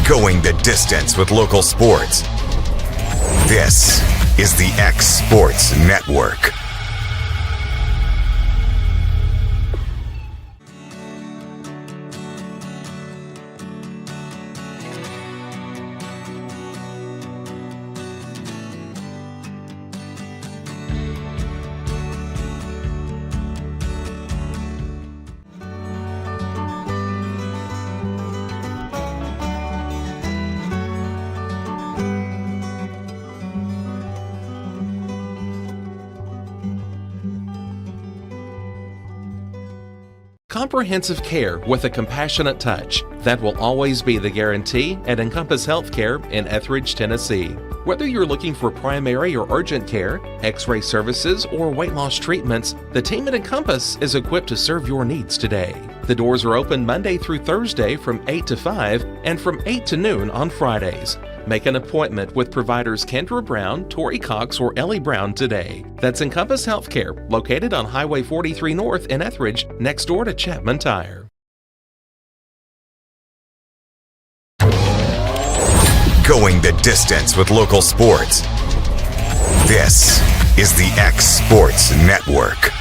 Going the distance with local sports. This is the X Sports Network. Comprehensive care with a compassionate touch. That will always be the guarantee at Encompass Healthcare in Etheridge, Tennessee. Whether you're looking for primary or urgent care, x-ray services, or weight loss treatments, the team at Encompass is equipped to serve your needs today. The doors are open Monday through Thursday from 8 to 5 and from 8 to noon on Fridays. Make an appointment with providers Kendra Brown, Tori Cox, or Ellie Brown today. That's Encompass Healthcare, located on Highway 43 North in Etheridge, next door to Chapman Tire. Going the distance with local sports. This is the X Sports Network.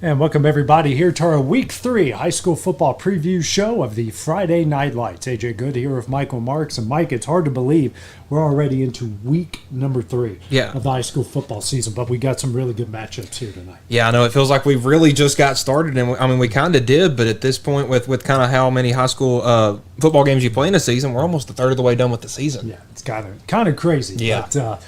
And welcome everybody here to our Week 3 high school football preview show of the Friday Night Lights. AJ Good here with Michael Marks. And Mike, it's hard to believe we're already into week number 3 of the high school football season, but we got some really good matchups here tonight. Yeah, I know. It feels like we've really just got started, and we kind of did, but at this point with kind of how many high school football games you play in a season, we're almost a third of the way done with the season. Yeah, it's kind of crazy. Yeah.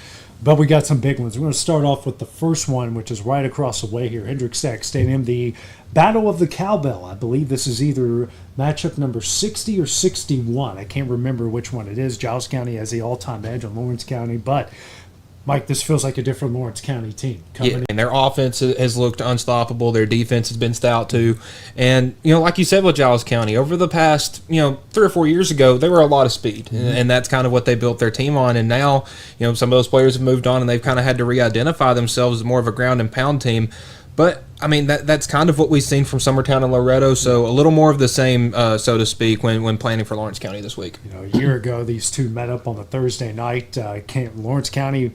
But we got some big ones. We're going to start off with the first one, which is right across the way here, Hendrick-Stack Stadium, the Battle of the Cowbell. I believe this is either matchup number 60 or 61. I can't remember which one it is. Giles County has the all-time edge on Lawrence County, but Mike, this feels like a different Lawrence County team coming in. And their offense has looked unstoppable. Their defense has been stout too. And, like you said with Giles County, over the past, 3 or 4 years ago, they were a lot of speed. Mm-hmm. And that's kind of what they built their team on. And now, some of those players have moved on and they've kind of had to re-identify themselves as more of a ground and pound team. But, that's kind of what we've seen from Summertown and Loretto, so a little more of the same, so to speak, when planning for Lawrence County this week. A year ago, these two met up on a Thursday night. Lawrence County,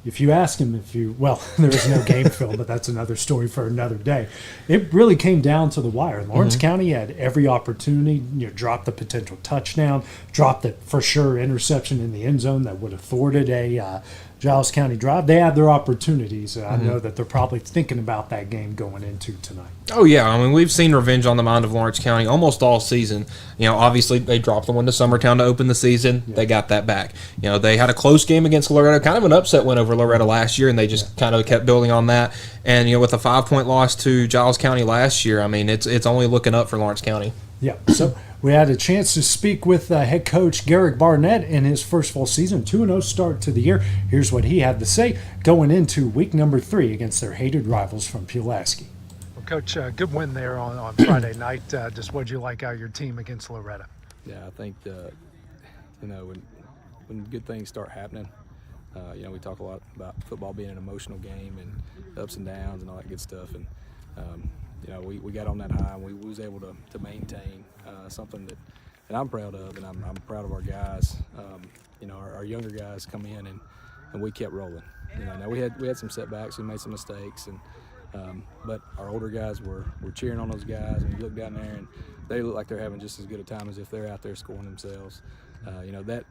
if you ask him there is no game film, but that's another story for another day. It really came down to the wire. Lawrence County had every opportunity, dropped the potential touchdown, dropped the for sure interception in the end zone that would have thwarted a Giles County drive. They had their opportunities. I know that they're probably thinking about that game going into tonight. Oh, yeah. We've seen revenge on the mind of Lawrence County almost all season. Obviously, they dropped the one to Summertown to open the season. Yeah. They got that back. They had a close game against Loretto, kind of an upset win over Loretto last year, and they just kind of kept building on that. And, with a 5-point loss to Giles County last year, it's only looking up for Lawrence County. Yeah, so we had a chance to speak with head coach Garrick Barnett in his first full season, 2-0 start to the year. Here's what he had to say going into week number 3 against their hated rivals from Pulaski. Well, Coach, good win there on Friday night. Just what did you like out of your team against Loretto? Yeah, I think, when good things start happening, we talk a lot about football being an emotional game and ups and downs and all that good stuff. And, we got on that high and we was able to maintain something that I'm proud of, and I'm proud of our guys. Our younger guys come in and we kept rolling. Now we had some setbacks, we made some mistakes, and but our older guys were cheering on those guys, and you look down there and they look like they're having just as good a time as if they're out there scoring themselves.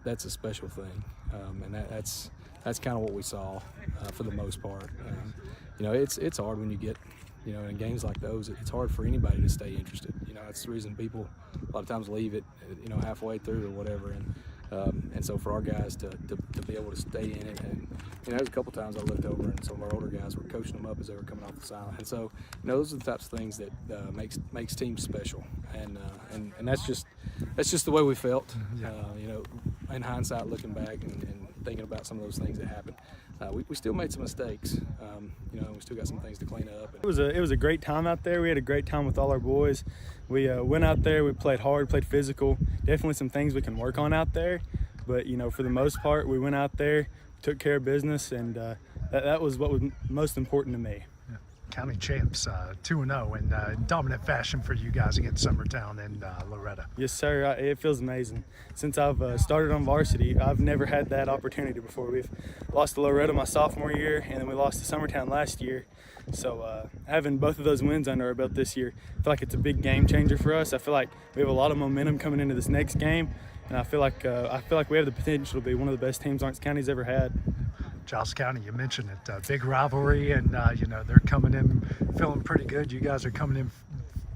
That's a special thing, and that's kind of what we saw for the most part. It's hard when you get. In games like those, it's hard for anybody to stay interested. That's the reason people a lot of times leave it, halfway through or whatever. And so for our guys to be able to stay in it, and there's a couple times I looked over and some of our older guys were coaching them up as they were coming off the sideline. And so those are the types of things that makes teams special. And that's just the way we felt. In hindsight, looking back and thinking about some of those things that happened. We still made some mistakes, we still got some things to clean up. It was a great time out there. We had a great time with all our boys. We went out there, we played hard, played physical. Definitely some things we can work on out there. But, for the most part, we went out there, took care of business, and that was what was most important to me. County champs, 2-0 in dominant fashion for you guys against Summertown and Loretto. Yes, sir. It feels amazing. Since I've started on varsity, I've never had that opportunity before. We've lost to Loretto my sophomore year, and then we lost to Summertown last year. So having both of those wins under our belt this year, I feel like it's a big game changer for us. I feel like we have a lot of momentum coming into this next game, and I feel like we have the potential to be one of the best teams Lawrence County's ever had. Giles County, you mentioned it, big rivalry, and they're coming in feeling pretty good. You guys are coming in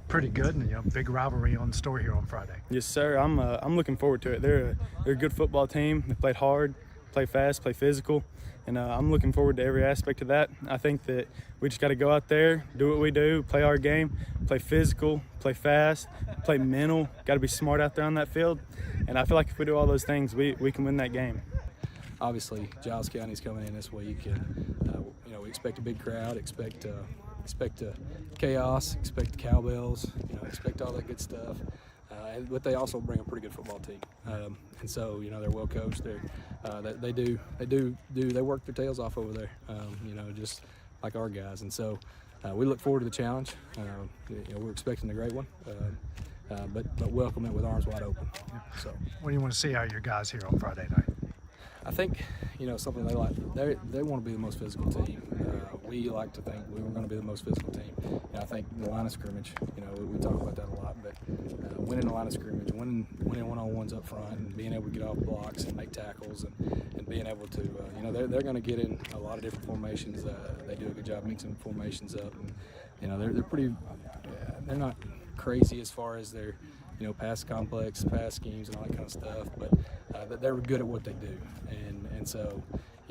pretty good, and big rivalry on the store here on Friday. Yes, sir. I'm looking forward to it. They're a good football team. They played hard, play fast, play physical, and I'm looking forward to every aspect of that. I think that we just got to go out there, do what we do, play our game, play physical, play fast, play mental. Got to be smart out there on that field, and I feel like if we do all those things, we can win that game. Obviously, Giles County's coming in this week, and we expect a big crowd, expect chaos, expect the cowbells, expect all that good stuff. But they also bring a pretty good football team, and so they're well coached. They work their tails off over there, just like our guys. And so we look forward to the challenge. We're expecting a great one, but welcome it with arms wide open. So, what do you want to see out of your guys here on Friday night? I think something they like. They want to be the most physical team. We like to think we were going to be the most physical team. And I think the line of scrimmage. We talk about that a lot, but winning the line of scrimmage, winning one-on-ones up front, and being able to get off blocks and make tackles, and being able to they're going to get in a lot of different formations. They do a good job mixing formations up, and they're pretty. They're not crazy as far as their pass complex, pass schemes, and all that kind of stuff, but they're good at what they do, and so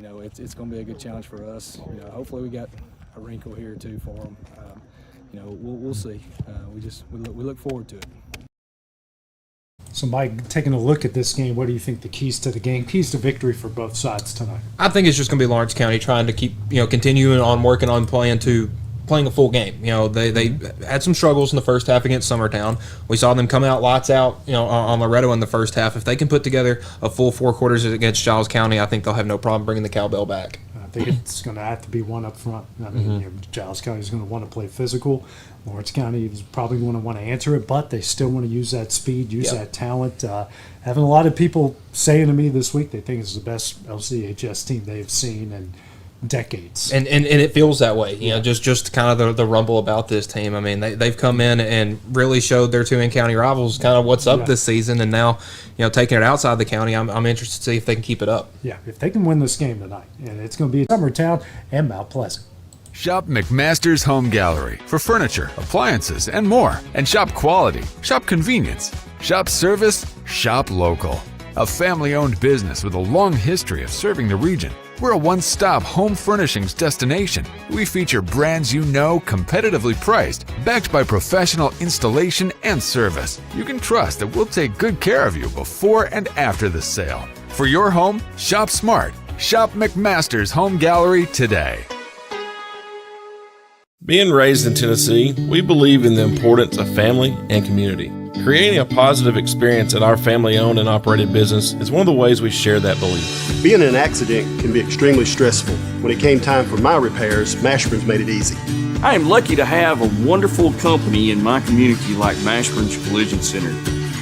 it's going to be a good challenge for us. Hopefully we got a wrinkle here too for them. We'll see. We look forward to it. So, Mike, taking a look at this game, what do you think the keys to the game, keys to victory for both sides tonight? I think it's just going to be Lawrence County trying to keep continuing on working on playing a full game. They had some struggles in the first half against Summertown. We saw them come out lights out, on Loretto in the first half. If they can put together a full 4 quarters against Giles County, I think they'll have no problem bringing the cowbell back. I think it's going to have to be one up front. I mean, Giles County is going to want to play physical. Lawrence County is probably going to want to answer it, but they still want to use that speed, that talent. Having a lot of people saying to me this week they think it's the best LCHS team they've seen in decades. And it feels that way, just kind of the rumble about this team. I mean, they've come in and really showed their 2 in-county rivals kind of what's up this season, and now, taking it outside the county, I'm interested to see if they can keep it up. Yeah, if they can win this game tonight, and it's going to be Summertown and Mount Pleasant. Shop McMaster's Home Gallery for furniture, appliances, and more. And shop quality, shop convenience, shop service, shop local. A family-owned business with a long history of serving the region. We're a one-stop home furnishings destination. We feature brands competitively priced, backed by professional installation and service. You can trust that we'll take good care of you before and after the sale. For your home, shop smart. Shop McMaster's Home Gallery today. Being raised in Tennessee, we believe in the importance of family and community. Creating a positive experience at our family-owned and operated business is one of the ways we share that belief. Being in an accident can be extremely stressful. When it came time for my repairs, Mashburn's made it easy. I am lucky to have a wonderful company in my community like Mashburn's Collision Center.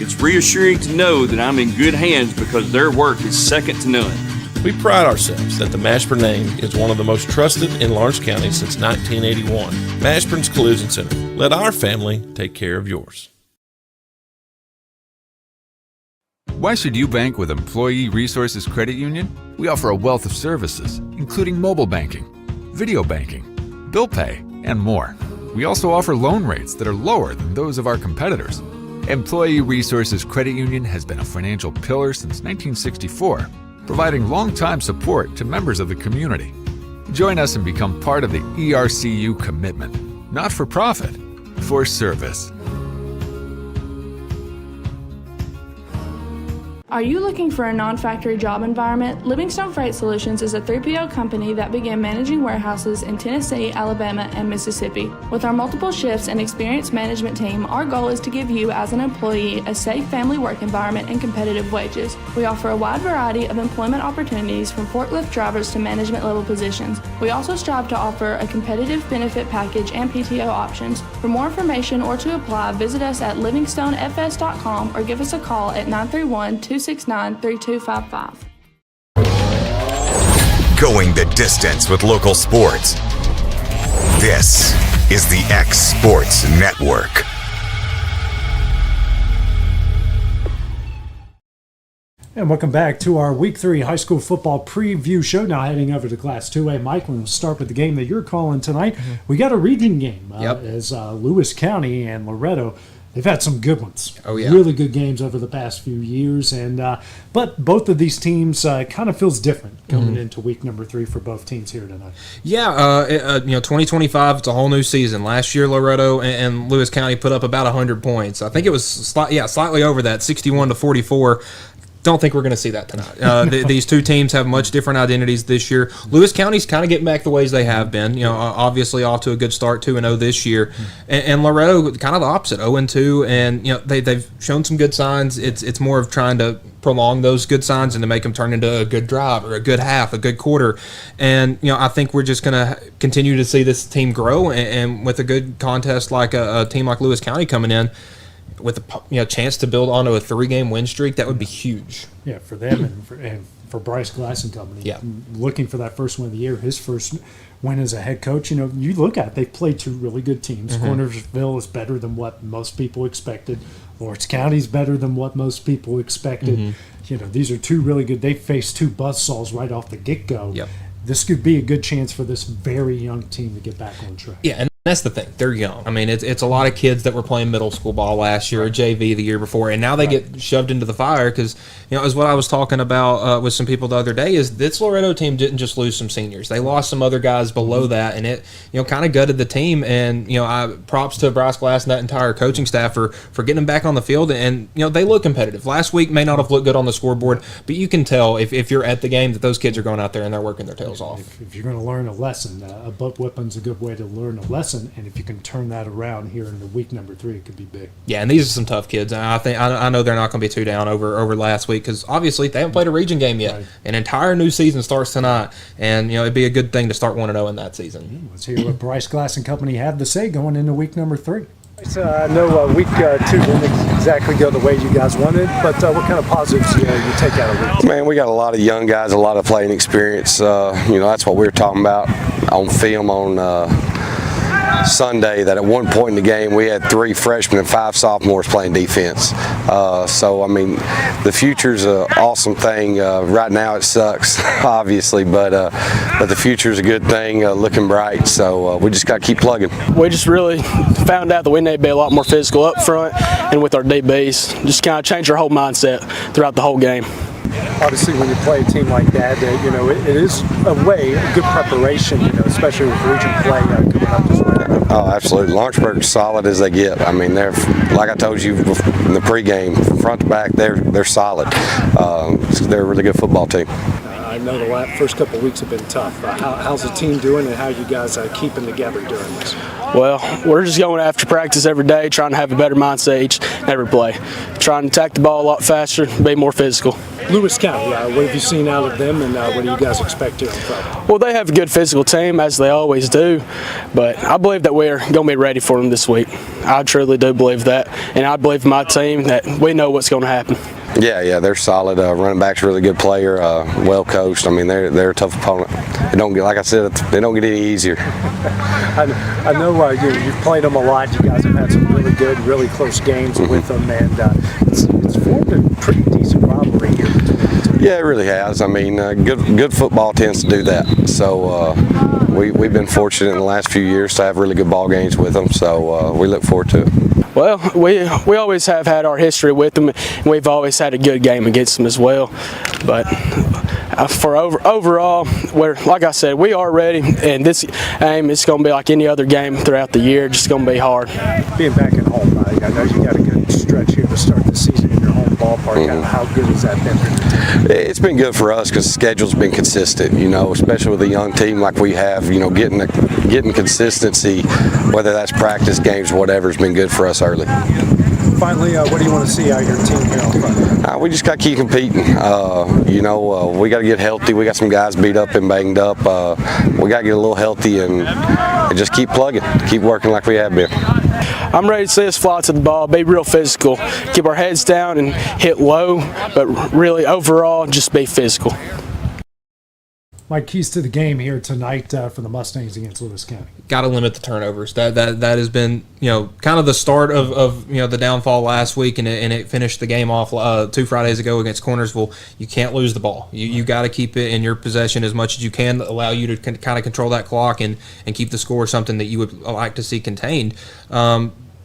It's reassuring to know that I'm in good hands because their work is second to none. We pride ourselves that the Mashburn name is one of the most trusted in Lawrence County since 1981. Mashburn's Collision Center. Let our family take care of yours. Why should you bank with Employee Resources Credit Union? We offer a wealth of services, including mobile banking, video banking, bill pay, and more. We also offer loan rates that are lower than those of our competitors. Employee Resources Credit Union has been a financial pillar since 1964, providing long-time support to members of the community. Join us and become part of the ERCU commitment, not for profit, for service. Are you looking for a non-factory job environment? Livingstone Freight Solutions is a 3PL company that began managing warehouses in Tennessee, Alabama, and Mississippi. With our multiple shifts and experienced management team, our goal is to give you, as an employee, a safe family work environment and competitive wages. We offer a wide variety of employment opportunities from forklift drivers to management level positions. We also strive to offer a competitive benefit package and PTO options. For more information or to apply, visit us at livingstonefs.com or give us a call at 931-269-3255. Going the distance with local sports. This is the X Sports Network. And welcome back to our Week 3 high school football preview show. Now heading over to Class 2A. Mike, we'll start with the game that you're calling tonight. We got a region game as Lewis County and Loretto. They've had some good ones. Oh, yeah. Really good games over the past few years. But both of these teams kind of feels different coming into week number 3 for both teams here tonight. Yeah, 2025, it's a whole new season. Last year, Loretto and Lewis County put up about 100 points. I think it was slightly over that, 61-44. Don't think we're going to see that tonight. These two teams have much different identities this year. Lewis County's kind of getting back the ways they have been. Obviously off to a good start, 2-0 this year, and Loretto kind of the opposite, 0-2, and they've shown some good signs. It's more of trying to prolong those good signs and to make them turn into a good drive or a good half, a good quarter. And I think we're just going to continue to see this team grow, and with a good contest like a team like Lewis County coming in, with a chance to build onto a 3-game win streak, that would be huge. Yeah, for them and for Bryce Glass and company. Yeah. Looking for that first win of the year, his first win as a head coach. You look at it, they've played two really good teams. Cornersville is better than what most people expected. Lawrence County's better than what most people expected. These are two really good. They faced two buzzsaws right off the get-go. Yep. This could be a good chance for this very young team to get back on track. Yeah, and that's the thing. They're young. I mean, it's a lot of kids that were playing middle school ball last year or JV the year before, and now they get shoved into the fire because, as what I was talking about with some people the other day, is this Loretto team didn't just lose some seniors. They lost some other guys below that, and it, kind of gutted the team. And, props to Bryce Glass and that entire coaching staff for getting them back on the field. And, they look competitive. Last week may not have looked good on the scoreboard, but you can tell if you're at the game that those kids are going out there and they're working their tails off. If you're going to learn a lesson, a butt whipping's a good way to learn a lesson, and if you can turn that around here in the week number 3, it could be big. Yeah, and these are some tough kids. I know they're not going to be too down over last week because obviously they haven't played a region game yet. Right. An entire new season starts tonight, and it'd be a good thing to start 1-0 in that season. Let's hear what Bryce Glass and company have to say going into week number 3. So I know week 2 didn't exactly go the way you guys wanted, but what kind of positives you take out of it? Man, we got a lot of young guys, a lot of playing experience. That's what we were talking about on film on Sunday, that at one point in the game we had 3 freshmen and 5 sophomores playing defense. The future's an awesome thing. Right now it sucks, obviously, but the future's a good thing, looking bright. So we just got to keep plugging. We just really found out that we need to be a lot more physical up front and with our DBs. Just kind of change our whole mindset throughout the whole game. Obviously, when you play a team like that, it is a good preparation, especially with region play coming up this way. Oh, absolutely. Lawrenceburg's solid as they get. I mean, they're, like I told you in the pregame, front to back, they're solid. They're a really good football team. I know the first couple of weeks have been tough. How's the team doing, and how are you guys keeping together during this? Well, we're just going after practice every day, trying to have a better mindset each and every play. Trying to attack the ball a lot faster, be more physical. Lewis County, what have you seen out of them, and what do you guys expect here? Well, they have a good physical team, as they always do, but I believe that we're going to be ready for them this week. I truly do believe that, and I believe in my team that we know what's going to happen. Yeah, they're solid. Running back's a really good player, well coached. I mean, they're a tough opponent. They don't get, like I said, they don't get any easier. I know you've played them a lot. You guys have had some really good, really close games with them, and it's formed a pretty decent rivalry here between the two. Yeah, it really has. I mean, good football tends to do that. So we've been fortunate in the last few years to have really good ball games with them. So we look forward to it. Well, we always have had our history with them, and we've always had a good game against them as well. But for overall, like I said, we are ready, and this game is going to be like any other game throughout the year. Just going to be hard. Being back at home, I know you got a good stretch here to start the season in your home ballpark. How good has that been for your team? It's been good for us because the schedule's been consistent, especially with a young team like we have, getting consistency, whether that's practice, games, whatever, has been good for us early. Finally, what do you want to see out of your team here on Friday? We just got to keep competing. We got to get healthy. We got some guys beat up and banged up. We got to get a little healthy and just keep plugging, keep working like we have been. I'm ready to see us fly to the ball, be real physical, keep our heads down and hit low, but really overall just be physical. Mike, keys to the game here tonight for the Mustangs against Lewis County. Got to limit the turnovers. That has been kind of the start of the downfall last week, and it finished the game off 2 Fridays ago against Cornersville. You can't lose the ball. You got to keep it in your possession as much as you can, allow you to kind of control that clock and keep the score something that you would like to see contained.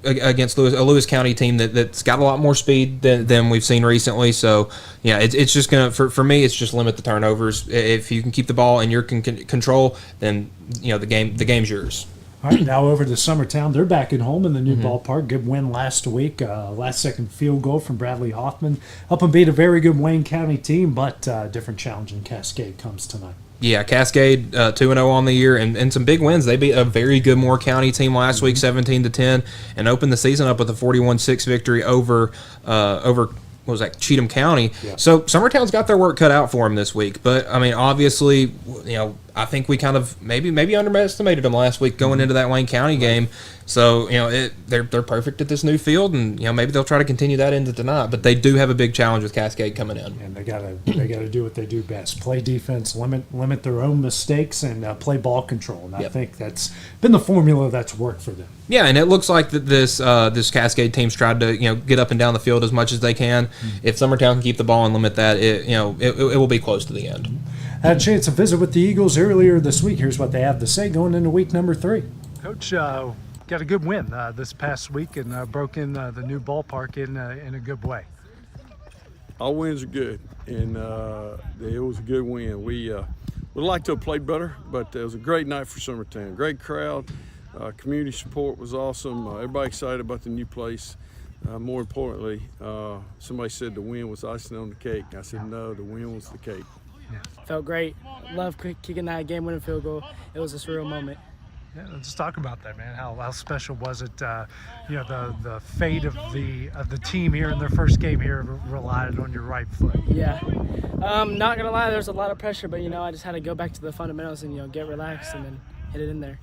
Against a Lewis County team that's got a lot more speed than we've seen recently. So, yeah, it's just going to, for me, it's just limit the turnovers. If you can keep the ball in your control, then, the game's yours. All right, now over to Summertown. They're back at home in the new ballpark. Good win last week. Last-second field goal from Bradley Hoffman. Help them beat a very good Wayne County team, but different challenge in Cascade comes tonight. Yeah, Cascade 2-0 on the year and some big wins. They beat a very good Moore County team last week, 17-10, and opened the season up with a 41-6 victory over what was that, Cheatham County. Yeah. So Summertown's got their work cut out for them this week. But I mean, obviously, I think we kind of maybe underestimated them last week going into that Wayne County game. So they're perfect at this new field, and maybe they'll try to continue that into tonight. But they do have a big challenge with Cascade coming in, and they gotta do what they do best: play defense, limit their own mistakes, and play ball control. And I think that's been the formula that's worked for them. Yeah, and it looks like that this Cascade team's tried to get up and down the field as much as they can. If Summertown can keep the ball and limit that, it will be close to the end. Had a chance to visit with the Eagles earlier this week. Here's what they have to say going into week number 3. Coach, got a good win this past week and broke in the new ballpark in a good way. All wins are good, and it was a good win. We would like to have played better, but it was a great night for Summertown. Great crowd. Community support was awesome. Everybody excited about the new place. More importantly, somebody said the win was icing on the cake. I said, no, the win was the cake. Yeah. Felt great. Loved kicking that game-winning field goal. It was a surreal moment. Yeah, let's talk about that, man. How special was it? The fate of the team here in their first game here relied on your right foot. Yeah. Not gonna lie, there's a lot of pressure, but I just had to go back to the fundamentals and get relaxed and then hit it in there.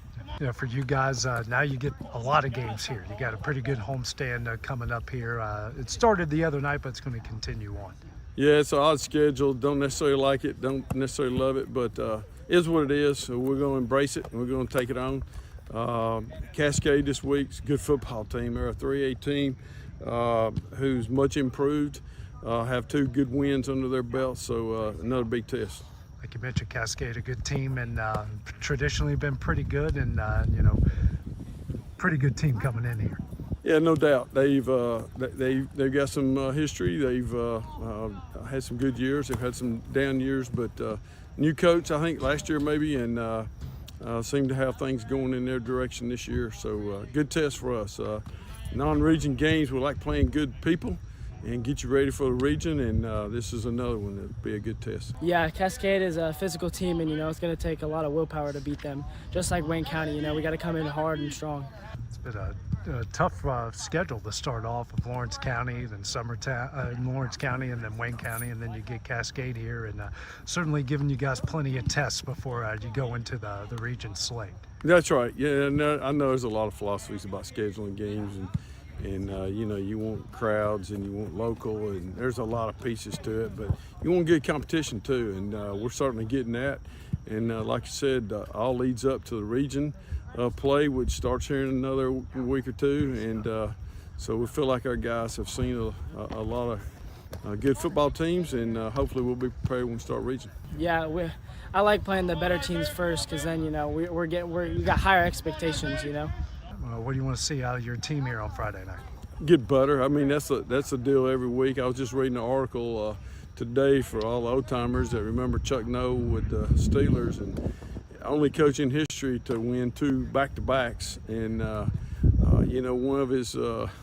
For you guys, now you get a lot of games here. You got a pretty good homestand coming up here. It started the other night, but it's going to continue on. Yeah, it's an odd schedule. Don't necessarily like it, don't necessarily love it, but it is what it is. So we're going to embrace it, and we're going to take it on. Cascade this week's a good football team. They're a 3A team who's much improved, have 2 good wins under their belt, so another big test. Like you mentioned, Cascade, a good team, and traditionally been pretty good, and pretty good team coming in here. Yeah, no doubt. They've got some history. They've had some good years. They've had some down years, but new coach, I think last year maybe, and seem to have things going in their direction this year. So good test for us. Non-region games, we like playing good people and get you ready for the region, and this is another one that'll be a good test. Yeah, Cascade is a physical team, and it's going to take a lot of willpower to beat them. Just like Wayne County, we got to come in hard and strong. It's been a tough schedule to start off with Lawrence County, then Lawrence County, and then Wayne County, and then you get Cascade here, and certainly giving you guys plenty of tests before you go into the region slate. That's right. Yeah, I know there's a lot of philosophies about scheduling games, and you want crowds and you want local, and there's a lot of pieces to it, but you want good competition too, and we're certainly getting that. And like I said, all leads up to the region play, which starts here in another week or 2, and so we feel like our guys have seen a lot of good football teams, and hopefully we'll be prepared when we start region. Yeah, I like playing the better teams first, because then we got higher expectations. What do you want to see out of your team here on Friday night? Get better. I mean, that's a deal every week. I was just reading an article today for all the old timers that remember Chuck Noll with the Steelers, and only coach in history to win 2 back-to-backs. And one of his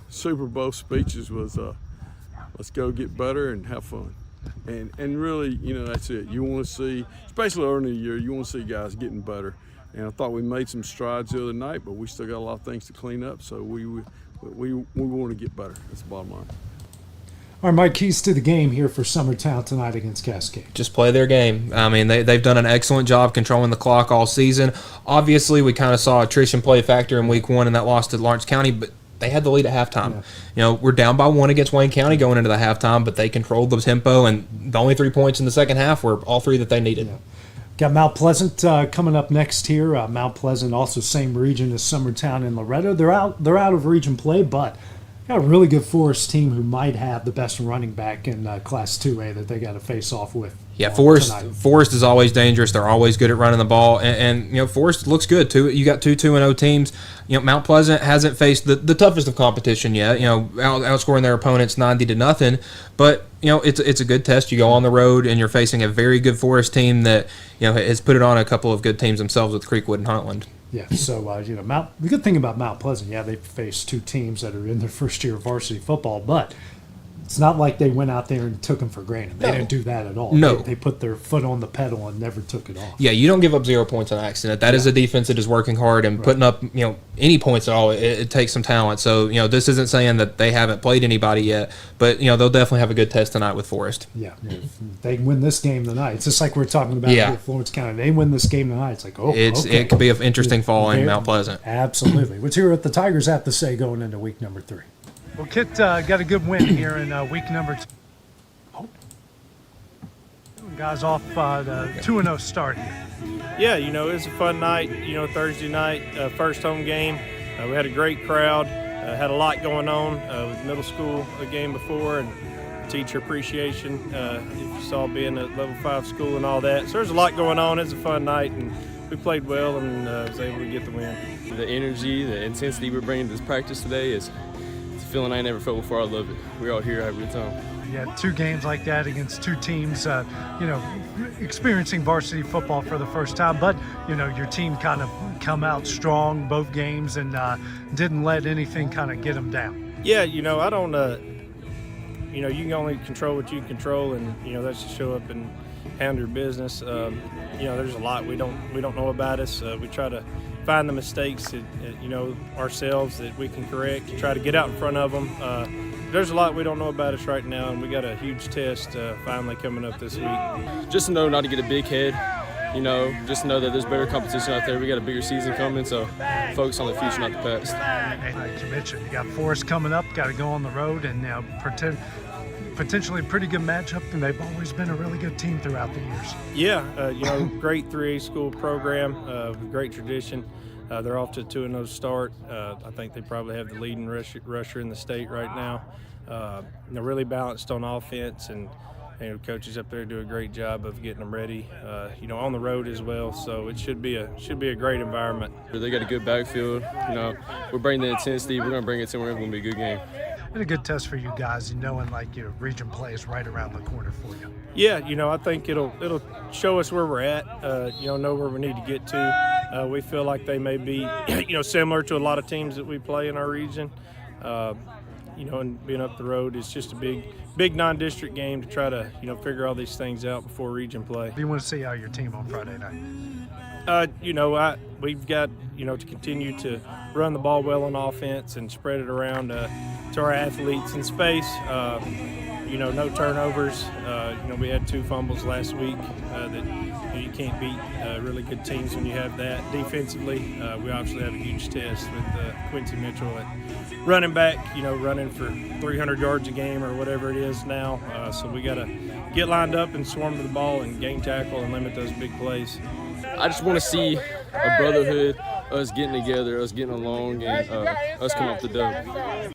Super Bowl speeches was Let's go get better and have fun. And really, that's it. You want to see, especially early in the year, you want to see guys getting better. And I thought we made some strides the other night, but we still got a lot of things to clean up. So we want to get better. That's the bottom line. All right, Mike, keys to the game here for Summertown tonight against Cascade. Just play their game. I mean, they've done an excellent job controlling the clock all season. Obviously, we kind of saw attrition play a factor in week 1 in that loss to Lawrence County, but they had the lead at halftime. Yeah. We're down by 1 against Wayne County going into the halftime, but they controlled the tempo, and the only 3 points in the second half were all 3 that they needed. Yeah. Got Mount Pleasant coming up next here. Mount Pleasant, also same region as Summertown and Loretto. They're out of region play, but got a really good Forrest team who might have the best running back in Class 2A that they got to face off with. Yeah, Forrest is always dangerous. They're always good at running the ball, and Forrest looks good too. You got 2-2-0 teams. Mount Pleasant hasn't faced the toughest of competition yet. Outscoring their opponents 90-0, but it's a good test. You go on the road and you're facing a very good Forrest team that has put it on a couple of good teams themselves with Creekwood and Huntland. Yeah, so the good thing about Mount Pleasant, they faced 2 teams that are in their first year of varsity football, but it's not like they went out there and took them for granted. They didn't do that at all. No. They put their foot on the pedal and never took it off. Yeah, you don't give up 0 points on accident. That is a defense that is working hard and putting up any points at all. It takes some talent. So this isn't saying that they haven't played anybody yet, but they'll definitely have a good test tonight with Forrest. Yeah, if they win this game tonight. It's just like we're talking about with Florence County. They win this game tonight. It's like it could be an interesting fall in Mount Pleasant. Absolutely. Let's hear what the Tigers have to say going into week number 3. Well, Kit got a good win here in week number 2. Guys off the 2-0 start here. Yeah, it was a fun night, Thursday night, first home game. We had a great crowd, had a lot going on with middle school the game before and teacher appreciation, if you saw being a level 5 school and all that. So there's a lot going on. It's a fun night, and we played well and was able to get the win. The energy, the intensity we're bringing to this practice today it's a feeling I never felt before. I love it. We're out here having a good time. You had 2 games like that against 2 teams, experiencing varsity football for the first time. But, your team kind of come out strong both games and didn't let anything kind of get them down. Yeah, I don't, you can only control what you control, and, that's to show up and handle your business. There's a lot we don't know about us. We try to find the mistakes that, ourselves that we can correct, try to get out in front of them. There's a lot we don't know about us right now, and we got a huge test finally coming up this week. Just to know not to get a big head, just to know that there's better competition out there. We got a bigger season coming, so focus on the future, not the past. Like you mentioned, you got Forrest coming up, got to go on the road, and potentially a pretty good matchup, and they've always been a really good team throughout the years. Yeah, great 3A school program, great tradition. They're off to a 2-0 start. I think they probably have the leading rusher in the state right now. They're really balanced on offense, and coaches up there do a great job of getting them ready, on the road as well. So it should be a great environment. They got a good backfield. We're bringing the intensity. We're going to bring it to where it's going to be a good game. And a good test for you guys, knowing region play is right around the corner for you. Yeah, I think it'll show us where we're at. Know where we need to get to. We feel like they may be, similar to a lot of teams that we play in our region. And being up the road, it's just a big non-district game to try to, figure all these things out before region play. Do you want to see how your team on Friday night? We've got, to continue to run the ball well on offense and spread it around to our athletes in space. No turnovers. We had 2 fumbles last week that you can't beat really good teams when you have that. Defensively, we obviously have a huge test with Quincy Mitchell at running back, running for 300 yards a game or whatever it is now. So we got to get lined up and swarm to the ball and gain tackle and limit those big plays. I just want to see a brotherhood, us getting together, us getting along, and us come up the dub.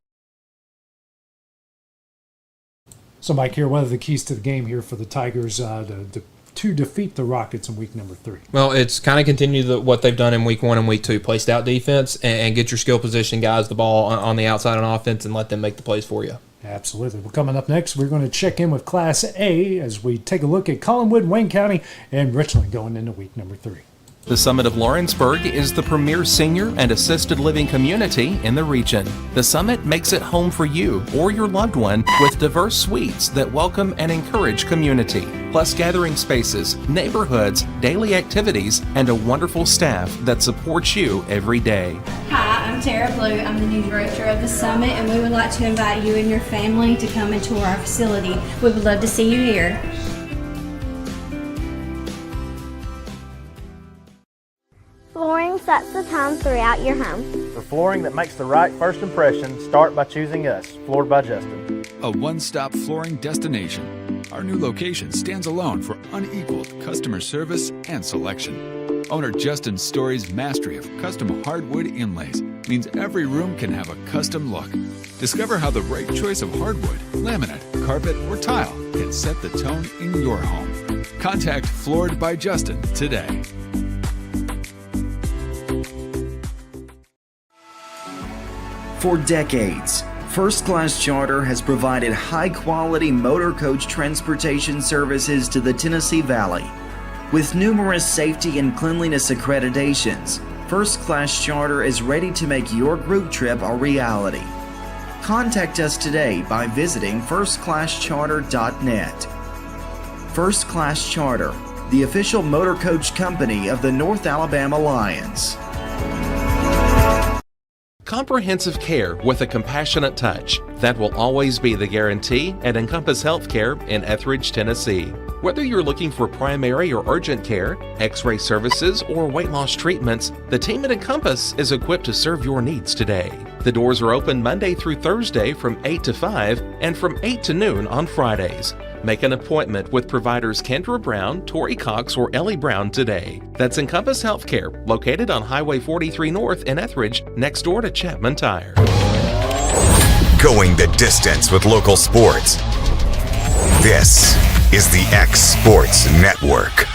So, Mike, here, what are the keys to the game here for the Tigers to defeat the Rockets in week number 3? Well, it's kind of continue what they've done in week 1 and week 2. Play stout defense and get your skill position guys the ball on the outside on offense and let them make the plays for you. Absolutely. Well, coming up next, we're going to check in with Class A as we take a look at Collinwood, Wayne County, and Richland going into week number 3. The Summit of Lawrenceburg is the premier senior and assisted living community in the region. The Summit makes it home for you or your loved one with diverse suites that welcome and encourage community, plus gathering spaces, neighborhoods, daily activities, and a wonderful staff that supports you every day. Hi, I'm Tara Blue. I'm the new director of the Summit, and we would like to invite you and your family to come and tour our facility. We would love to see you here. Flooring sets the tone throughout your home. For flooring that makes the right first impression, start by choosing us, Floored by Justin. A one-stop flooring destination. Our new location stands alone for unequaled customer service and selection. Owner Justin Story's mastery of custom hardwood inlays means every room can have a custom look. Discover how the right choice of hardwood, laminate, carpet, or tile can set the tone in your home. Contact Floored by Justin today. For decades, First Class Charter has provided high-quality motor coach transportation services to the Tennessee Valley. With numerous safety and cleanliness accreditations, First Class Charter is ready to make your group trip a reality. Contact us today by visiting firstclasscharter.net. First Class Charter, the official motor coach company of the North Alabama Lions. Comprehensive care with a compassionate touch. That will always be the guarantee at Encompass Healthcare in Etheridge, Tennessee. Whether you're looking for primary or urgent care, x-ray services, or weight loss treatments, the team at Encompass is equipped to serve your needs today. The doors are open Monday through Thursday from 8 to 5 and from 8 to noon on Fridays. Make an appointment with providers Kendra Brown, Tori Cox, or Ellie Brown today. That's Encompass Healthcare, located on Highway 43 North in Etheridge, next door to Chapman Tire. Going the distance with local sports. This is the X Sports Network.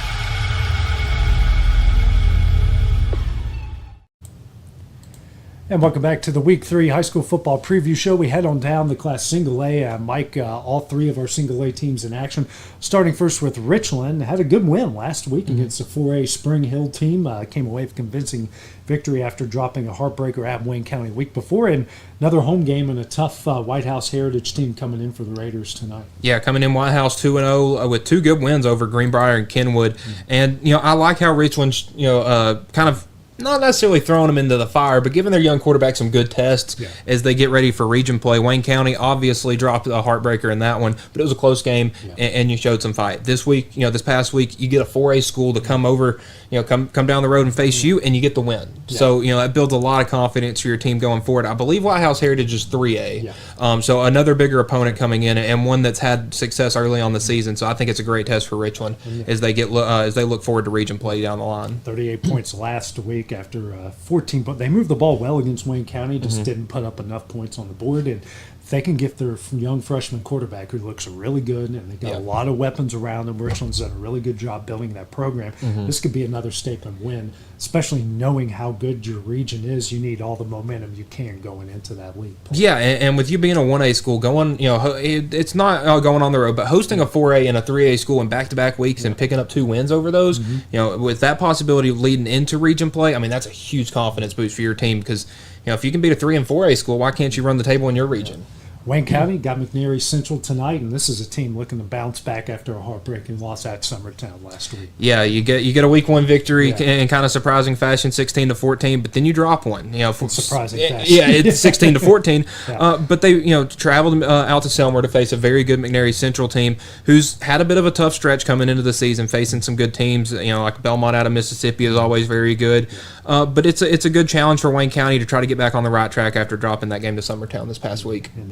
And welcome back to the Week 3 High School Football Preview Show. We head on down the Class Single A. Mike, all three of our Single A teams in action. Starting first with Richland. Had a good win last week against the 4A Spring Hill team. Came away with convincing victory after dropping a heartbreaker at Wayne County the week before. And another home game and a tough White House Heritage team coming in for the Raiders tonight. Yeah, coming in White House 2-0 with two good wins over Greenbrier and Kenwood. And, I like how Richland's, kind of not necessarily throwing them into the fire, but giving their young quarterback some good tests as they get ready for region play. Wayne County obviously dropped a heartbreaker in that one, but it was a close game, and you showed some fight. This week, this past week, you get a 4A school to come over, come down the road and face you, and you get the win. Yeah. So, that builds a lot of confidence for your team going forward. I believe White House Heritage is 3A. Yeah. So another bigger opponent coming in, and one that's had success early on the season. So I think it's a great test for Richland as they look forward to region play down the line. 38 points last week after 14, but they moved the ball well against Wayne County, just didn't put up enough points on the board. And they can get their young freshman quarterback who looks really good, and they got a lot of weapons around him. Richland's done a really good job building that program. This could be another statement win, especially knowing how good your region is. You need all the momentum you can going into that league play. Yeah, and with you being a 1A school, going, it's not going on the road, but hosting a 4A and a 3A school in back-to-back weeks and picking up 2 wins over those, with that possibility of leading into region play, I mean, that's a huge confidence boost for your team because, if you can beat a 3 and 4A school, why can't you run the table in your region? Wayne County got McNary Central tonight, and this is a team looking to bounce back after a heartbreaking loss at Summertown last week. Yeah, you get a week 1 victory in kind of surprising fashion, 16-14, but then you drop one. Surprising fashion. Yeah, it's 16-14. But they traveled out to Selmer to face a very good McNary Central team who's had a bit of a tough stretch coming into the season, facing some good teams. Like Belmont out of Mississippi is always very good. But it's a good challenge for Wayne County to try to get back on the right track after dropping that game to Summertown this past week. And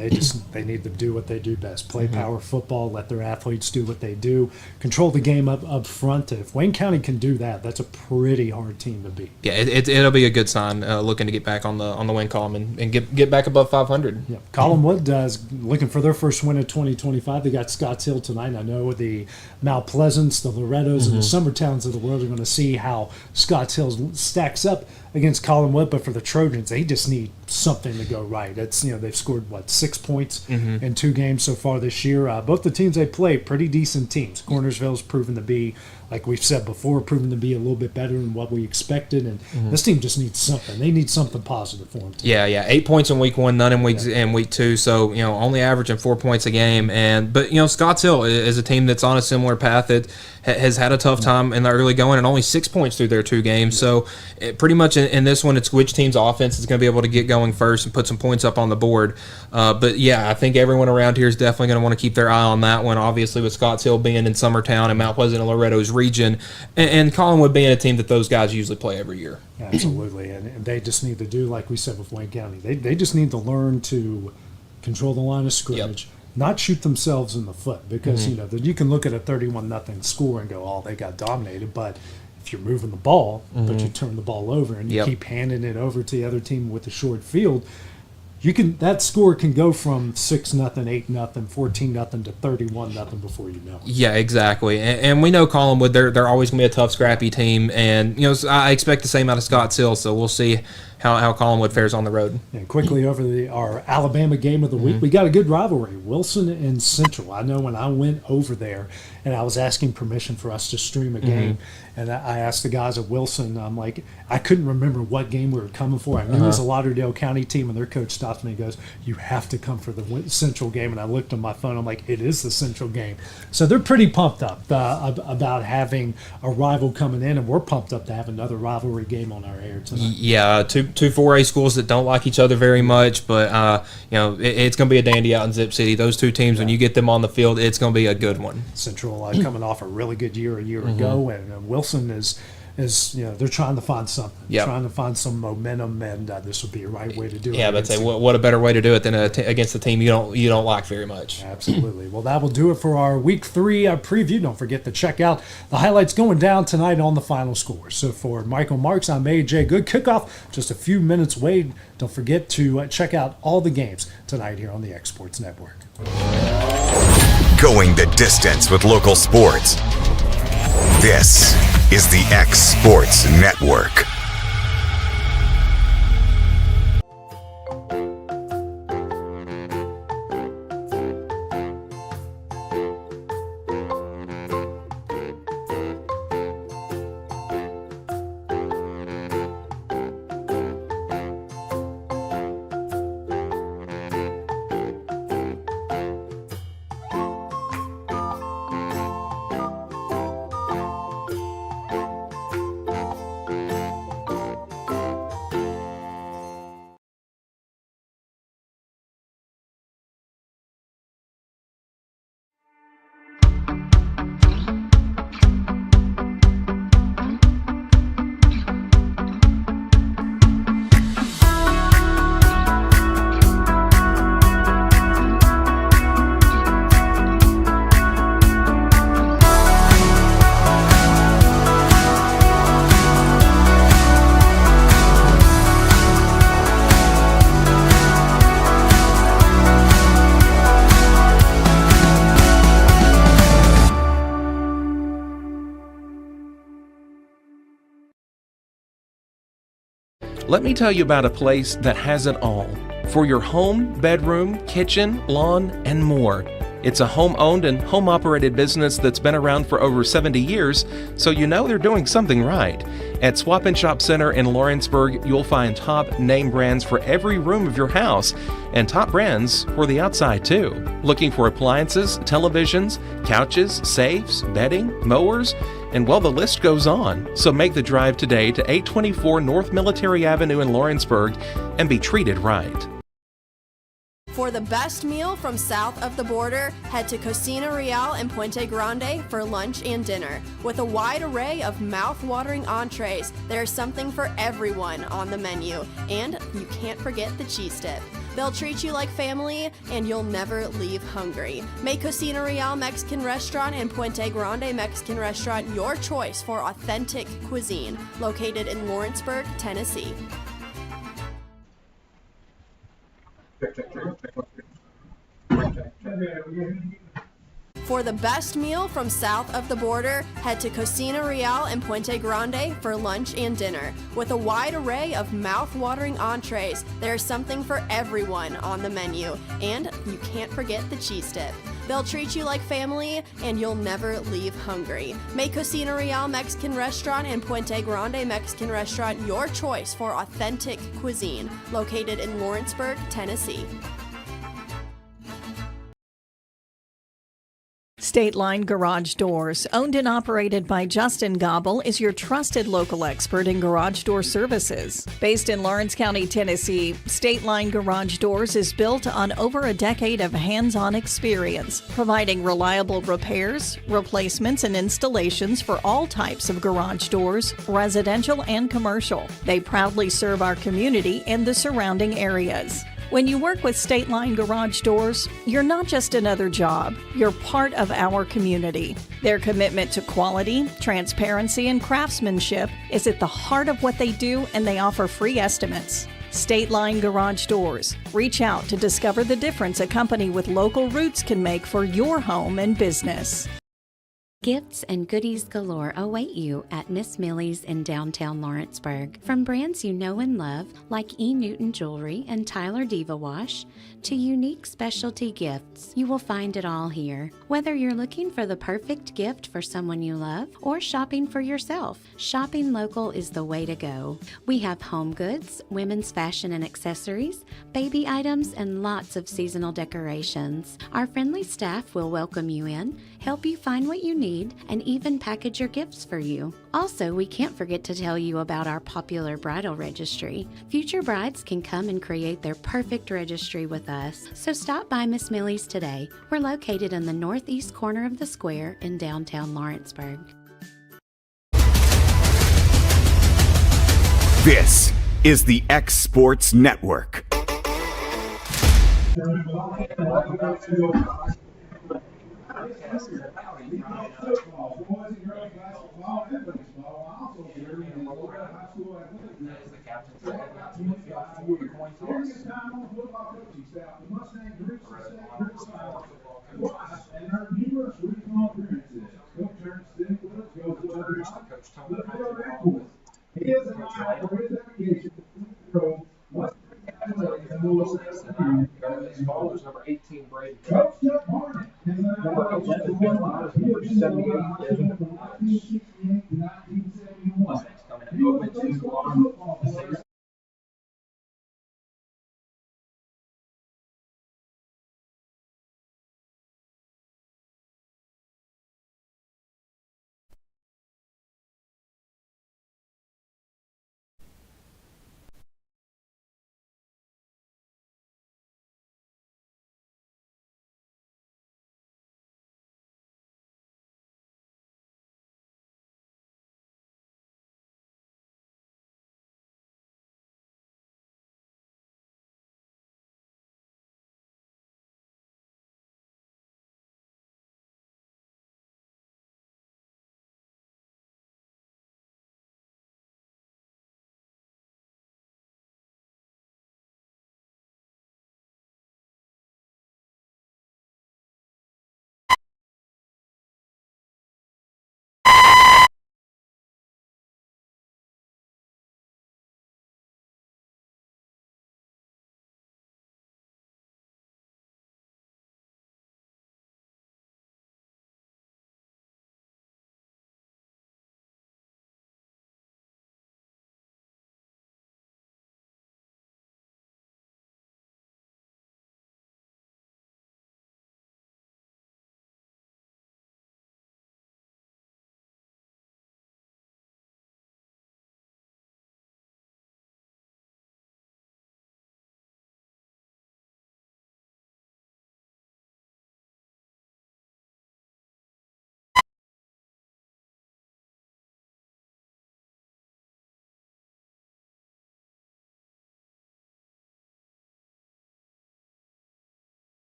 they need to do what they do best, play power football, let their athletes do what they do, control the game up front. If Wayne County can do that, that's a pretty hard team to beat. Yeah, it'll be a good sign looking to get back on the win column and get back above 500. Yeah. Collinwood is looking for their first win of 2025. They got Scotts Hill tonight. I know the Mount Pleasants, the Lorettos, and the Summertowns of the world are going to see how Scotts Hill stacks up against Collinwood, but for the Trojans, they just need something to go right. It's, they've scored 6 points in 2 games so far this year. Both the teams they play, pretty decent teams. Cornersville's proven to be, like we've said before, proven to be a little bit better than what we expected, and this team just needs something. They need something positive for them. Yeah, 8 points in week 1, none in week 2, so only averaging 4 points a game. But Scotts Hill is a team that's on a similar path that has had a tough time in the early going, and only 6 points through their 2 games. So pretty much in this one, it's which team's offense is going to be able to get going first and put some points up on the board. But yeah, I think everyone around here is definitely going to want to keep their eye on that one. Obviously, with Scotts Hill being in Summertown and Mount Pleasant and Loretto's region, and Collinwood being a team that those guys usually play every year. Absolutely, and they just need to do, like we said with Wayne County, they just need to learn to control the line of scrimmage, not shoot themselves in the foot, because you can look at a 31-0 score and go, oh, they got dominated, but if you're moving the ball, but you turn the ball over and you keep handing it over to the other team with the short field, that score can go from 6-0, 8-0, 14-0 to 31-0 before you know it. Yeah, exactly. And we know Collinwood, they're always going to be a tough, scrappy team, and I expect the same out of Scotts Hill, so we'll see how Collinwood fares on the road. And quickly over our Alabama game of the week, we got a good rivalry, Wilson and Central. I know when I went over there and I was asking permission for us to stream a game, and I asked the guys at Wilson, I'm like, I couldn't remember what game we were coming for. I knew it was a Lauderdale County team, and their coach stopped me and goes, you have to come for the Central game. And I looked on my phone, I'm like, it is the Central game. So they're pretty pumped up about having a rival coming in, and we're pumped up to have another rivalry game on our air tonight. Yeah, two 4A schools that don't like each other very much, but it's going to be a dandy out in Zip City. Those two teams, when you get them on the field, it's going to be a good one. Central coming off a really good year a year ago, and Wilson is they're trying to find something, trying to find some momentum, and this would be a right way to do it. Yeah, but what a better way to do it than against a team you don't like very much. Absolutely. Well, that will do it for our Week 3 preview. Don't forget to check out the highlights going down tonight on the final score. So for Michael Marks, I'm AJ. Good kickoff, just a few minutes away. Don't forget to check out all the games tonight here on the X Sports Network. Going the distance with local sports. This is the X Sports Network. Let me tell you about a place that has it all for your home, bedroom, kitchen, lawn, and more. It's a home-owned and home-operated business that's been around for over 70 years, so you know they're doing something right. At Swap and Shop Center in Lawrenceburg, you'll find top name brands for every room of your house, and top brands for the outside too. Looking for appliances, televisions, couches, safes, bedding, mowers, and well, the list goes on. So make the drive today to 824 North Military Avenue in Lawrenceburg and be treated right. For the best meal from south of the border, head to Cocina Real in Puente Grande for lunch and dinner. With a wide array of mouth-watering entrees, there's something for everyone on the menu. And you can't forget the cheese dip. They'll treat you like family, and you'll never leave hungry. Make Cocina Real Mexican Restaurant and Puente Grande Mexican Restaurant your choice for authentic cuisine, located in Lawrenceburg, Tennessee. For the best meal from south of the border, head to Cocina Real in Puente Grande for lunch and dinner. With a wide array of mouth-watering entrees, there's something for everyone on the menu. And you can't forget the cheese dip. They'll treat you like family, and you'll never leave hungry. Make Cocina Real Mexican Restaurant and Puente Grande Mexican Restaurant your choice for authentic cuisine, located in Lawrenceburg, Tennessee. State Line Garage Doors, owned and operated by Justin Gobble, is your trusted local expert in garage door services. Based in Lawrence County, Tennessee, State Line Garage Doors is built on over a decade of hands-on experience, providing reliable repairs, replacements, and installations for all types of garage doors, residential and commercial. They proudly serve our community and the surrounding areas. When you work with State Line Garage Doors, you're not just another job, you're part of our community. Their commitment to quality, transparency, and craftsmanship is at the heart of what they do, and they offer free estimates. State Line Garage Doors. Reach out to discover the difference a company with local roots can make for your home and business. Gifts and goodies galore await you at Miss Millie's in downtown Lawrenceburg. From brands you know and love, like E. Newton Jewelry and Tyler Diva Wash, to unique specialty gifts, you will find it all here. Whether you're looking for the perfect gift for someone you love or shopping for yourself, shopping local is the way to go. We have home goods, women's fashion and accessories, baby items, and lots of seasonal decorations. Our friendly staff will welcome you in, help you find what you need, and even package your gifts for you. Also, we can't forget to tell you about our popular bridal registry. Future brides can come and create their perfect registry with us. So stop by Miss Millie's today. We're located in the northeast corner of the square in downtown Lawrenceburg. This is the X Sports Network. Number 18, Brady. Number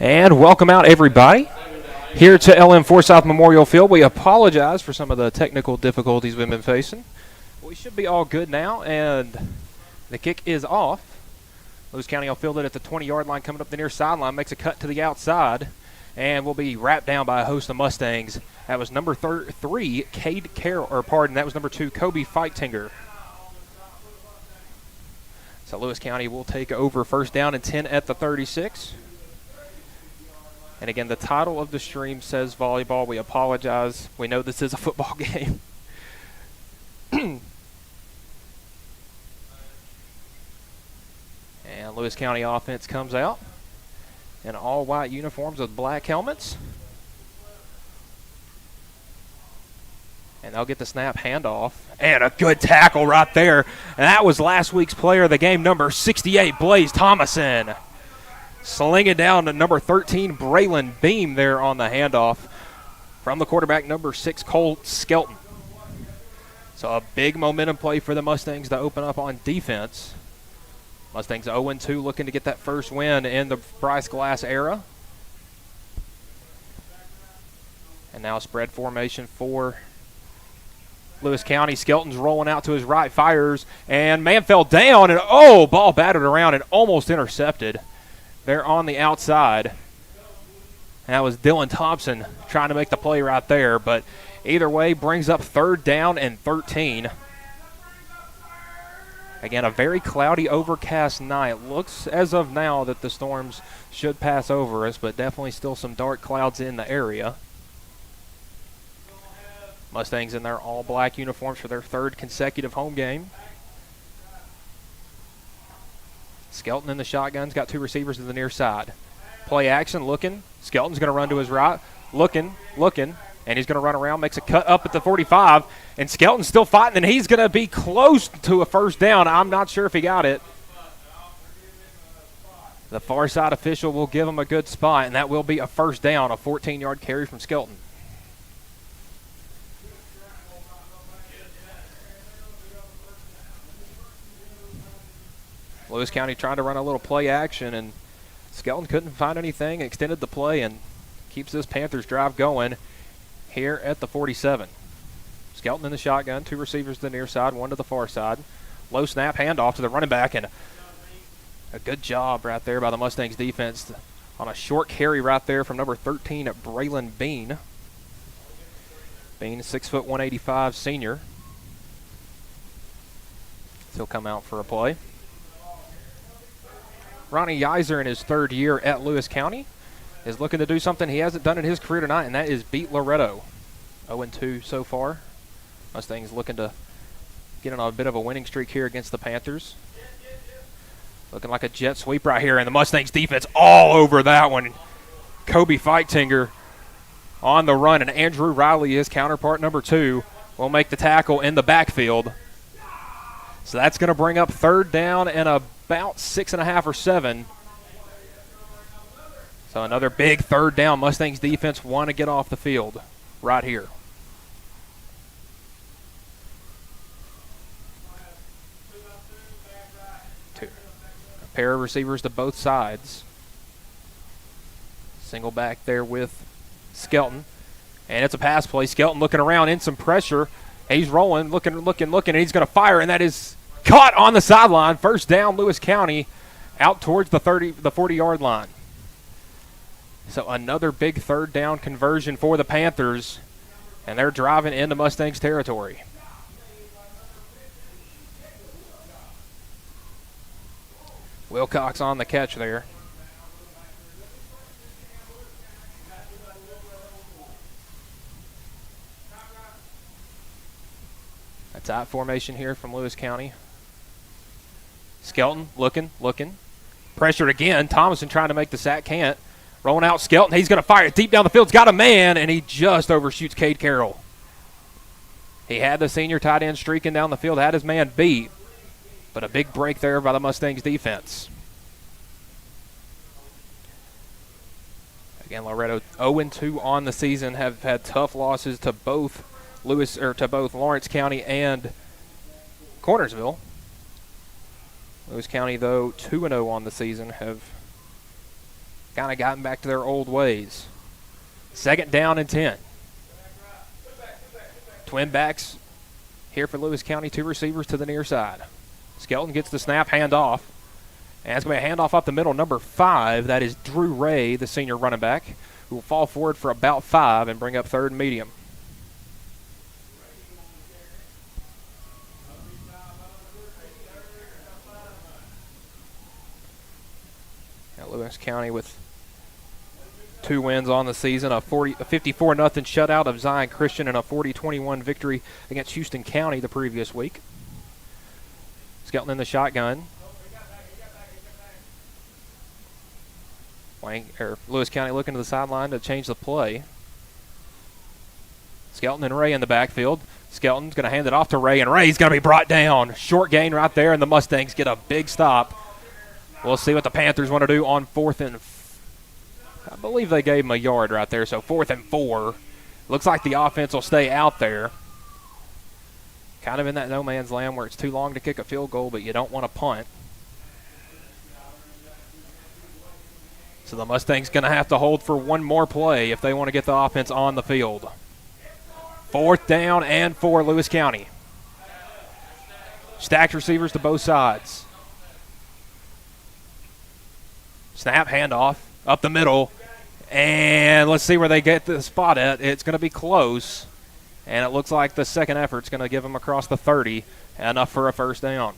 And welcome out, everybody, here to LM Forsyth Memorial Field. We apologize for some of the technical difficulties we've been facing. We should be all good now, and the kick is off. Lewis County will field it at the 20-yard line, coming up the near sideline, makes a cut to the outside, and will be wrapped down by a host of Mustangs. That was number 3, Cade Carroll, or pardon, that was number 2, Kobe Feitinger. So Lewis County will take over first down and 10 at the 36. And again, the title of the stream says volleyball. We apologize. We know this is a football game. And Lewis County offense comes out in all white uniforms with black helmets. And they'll get the snap handoff. And a good tackle right there. And that was last week's player of the game, number 68, Blaze Thomason. Slinging down to number 13, Braylon Beam there on the handoff from the quarterback, number 6, Cole Skelton. So a big momentum play for the Mustangs to open up on defense. Mustangs 0-2, looking to get that first win in the Bryce Glass era. And now spread formation for Lewis County. Skelton's rolling out to his right, fires, and man fell down, and ball battered around and almost intercepted. They're on the outside. And that was Dylan Thompson trying to make the play right there. But either way, brings up third down and 13. Again, a very cloudy, overcast night. Looks as of now that the storms should pass over us, but definitely still some dark clouds in the area. Mustangs in their all-black uniforms for their third consecutive home game. Skelton in the shotgun's got 2 receivers to the near side. Play action, looking. Skelton's going to run to his right. Looking, and he's going to run around, makes a cut up at the 45, and Skelton's still fighting, and he's going to be close to a first down. I'm not sure if he got it. The far side official will give him a good spot, and that will be a first down, a 14-yard carry from Skelton. Lewis County trying to run a little play action, and Skelton couldn't find anything, extended the play, and keeps this Panthers drive going here at the 47. Skelton in the shotgun, 2 receivers to the near side, 1 to the far side. Low snap, handoff to the running back, and a good job right there by the Mustangs defense on a short carry right there from number 13 at Braylon Bean. Bean, 6 foot 185 senior. He'll come out for a play. Ronnie Yiser in his 3rd year at Lewis County is looking to do something he hasn't done in his career tonight, and that is beat Loretto. 0-2 so far. Mustangs looking to get on a bit of a winning streak here against the Panthers. Looking like a jet sweep right here, and the Mustangs defense all over that one. Kobe Feitinger on the run, and Andrew Riley, his counterpart, number 2, will make the tackle in the backfield. So that's going to bring up third down and about 6.5 or 7. So another big third down. Mustangs defense want to get off the field right here. A pair of receivers to both sides. Single back there with Skelton. And it's a pass play. Skelton looking around in some pressure. He's rolling, looking, and he's going to fire, and that is caught on the sideline. First down, Lewis County, out towards the 40-yard line. So another big third down conversion for the Panthers, and they're driving into Mustangs territory. Wilcox on the catch there. A tight formation here from Lewis County. Skelton looking. Pressured again. Thomason trying to make the sack, can't. Rolling out Skelton. He's going to fire it deep down the field. He's got a man, and he just overshoots Cade Carroll. He had the senior tight end streaking down the field, had his man beat, but a big break there by the Mustangs defense. Again, Loretto 0-2 on the season, have had tough losses to both Lawrence County and Cornersville. Lewis County, though, 2-0 on the season, have kind of gotten back to their old ways. 2nd down and 10. Twin backs here for Lewis County, 2 receivers to the near side. Skelton gets the snap, handoff. And it's going to be a handoff up the middle, number 5. That is Drew Ray, the senior running back, who will fall forward for about 5 and bring up 3rd and medium. Now Lewis County with 2 wins on the season, a 54-0 shutout of Zion Christian and a 40-21 victory against Houston County the previous week. Skelton in the shotgun. Lewis County looking to the sideline to change the play. Skelton and Ray in the backfield. Skelton's going to hand it off to Ray, and Ray's going to be brought down. Short gain right there, and the Mustangs get a big stop. We'll see what the Panthers want to do on 4th and I believe they gave him a yard right there, so 4th and 4. Looks like the offense will stay out there. Kind of in that no man's land where it's too long to kick a field goal, but you don't want to punt. So the Mustangs going to have to hold for one more play if they want to get the offense on the field. 4th down and 4, Lewis County. Stacked receivers to both sides. Snap, handoff, up the middle. And let's see where they get the spot at. It's going to be close. And it looks like the second effort's going to give them across the 30. Enough for a 1st down.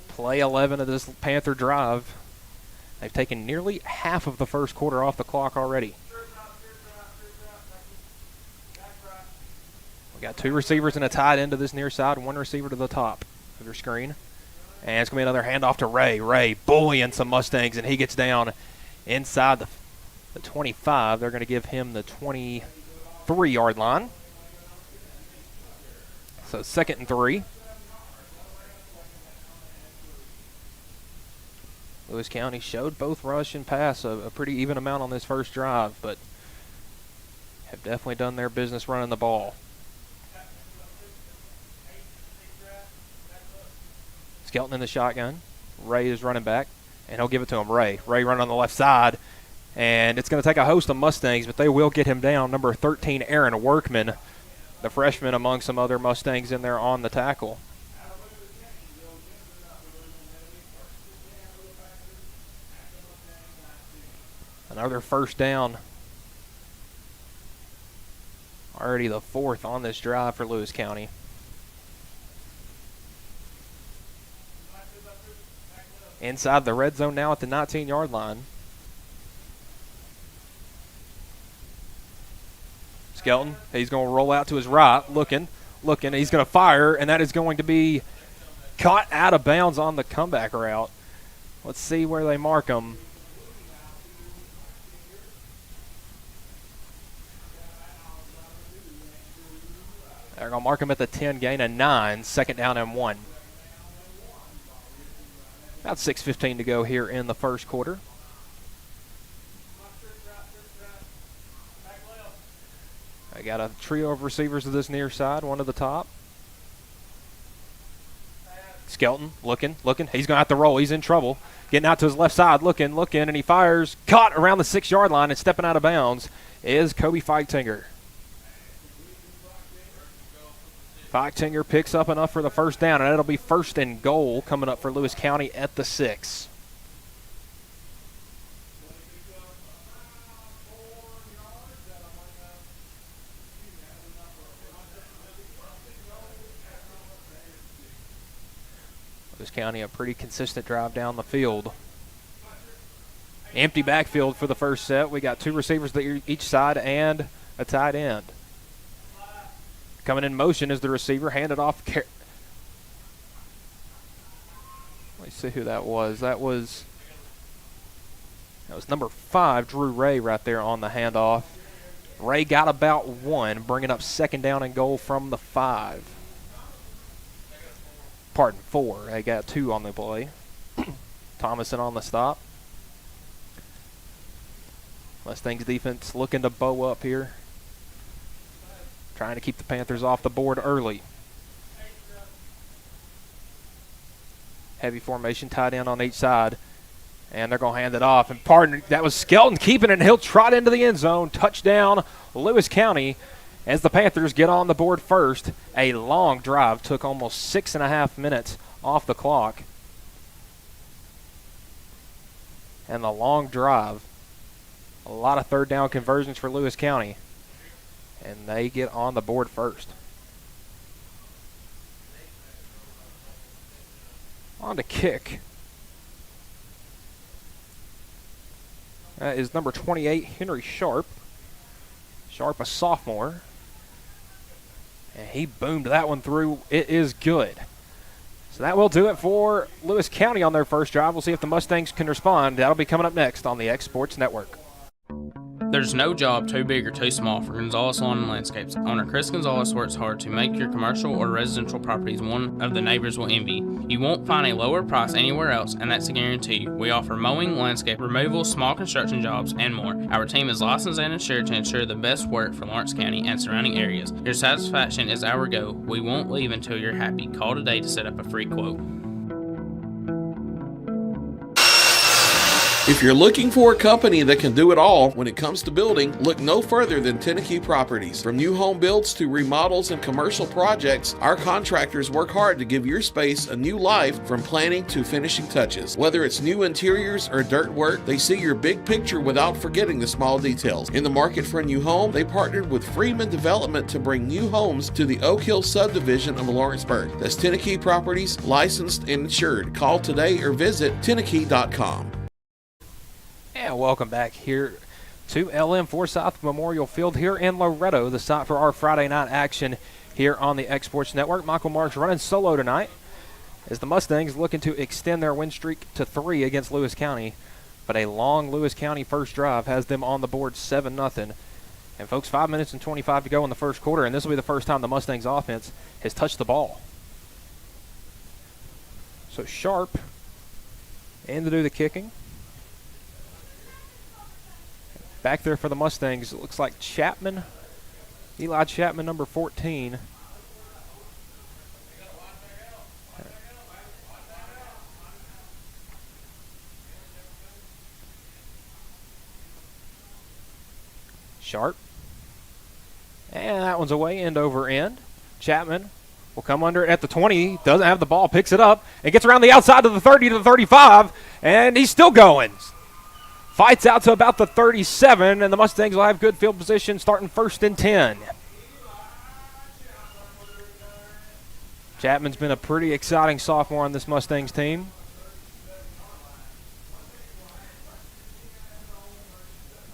Play 11 of this Panther drive. They've taken nearly half of the first quarter off the clock already. We got 2 receivers and a tight end to this near side, 1 receiver to the top of your screen. And it's going to be another handoff to Ray. Ray bullying some Mustangs, and he gets down inside the 25. They're going to give him the 23-yard line. So 2nd and 3. Lewis County showed both rush and pass a pretty even amount on this first drive, but have definitely done their business running the ball. Skelton in the shotgun. Ray is running back, and he'll give it to him. Ray running on the left side, and it's going to take a host of Mustangs, but they will get him down. Number 13, Aaron Workman, the freshman among some other Mustangs in there on the tackle. Another 1st down. Already the 4th on this drive for Lewis County. Inside the red zone now at the 19-yard line. Skelton, he's going to roll out to his right, looking. He's going to fire, and that is going to be caught out of bounds on the comeback route. Let's see where they mark him. They're going to mark him at the 10, gain of 9, 2nd down and 1. About 6:15 to go here in the first quarter. I got a trio of receivers to this near side, 1 to the top. Skelton looking. He's going to have to roll. He's in trouble. Getting out to his left side, looking, and he fires. Caught around the 6-yard line and stepping out of bounds is Kobe Feichtinger. Feichtinger picks up enough for the 1st down, and it'll be 1st and goal coming up for Lewis County at the 6. Lewis County a pretty consistent drive down the field. Empty backfield for the first set. We got 2 receivers to each side and a tight end. Coming in motion is the receiver, handed off. Let's see who that was. That was number 5, Drew Ray, right there on the handoff. Ray got about 1, bringing up 2nd down and goal from the 5. Pardon, 4. They got 2 on the play. Thomason on the stop. Mustangs defense looking to bow up here. trying to keep the Panthers off the board early. Heavy formation tied in on each side. And they're going to hand it off. And pardon, that was Skelton keeping it, and he'll trot into the end zone. Touchdown, Lewis County, as the Panthers get on the board first. A long drive took almost 6.5 minutes off the clock. And the long drive, a lot of third down conversions for Lewis County. And they get on the board first. On to kick. That is number 28, Henry Sharp. Sharp, a sophomore. And he boomed that one through. It is good. So that will do it for Lewis County on their first drive. We'll see if the Mustangs can respond. That'll be coming up next on the X Sports Network. There's no job too big or too small for Gonzalez Lawn and Landscapes. Owner Chris Gonzalez works hard to make your commercial or residential properties one of the neighbors will envy. You won't find a lower price anywhere else, and that's a guarantee. We offer mowing, landscape removal, small construction jobs, and more. Our team is licensed and insured to ensure the best work for Lawrence County and surrounding areas. Your satisfaction is our goal. We won't leave until you're happy. Call today to set up a free quote. If you're looking for a company that can do it all when it comes to building, look no further than Tennessee Properties. From new home builds to remodels and commercial projects, our contractors work hard to give your space a new life from planning to finishing touches. Whether it's new interiors or dirt work, they see your big picture without forgetting the small details. In the market for a new home, they partnered with Freeman Development to bring new homes to the Oak Hill subdivision of Lawrenceburg. That's Tennessee Properties, licensed and insured. Call today or visit Tennessee.com. And welcome back here to LM Forsyth Memorial Field here in Loretto, the site for our Friday night action here on the X Sports Network. Michael Marks running solo tonight as the Mustangs looking to extend their win streak to 3 against Lewis County. But a long Lewis County first drive has them on the board 7-0. And folks, 5 minutes and 25 to go in the first quarter, and this will be the first time the Mustangs offense has touched the ball. So Sharp in to do the kicking. Back there for the Mustangs, it looks like Chapman, Eli Chapman, number 14. Sharp. And that one's away, end over end. Chapman will come under it at the 20, doesn't have the ball, picks it up, and gets around the outside to the 30 to the 35, and he's still going. Fights out to about the 37, and the Mustangs will have good field position starting 1st and 10. Chapman's been a pretty exciting sophomore on this Mustangs team.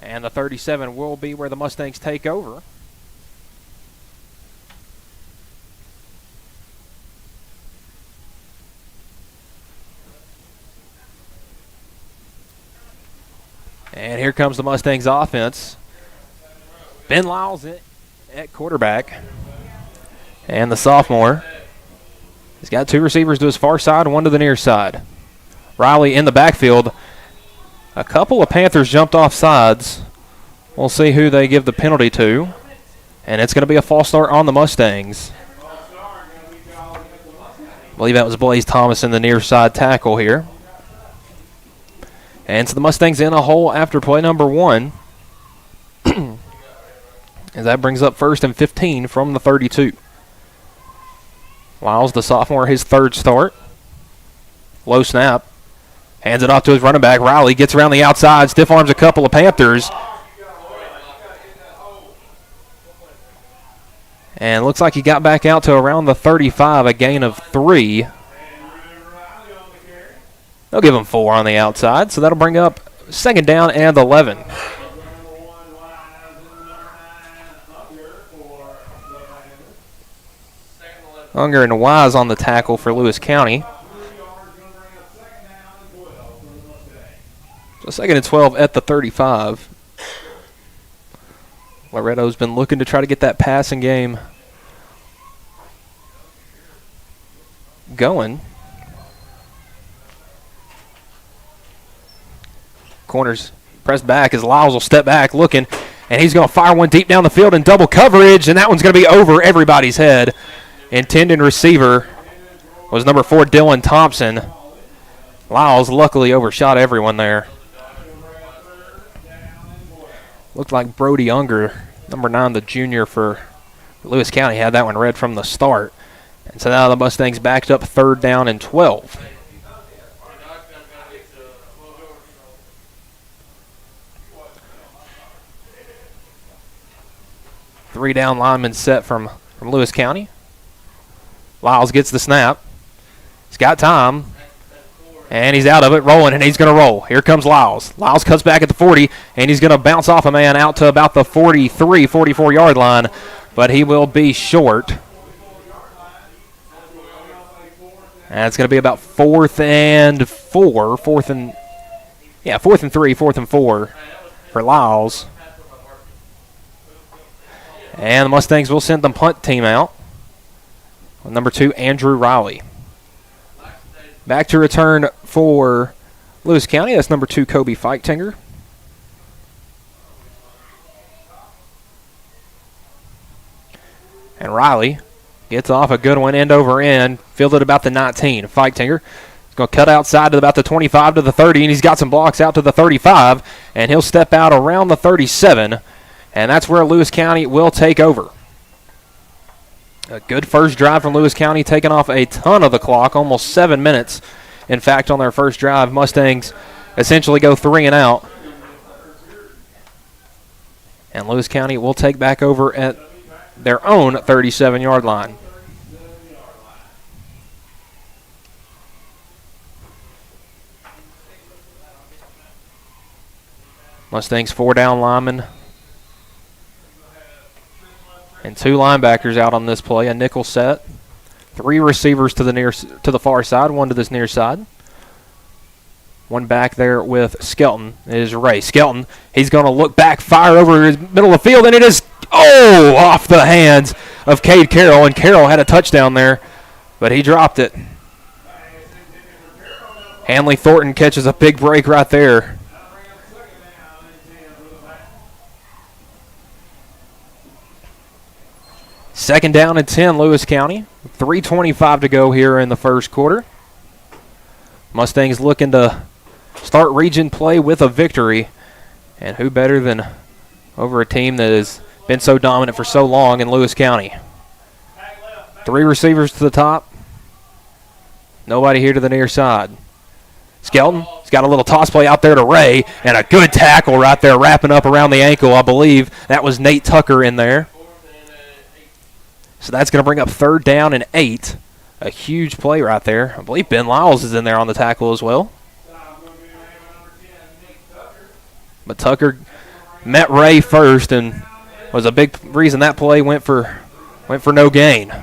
And the 37 will be where the Mustangs take over. And here comes the Mustangs offense. Ben Lyles at quarterback. And the sophomore. He's got 2 receivers to his far side and 1 to the near side. Riley in the backfield. A couple of Panthers jumped off sides. We'll see who they give the penalty to. And it's going to be a false start on the Mustangs. I believe that was Blaze Thomas in the near side tackle here. And so the Mustangs in a hole after play number 1. And that brings up 1st and 15 from the 32. Lyles, the sophomore, his 3rd start. Low snap. Hands it off to his running back. Riley gets around the outside, stiff arms a couple of Panthers. And looks like he got back out to around the 35, a gain of 3. They'll give him 4 on the outside, so that'll bring up 2nd down and 11. Unger and Wise on the tackle for Lewis County. So 2nd and 12 at the 35. Loretto's been looking to try to get that passing game going. Corners pressed back as Lyles will step back looking, And he's going to fire one deep down the field in double coverage, and that one's going to be over everybody's head. Intended receiver was number 4, Dylan Thompson. Lyles luckily overshot everyone there. Looked like Brody Unger, number 9, the junior for Lewis County, had that one read from the start. And so now the Mustangs backed up 3rd down and 12. Three down lineman set from Lewis County. Lyles gets the snap. He's got time. And he's out of it, rolling, and he's going to roll. Here comes Lyles. Lyles cuts back at the 40, and he's going to bounce off a man out to about the 43, 44-yard line, but he will be short. And it's going to be about 4th and 4, 4th and 3, 4th and 4 for Lyles. And the Mustangs will send the punt team out with number 2, Andrew Riley. Back to return for Lewis County. That's number 2, Kobe Feichtinger. And Riley gets off a good one end over end, fielded about the 19. Feichtinger is going to cut outside to about the 25 to the 30, and he's got some blocks out to the 35, and he'll step out around the 37, and that's where Lewis County will take over. A good first drive from Lewis County, taking off a ton of the clock, almost 7 minutes. In fact, on their first drive, Mustangs essentially go 3 and out. And Lewis County will take back over at their own 37-yard line. Mustangs 4 down linemen and 2 linebackers out on this play, a nickel set. 3 receivers to the far side, 1 to this near side. 1 back there with Skelton is Ray. Skelton, he's going to look back, fire over his middle of the field, and it is, off the hands of Cade Carroll, and Carroll had a touchdown there, but he dropped it. Hanley Thornton catches a big break right there. Second down and 10, Lewis County. 3:25 to go here in the first quarter. Mustangs looking to start region play with a victory. And who better than over a team that has been so dominant for so long in Lewis County. 3 receivers to the top. Nobody here to the near side. Skelton, he's got a little toss play out there to Ray, and a good tackle right there wrapping up around the ankle. I believe that was Nate Tucker in there. So that's going to bring up 3rd down and 8. A huge play right there. I believe Ben Lyles is in there on the tackle as well. But Tucker met Ray first and was a big reason that play went for no gain.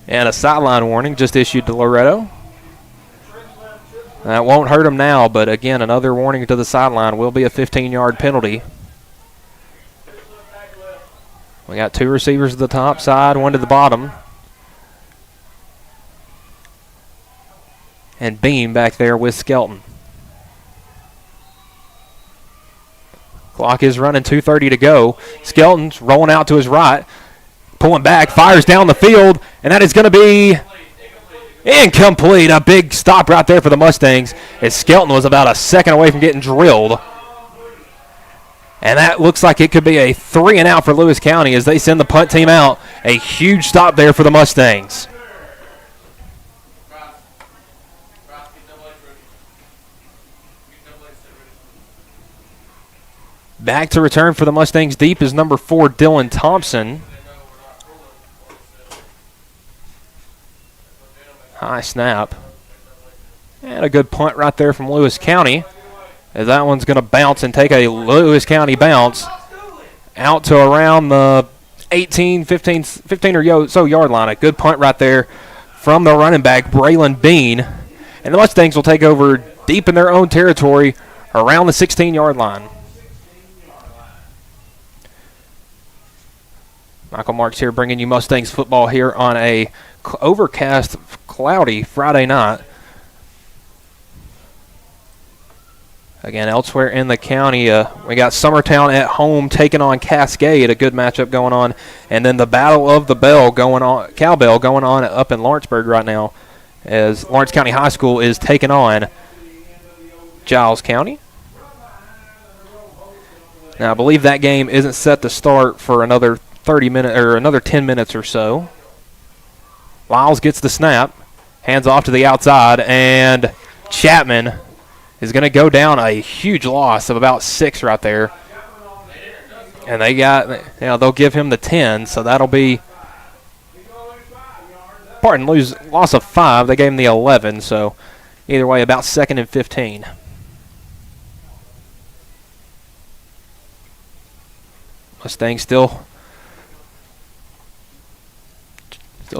And a sideline warning just issued to Loretto. That won't hurt him now, but again, another warning to the sideline will be a 15-yard penalty. We got 2 receivers to the top side, 1 to the bottom. And Beam back there with Skelton. Clock is running, 2:30 to go. Skelton's rolling out to his right, pulling back, fires down the field, and that is going to be incomplete. A big stop right there for the Mustangs as Skelton was about a second away from getting drilled. And that looks like it could be a 3 and out for Lewis County as they send the punt team out. A huge stop there for the Mustangs. Back to return for the Mustangs deep is number 4, Dylan Thompson. High snap. And a good punt right there from Lewis County. As that one's going to bounce and take a Lewis County bounce out to around the 15 or so yard line. A good punt right there from the running back, Braylon Bean. And the Mustangs will take over deep in their own territory around the 16-yard line. Michael Marks here bringing you Mustangs football here on a overcast, cloudy Friday night. Again, elsewhere in the county, we got Summertown at home taking on Cascade, a good matchup going on. And then the Battle of the Bell Cowbell going on up in Lawrenceburg right now, as Lawrence County High School is taking on Giles County. Now, I believe that game isn't set to start for another 30 minutes or another 10 minutes or so. Lyles gets the snap, hands off to the outside, and Chapman is going to go down a huge loss of about 6 right there. And they'll give him the 10, so that'll be, loss of 5. They gave him the 11, so either way, about 2nd and 15. Mustangs still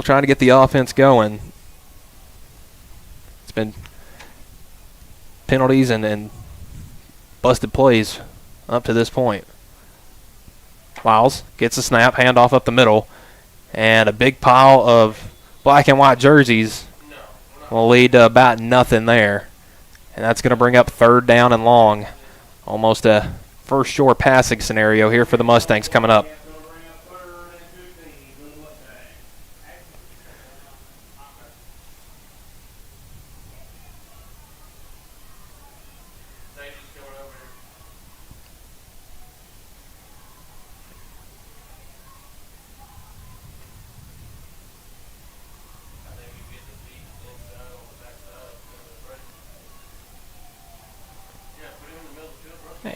trying to get the offense going. It's been penalties and busted plays up to this point. Lyles gets a snap, handoff up the middle, and a big pile of black and white jerseys will lead to about nothing there. And that's going to bring up 3rd down and long. Almost a first shore passing scenario here for the Mustangs coming up.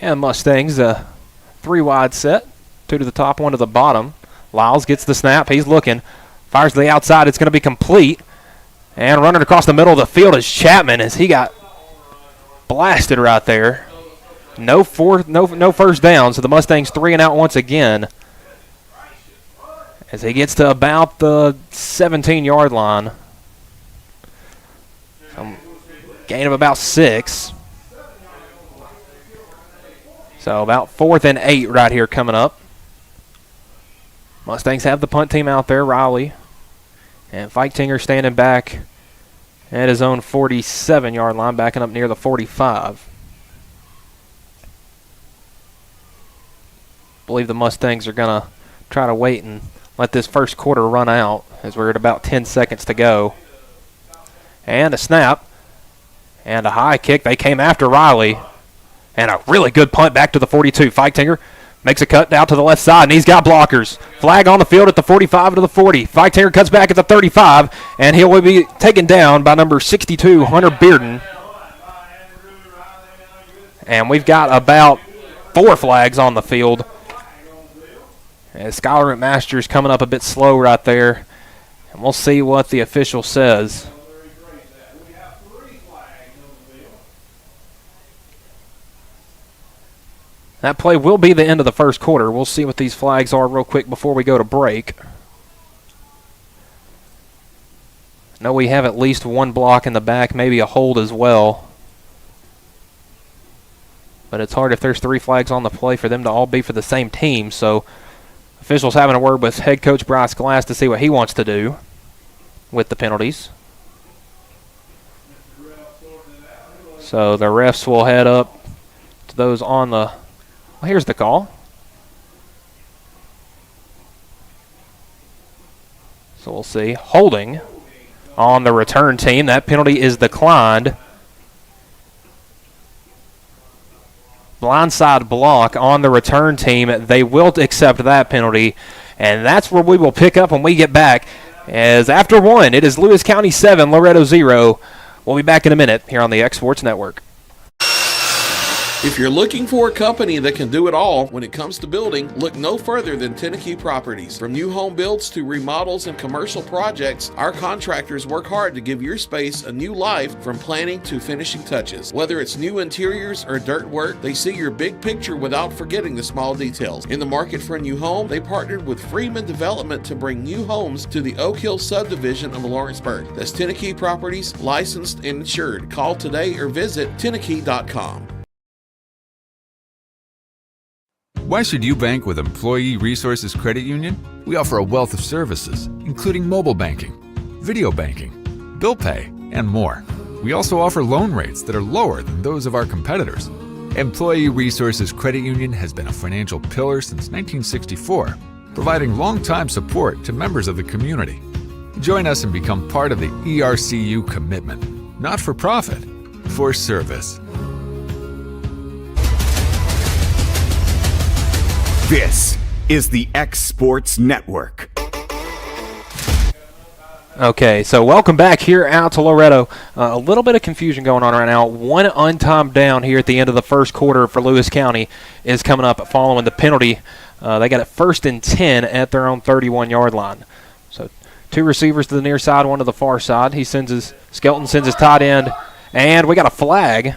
And Mustangs, 3 wide set, 2 to the top, 1 to the bottom. Lyles gets the snap. He's looking. Fires to the outside. It's going to be complete. And running across the middle of the field is Chapman as he got blasted right there. No first down, so the Mustangs 3 and out once again. As he gets to about the 17-yard line. Gain of about 6. So about 4th and 8 right here coming up. Mustangs have the punt team out there, Riley. And Feichtinger standing back at his own 47-yard line, backing up near the 45. I believe the Mustangs are going to try to wait and let this first quarter run out as we're at about 10 seconds to go. And a snap. And a high kick. They came after Riley. And a really good punt back to the 42. Feichtinger makes a cut out to the left side, and he's got blockers. Flag on the field at the 45 to the 40. Feichtinger cuts back at the 35, and he will be taken down by number 62, Hunter Bearden. And we've got about 4 flags on the field. And Skylar McMaster's coming up a bit slow right there. And we'll see what the official says. That play will be the end of the first quarter. We'll see what these flags are real quick before we go to break. I know we have at least 1 block in the back, maybe a hold as well. But it's hard if there's 3 flags on the play for them to all be for the same team. So officials having a word with head coach Bryce Glass to see what he wants to do with the penalties. So the refs will head up to those on the... Well, here's the call. So we'll see. Holding on the return team. That penalty is declined. Blindside block on the return team. They will accept that penalty. And that's where we will pick up when we get back. As after 1, it is Lewis County 7, Loretto 0. We'll be back in a minute here on the X Sports Network. If you're looking for a company that can do it all when it comes to building, look no further than Tenneke Properties. From new home builds to remodels and commercial projects, our contractors work hard to give your space a new life from planning to finishing touches. Whether it's new interiors or dirt work, they see your big picture without forgetting the small details. In the market for a new home, they partnered with Freeman Development to bring new homes to the Oak Hill subdivision of Lawrenceburg. That's Tenneke Properties, licensed and insured. Call today or visit Tenneke.com. Why should you bank with Employee Resources Credit Union? We offer a wealth of services, including mobile banking, video banking, bill pay, and more. We also offer loan rates that are lower than those of our competitors. Employee Resources Credit Union has been a financial pillar since 1964, providing long-time support to members of the community. Join us and become part of the ERCU commitment, not for profit, for service. This is the X Sports Network. Okay, so welcome back here out to Loretto. A little bit of confusion going on right now. One untimed down here at the end of the first quarter for Lewis County is coming up following the penalty. They got it 1st and 10 at their own 31-yard line. So 2 receivers to the near side, 1 to the far side. Skelton sends his tight end, and we got a flag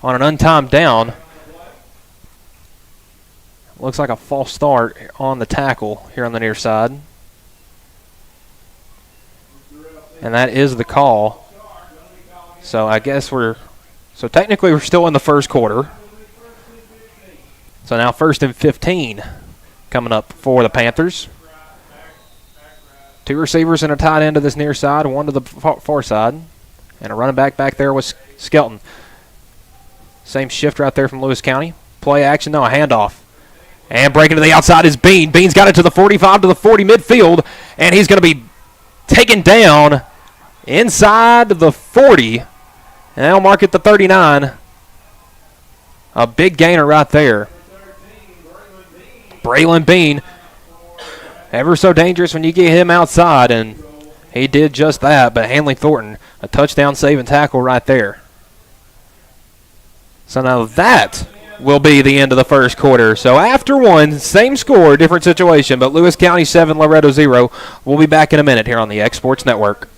on an untimed down. Looks like a false start on the tackle here on the near side. And that is the call. So I guess technically we're still in the first quarter. So now 1st and 15 coming up for the Panthers. 2 receivers and a tight end to this near side, 1 to the far side. And a running back there was Skelton. Same shift right there from Lewis County. Play action, a handoff. And breaking to the outside is Bean. Bean's got it to the 45, to the 40 midfield. And he's going to be taken down inside the 40, and they'll mark it the 39. A big gainer right there. Braylon Bean, ever so dangerous when you get him outside, and he did just that, but Hanley Thornton, a touchdown saving tackle right there. So now that will be the end of the first quarter. So after one, same score, different situation, but Lewis County 7, Loretto 0. We'll be back in a minute here on the X Sports Network.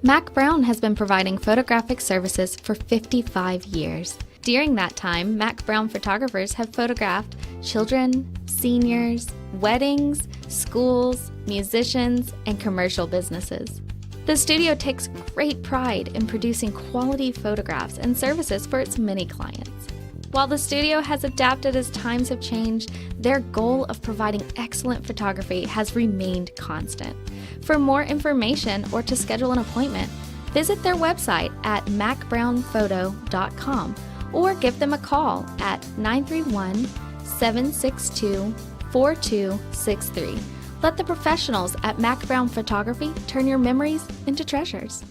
Mac Brown has been providing photographic services for 55 years. During that time, Mac Brown photographers have photographed children, seniors, weddings, schools, musicians, and commercial businesses. The studio takes great pride in producing quality photographs and services for its many clients. While the studio has adapted as times have changed, their goal of providing excellent photography has remained constant. For more information or to schedule an appointment, visit their website at macbrownphoto.com or give them a call at 931-762-4263. Let the professionals at Mac Brown Photography turn your memories into treasures.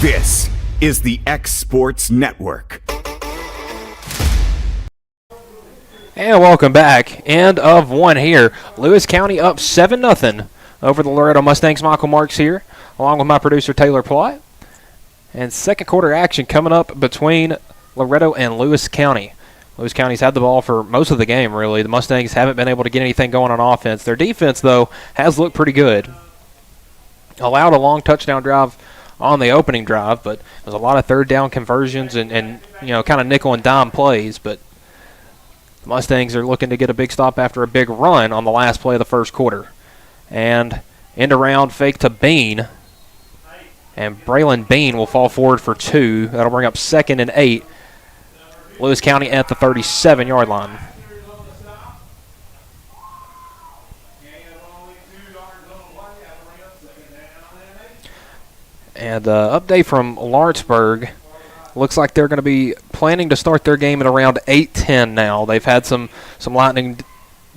This is the X Sports Network. And welcome back. End of one here. Lewis County up 7-0 over the Loretto Mustangs. Michael Marks here, along with my producer Taylor Plott. And second quarter action coming up between Loretto and Lewis County. Lewis County's had the ball for most of the game, really. The Mustangs haven't been able to get anything going on offense. Their defense, though, has looked pretty good. Allowed a long touchdown drive on the opening drive, but there's a lot of third down conversions and kind of nickel and dime plays. But the Mustangs are looking to get a big stop after a big run on the last play of the first quarter. And end around fake to Bean. And Braylon Bean will fall forward for 2. That'll bring up 2nd and 8. Lewis County at the 37-yard line. And update from Lawrenceburg. Looks like they're going to be planning to start their game at around 8:10 now. They've had some lightning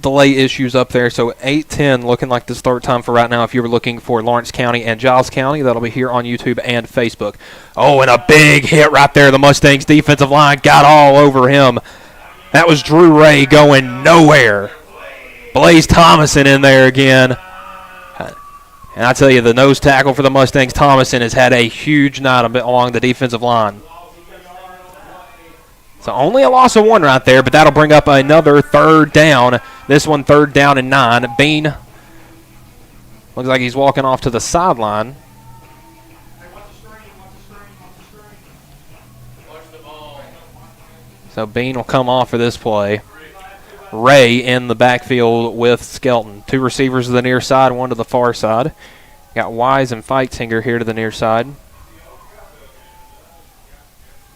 delay issues up there, so 8:10 looking like the start time for right now if you were looking for Lawrence County and Giles County. That'll be here on YouTube and Facebook. Oh, and a big hit right there. The Mustangs defensive line got all over him. That was Drew Ray going nowhere. Blaze Thomason in there again. And I tell you, the nose tackle for the Mustangs, Thomason, has had a huge night along the defensive line. So only a loss of 1 right there, but that'll bring up another third down. This one 3rd down and 9. Bean looks like he's walking off to the sideline. So Bean will come off for this play. Ray in the backfield with Skelton. 2 receivers to the near side, 1 to the far side. Got Wise and Feixinger here to the near side.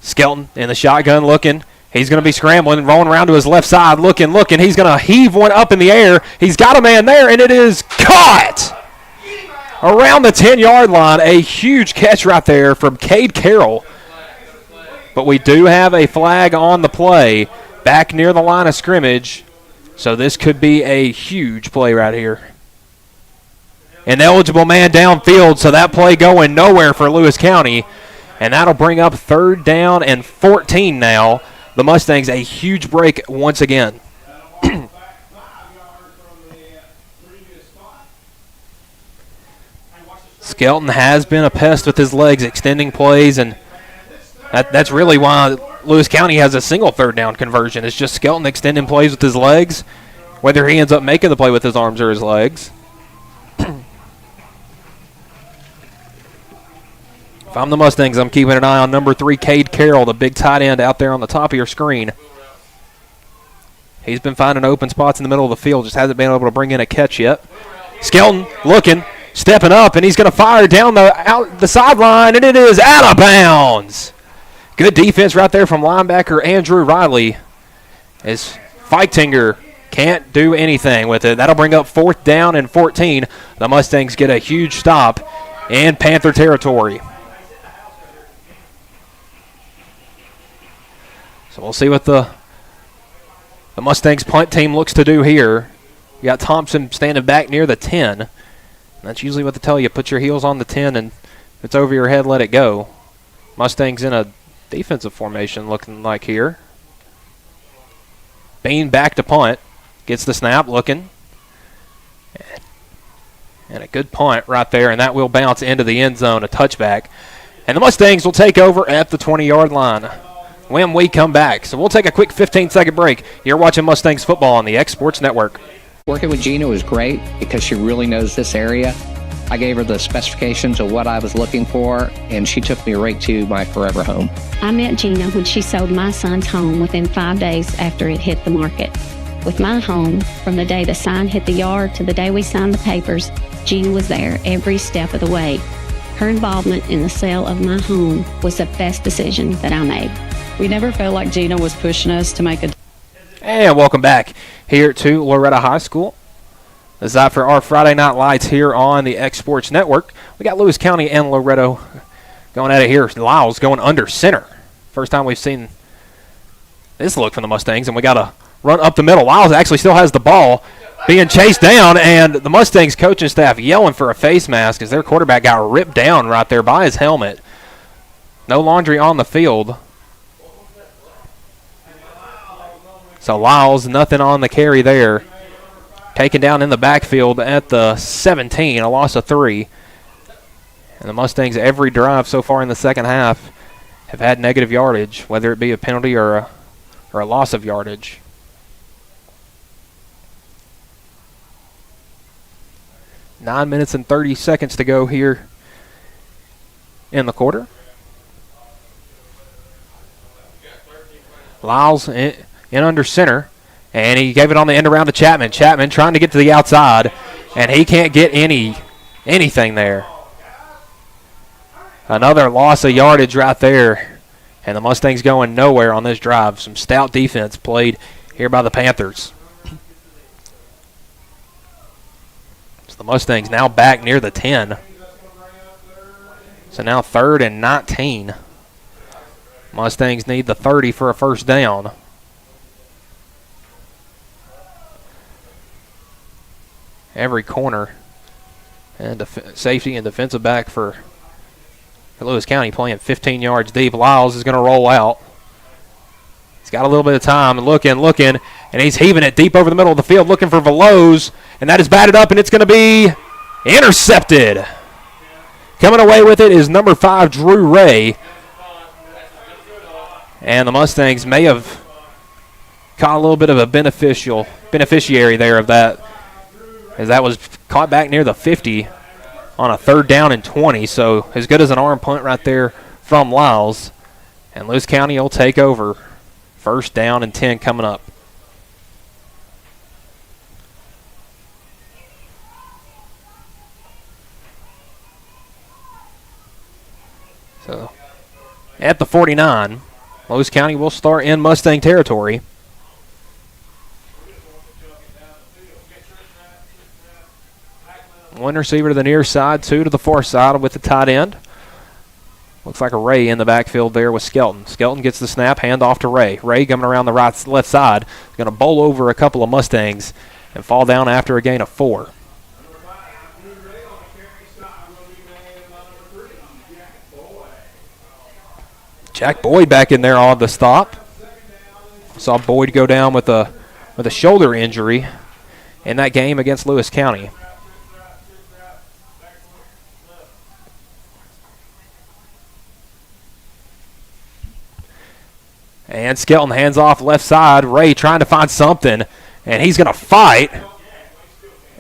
Skelton in the shotgun looking. He's going to be scrambling, rolling around to his left side, looking. He's going to heave one up in the air. He's got a man there, and it is caught around the 10-yard line. A huge catch right there from Cade Carroll. but we do have a flag on the play back near the line of scrimmage, so this could be a huge play right here. An eligible man downfield, so that play going nowhere for Lewis County, and that'll bring up 3rd down and 14 now. The Mustangs a huge break once again. Skelton has been a pest with his legs, extending plays, and that's really why Lewis County has a single 3rd down conversion. It's just Skelton extending plays with his legs, whether he ends up making the play with his arms or his legs. If I'm the Mustangs, I'm keeping an eye on number 3, Cade Carroll, the big tight end out there on the top of your screen. He's been finding open spots in the middle of the field, just hasn't been able to bring in a catch yet. Skelton looking, stepping up, and he's going to fire down the sideline, and it is out of bounds. Good defense right there from linebacker Andrew Riley, as Feichtinger can't do anything with it. That'll bring up 4th down and 14. The Mustangs get a huge stop in Panther territory. So we'll see what the Mustangs punt team looks to do here. You got Thompson standing back near the 10. That's usually what they tell you. Put your heels on the 10, and if it's over your head, let it go. Mustangs in a defensive formation looking like here. Bean back to punt. Gets the snap, looking. And a good punt right there, and that will bounce into the end zone, a touchback. And the Mustangs will take over at the 20-yard line when we come back. So we'll take a quick 15-second break. You're watching Mustangs football on the X Sports Network. Working with Gina was great because she really knows this area. I gave her the specifications of what I was looking for, and she took me right to my forever home. I met Gina when she sold my son's home within 5 days after it hit the market. With my home, from the day the sign hit the yard to the day we signed the papers, Gina was there every step of the way. Her involvement in the sale of my home was the best decision that I made. We never felt like Gina was pushing us to make a... And welcome back here to Loretto High School. This is for our Friday Night Lights here on the X Sports Network. We got Lewis County and Loretto going at it here. Lyles going under center. First time we've seen this look from the Mustangs, and we got a run up the middle. Lyles actually still has the ball, being chased down, and the Mustangs coaching staff yelling for a face mask as their quarterback got ripped down right there by his helmet. No laundry on the field. So Lyles, nothing on the carry there. Taken down in the backfield at the 17, a loss of 3. And the Mustangs, every drive so far in the second half, have had negative yardage, whether it be a penalty or a loss of yardage. Nine minutes and 30 seconds to go here in the quarter. Lyles in under center, and he gave it on the end around to Chapman. Chapman trying to get to the outside, and he can't get anything there. Another loss of yardage right there, and the Mustangs going nowhere on this drive. Some stout defense played here by the Panthers. So the Mustangs now back near the 10. So now 3rd and 19. Mustangs need the 30 for a first down. Every corner and safety and defensive back for Lewis County playing 15 yards deep. Lyles is going to roll out. He's got a little bit of time, looking, and he's heaving it deep over the middle of the field, looking for Veloz, and that is batted up, and it's going to be intercepted. Coming away with it is number 5, Drew Ray. And the Mustangs may have caught a little bit of a beneficiary there of that, as that was caught back near the 50 on a 3rd down and 20. So as good as an arm punt right there from Lyles. And Lewis County will take over. 1st down and 10 coming up. So at the 49, Lewis County will start in Mustang territory. One receiver to the near side, 2 to the far side with the tight end. Looks like a Ray in the backfield there with Skelton. Skelton gets the snap, hand off to Ray. Ray coming around the left side. Going to bowl over a couple of Mustangs and fall down after a gain of 4. Jack Boyd back in there on the stop. Saw Boyd go down with a shoulder injury in that game against Lewis County. And Skelton hands off left side. Ray trying to find something, and he's going to fight.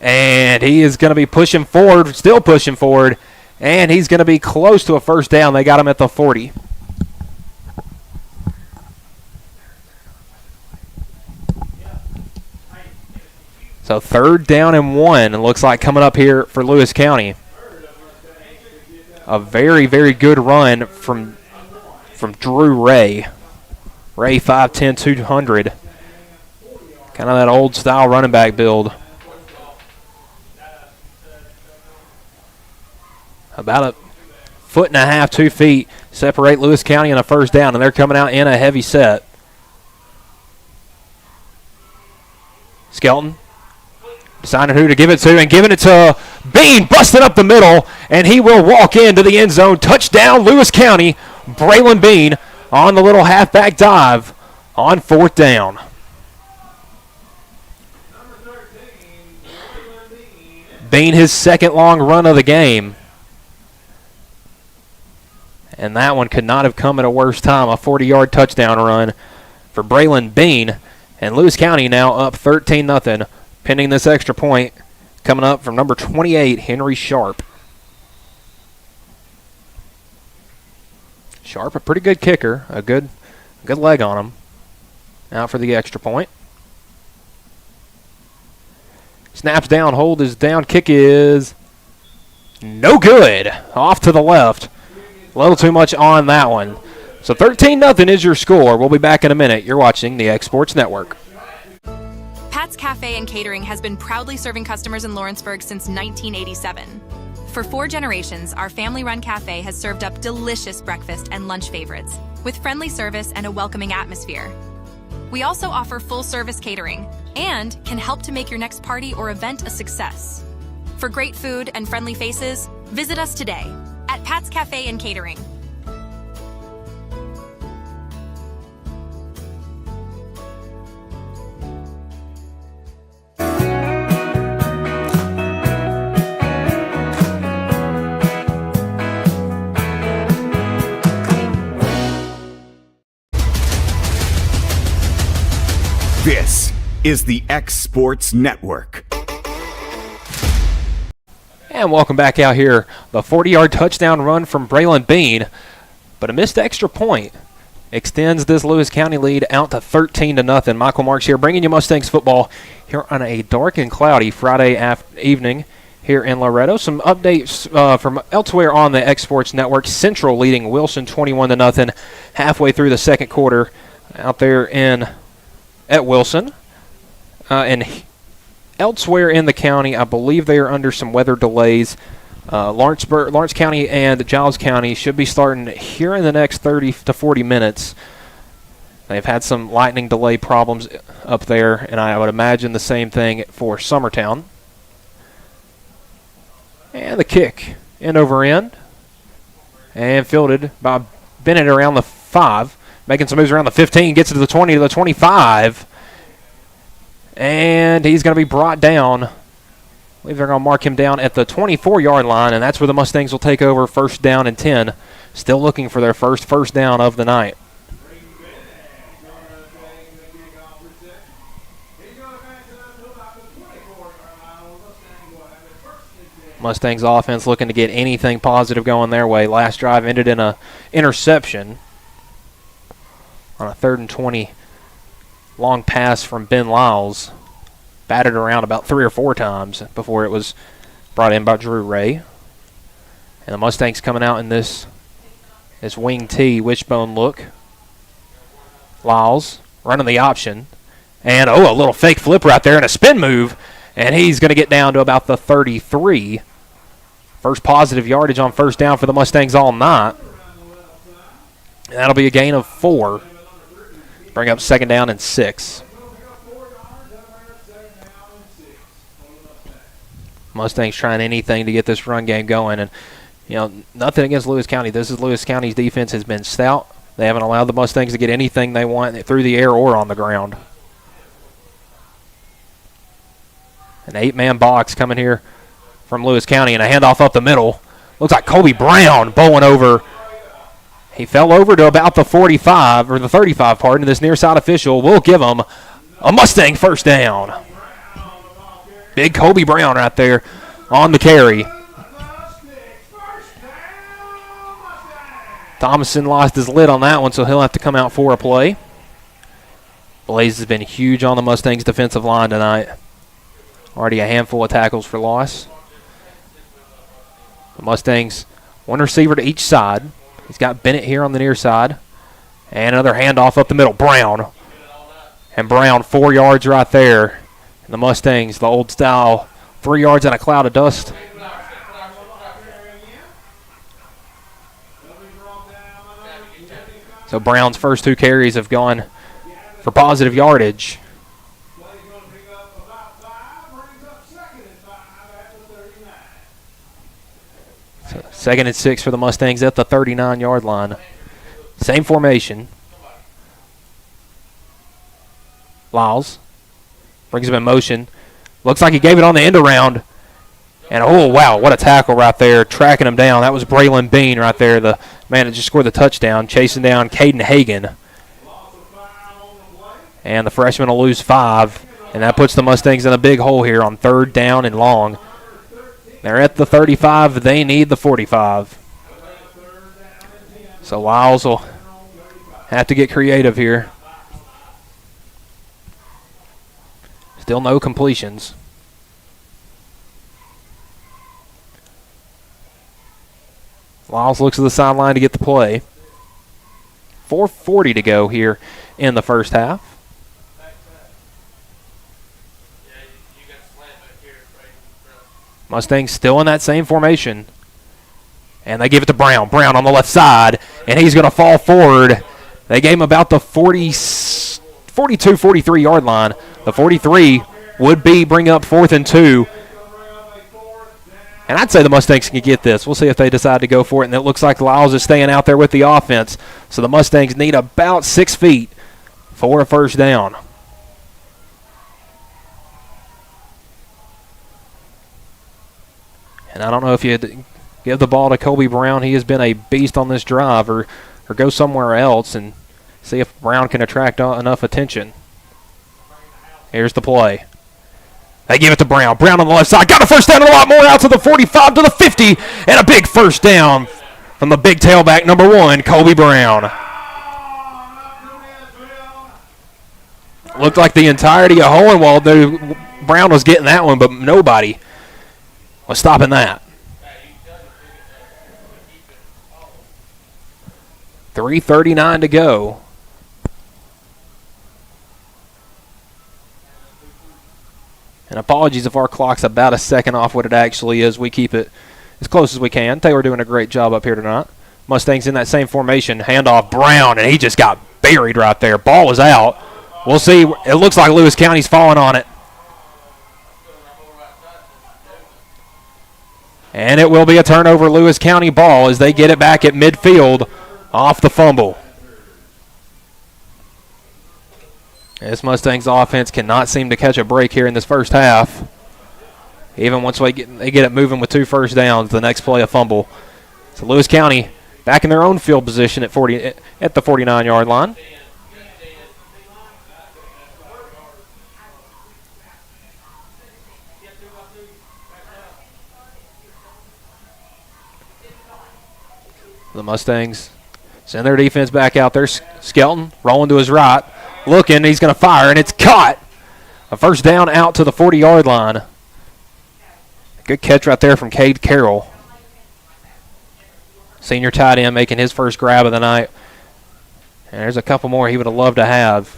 And he is going to be pushing forward, still pushing forward, and he's going to be close to a first down. They got him at the 40. So 3rd down and 1, it looks like coming up here for Lewis County. A very, very good run from Drew Ray. Ray 5'10", 200. Kind of that old style running back build. About 1.5 feet, 2 feet separate Lewis County in a first down, and they're coming out in a heavy set. Skelton deciding who to give it to, and giving it to Bean, busting up the middle, and he will walk into the end zone. Touchdown, Lewis County. Braylon Bean on the little halfback dive on 4th down. Bean, his 2nd long run of the game. And that one could not have come at a worse time. A 40-yard touchdown run for Braylon Bean. And Lewis County now up 13-0, pending this extra point coming up from number 28, Henry Sharp. Sharp, a pretty good kicker, a good leg on him. Now for the extra point. Snaps down, hold is down, kick is no good. Off to the left. A little too much on that one. So 13-0 is your score. We'll be back in a minute. You're watching the X Sports Network. Pat's Cafe and Catering has been proudly serving customers in Lawrenceburg since 1987. For 4 generations, our family-run cafe has served up delicious breakfast and lunch favorites, with friendly service and a welcoming atmosphere. We also offer full-service catering and can help to make your next party or event a success. For great food and friendly faces, visit us today at Pat's Cafe and Catering. This is the X Sports Network. And welcome back out here. The 40-yard touchdown run from Braylon Bean, but a missed extra point extends this Lewis County lead out to 13-0. Michael Marks here, bringing you Mustangs football here on a dark and cloudy Friday evening here in Loretto. Some updates from elsewhere on the X Sports Network. Central leading Wilson 21-0 halfway through the second quarter out there at Wilson. And elsewhere in the county, I believe they are under some weather delays. Lawrence County and Giles County should be starting here in the next 30 to 40 minutes. They've had some lightning delay problems up there, and I would imagine the same thing for Summertown. And the kick, end over end, and fielded by Bennett around the 5. Making some moves around the 15, gets it to the 20, to the 25. And he's going to be brought down. I believe they're going to mark him down at the 24-yard line, and that's where the Mustangs will take over 1st down and 10. Still looking for their first down of the night. Mustangs offense looking to get anything positive going their way. Last drive ended in a interception on a 3rd and 20 long pass from Ben Lyles. Batted around about 3 or 4 times before it was brought in by Drew Ray. And the Mustangs coming out in this wing T wishbone look. Lyles running the option. And, a little fake flip right there and a spin move. And he's going to get down to about the 33. First positive yardage on 1st down for the Mustangs all night. And that'll be a gain of 4. Bring up 2nd down and 6. Mustangs trying anything to get this run game going. And, nothing against Lewis County. This is Lewis County's defense has been stout. They haven't allowed the Mustangs to get anything they want through the air or on the ground. An 8-man box coming here from Lewis County, and a handoff up the middle. Looks like Colby Brown bowling over. He fell over to about the 45, or the 35, pardon. This near side official will give him a Mustang first down. Big Colby Brown right there on the carry. Thomason lost his lid on that one, so he'll have to come out for a play. Blaze has been huge on the Mustangs' defensive line tonight. Already a handful of tackles for loss. The Mustangs, one receiver to each side. He's got Bennett here on the near side. And another handoff up the middle. Brown. And Brown 4 yards right there. And the Mustangs, the old style, 3 yards in a cloud of dust. So Brown's first 2 carries have gone for positive yardage. So 2nd and 6 for the Mustangs at the 39-yard line. Same formation. Lyles brings him in motion. Looks like he gave it on the end around. And, oh, wow, what a tackle right there, tracking him down. That was Braylon Bean right there, the man that just scored the touchdown, chasing down Caden Hagan. And the freshman will lose 5, and that puts the Mustangs in a big hole here on 3rd down and long. They're at the 35. They need the 45. So Lyles will have to get creative here. Still no completions. Lyles looks to the sideline to get the play. 4:40 to go here in the first half. Mustangs still in that same formation. And they give it to Brown. Brown on the left side, and he's going to fall forward. They gave him about the 42, 43-yard line. The 43 would bring up 4th and 2. And I'd say the Mustangs can get this. We'll see if they decide to go for it. And it looks like Lyles is staying out there with the offense. So the Mustangs need about 6 feet for a first down. And I don't know if you give the ball to Colby Brown. He has been a beast on this drive, or go somewhere else and see if Brown can attract enough attention. Here's the play. They give it to Brown. Brown on the left side. Got a first down and a lot more out to the 45 to the 50. And a big first down from the big tailback, number 1, Colby Brown. Looked like the entirety of Hohenwald. Brown was getting that one, but nobody was stopping that. 3:39 to go. And apologies if our clock's about a second off what it actually is. We keep it as close as we can. Taylor doing a great job up here tonight. Mustangs in that same formation. Handoff Brown, and he just got buried right there. Ball is out. We'll see. It looks like Lewis County's falling on it. And it will be a turnover Lewis County ball as they get it back at midfield off the fumble. This Mustangs offense cannot seem to catch a break here in this first half. Even once they get it moving with 2 first downs, the next play a fumble. So Lewis County back in their own field position at the 49-yard line. The Mustangs send their defense back out there. Skelton rolling to his right. Looking, he's going to fire, and it's caught. A first down out to the 40-yard line. Good catch right there from Cade Carroll. Senior tight end making his first grab of the night. And there's a couple more he would have loved to have.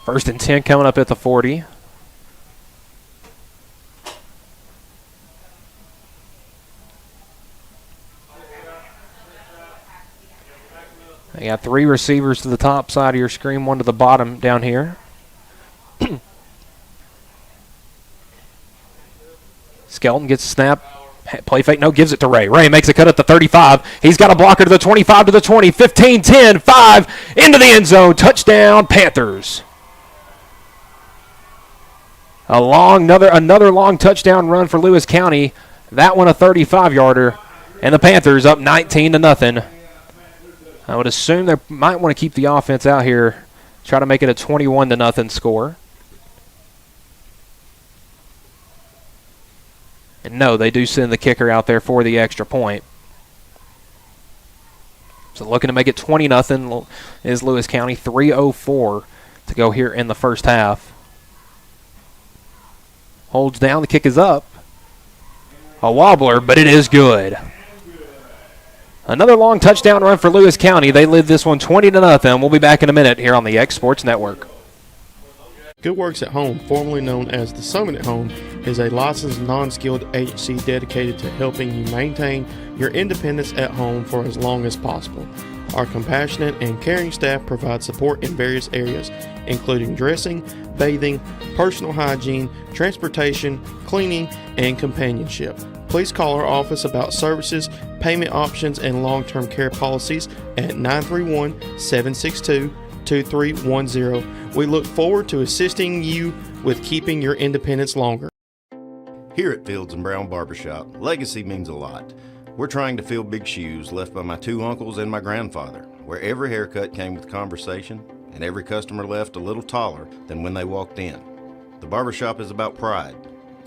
First and 10 coming up at the 40. Got 3 receivers to the top side of your screen, 1 to the bottom down here. Skelton gets a snap. Play fake, no, gives it to Ray. Ray makes a cut at the 35. He's got a blocker to the 25, to the 20, 15, 10, 5, into the end zone. Touchdown, Panthers. Another long touchdown run for Lewis County. That one a 35-yarder, and the Panthers up 19-0. I would assume they might want to keep the offense out here, try to make it a 21-0 score. And no, they do send the kicker out there for the extra point. So looking to make it 20-0 is Lewis County. 3:04 to go here in the first half. Holds down, the kick is up. A wobbler, but it is good. Another long touchdown run for Lewis County. They lead this one 20-0. We'll be back in a minute here on the X Sports Network. Good Works at Home, formerly known as the Summit at Home, is a licensed non-skilled agency dedicated to helping you maintain your independence at home for as long as possible. Our compassionate and caring staff provide support in various areas, including dressing, bathing, personal hygiene, transportation, cleaning, and companionship. Please call our office about services, payment options, and long-term care policies at 931-762-2310. We look forward to assisting you with keeping your independence longer. Here at Fields & Brown Barbershop, legacy means a lot. We're trying to fill big shoes left by my 2 uncles and my grandfather, where every haircut came with conversation and every customer left a little taller than when they walked in. The barbershop is about pride.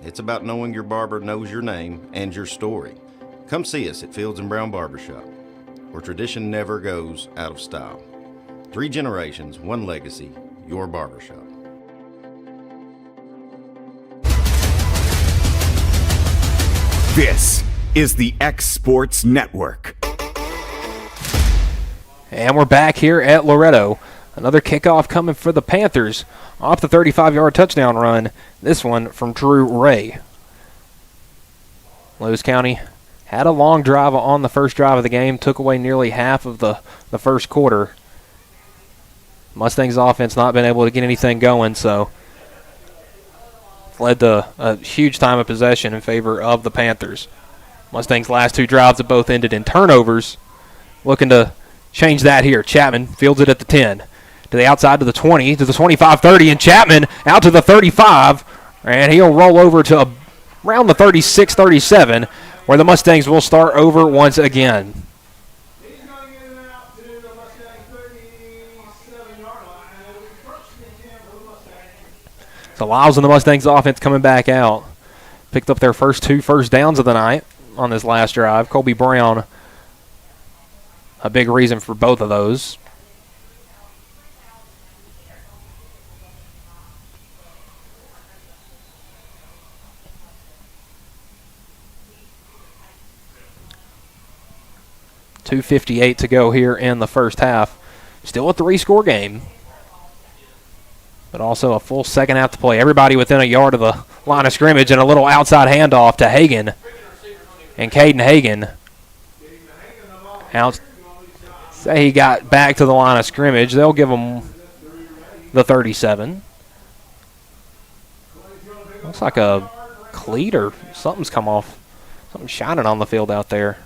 It's about knowing your barber knows your name and your story. Come see us at Fields & Brown Barbershop, where tradition never goes out of style. 3 generations, 1 legacy, your barbershop. This is the X Sports Network. And we're back here at Loretto. Another kickoff coming for the Panthers off the 35-yard touchdown run. This one from Drew Ray. Lewis County had a long drive on the first drive of the game, took away nearly half of the first quarter. Mustangs offense not been able to get anything going, so it's led to a huge time of possession in favor of the Panthers. Mustangs' last 2 drives have both ended in turnovers. Looking to change that here. Chapman fields it at the 10. To the outside to the 20, to the 25-30, and Chapman out to the 35, and he'll roll over to around the 36-37, where the Mustangs will start over once again. So Lyles and the Mustangs offense coming back out. Picked up their first 2 first downs of the night on this last drive. Colby Brown, a big reason for both of those. .258 to go here in the first half. Still a 3-score game, but also a full second half to play. Everybody within a yard of the line of scrimmage, and a little outside handoff to Hagan. And Caden Hagan out. Say he got back to the line of scrimmage. They'll give him the 37. Looks like a cleat or something's come off. Something's shining on the field out there.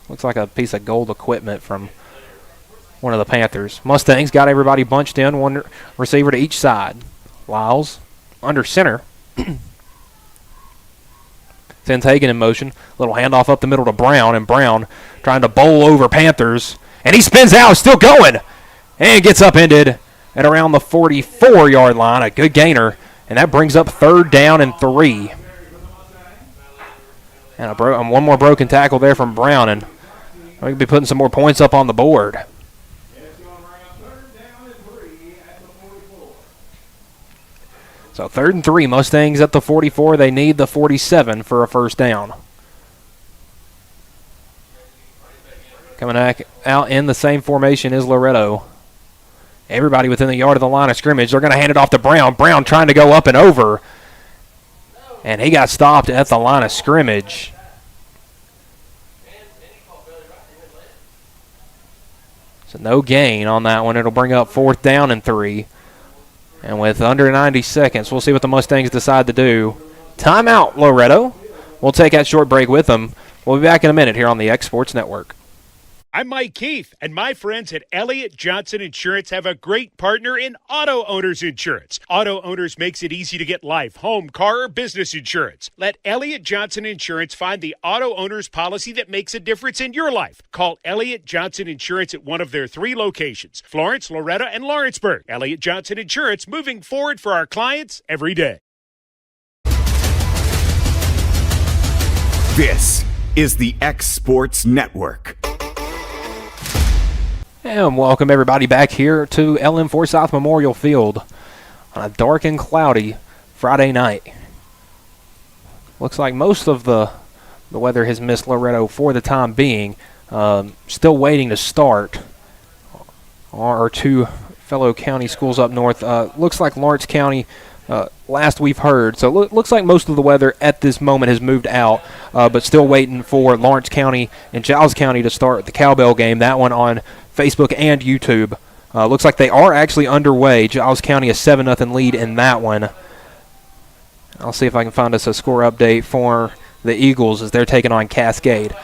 Looks like a piece of gold equipment from one of the Panthers. Mustangs got everybody bunched in, 1 receiver to each side. Lyles under center. Sends Hagan in motion. Little handoff up the middle to Brown, and Brown trying to bowl over Panthers. And he spins out, still going, and gets upended at around the 44-yard line. A good gainer, and that brings up 3rd down and 3. And one more broken tackle there from Brown, and we could be putting some more points up on the board. So 3rd and 3, Mustangs at the 44. They need the 47 for a first down. Coming back out in the same formation is Loretto. Everybody within the yard of the line of scrimmage. They're going to hand it off to Brown. Brown trying to go up and over. And he got stopped at the line of scrimmage. So no gain on that one. It'll bring up 4th down and 3. And with under 90 seconds, we'll see what the Mustangs decide to do. Timeout, Loretto. We'll take that short break with them. We'll be back in a minute here on the X Sports Network. I'm Mike Keith, and my friends at Elliott Johnson Insurance have a great partner in Auto Owners Insurance. Auto Owners makes it easy to get life, home, car, or business insurance. Let Elliott Johnson Insurance find the Auto Owners policy that makes a difference in your life. Call Elliott Johnson Insurance at one of their 3 locations, Florence, Loretto, and Lawrenceburg. Elliott Johnson Insurance, moving forward for our clients every day. This is the X Sports Network. And welcome everybody back here to LM Forsyth Memorial Field on a dark and cloudy Friday night. Looks like most of the weather has missed Loretto for the time being. Still waiting to start. Our 2 fellow county schools up north. Looks like Lawrence County, last we've heard. So looks like most of the weather at this moment has moved out, but still waiting for Lawrence County and Giles County to start the cowbell game. That one on Facebook and YouTube. Looks like they are actually underway. Giles County a 7-0 lead in that one. I'll see if I can find us a score update for the Eagles as they're taking on Cascade.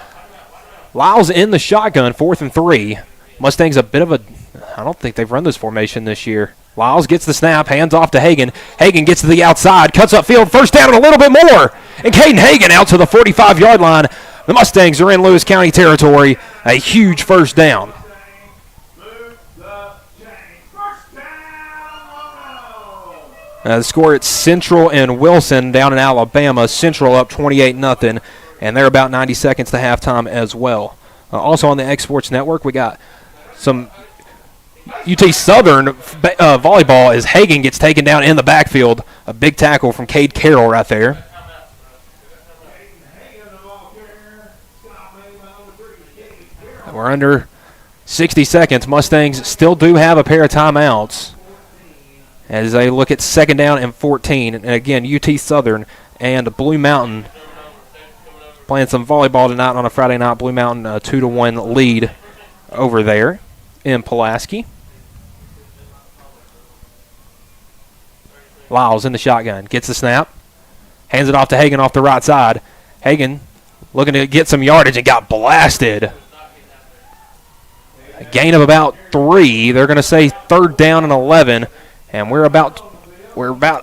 Lyles in the shotgun, 4th and 3. Mustangs a bit of a, I don't think they've run this formation this year. Lyles gets the snap, hands off to Hagan. Hagan gets to the outside, cuts upfield, 1st down and a little bit more. And Caden Hagan out to the 45-yard line. The Mustangs are in Lewis County territory. A huge 1st down. The score at Central and Wilson down in Alabama. Central up 28-0, and they're about 90 seconds to halftime as well. Also on the X Sports Network, we got some UT Southern volleyball as Hagan gets taken down in the backfield. A big tackle from Cade Carroll right there. We're under 60 seconds. Mustangs still do have a pair of timeouts as they look at 2nd down and 14. And again, UT Southern and Blue Mountain playing some volleyball tonight on a Friday night. Blue Mountain a 2-1 lead over there in Pulaski. Lyles in the shotgun, gets the snap, hands it off to Hagan off the right side. Hagan looking to get some yardage and got blasted. A gain of about 3. They're going to say 3rd down and 11. And we're about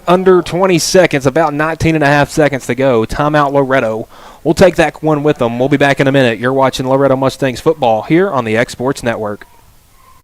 under 20 seconds, about 19 and a half seconds to go. Timeout Loretto. We'll take that one with them. We'll be back in a minute. You're watching Loretto Mustangs football here on the X Sports Network.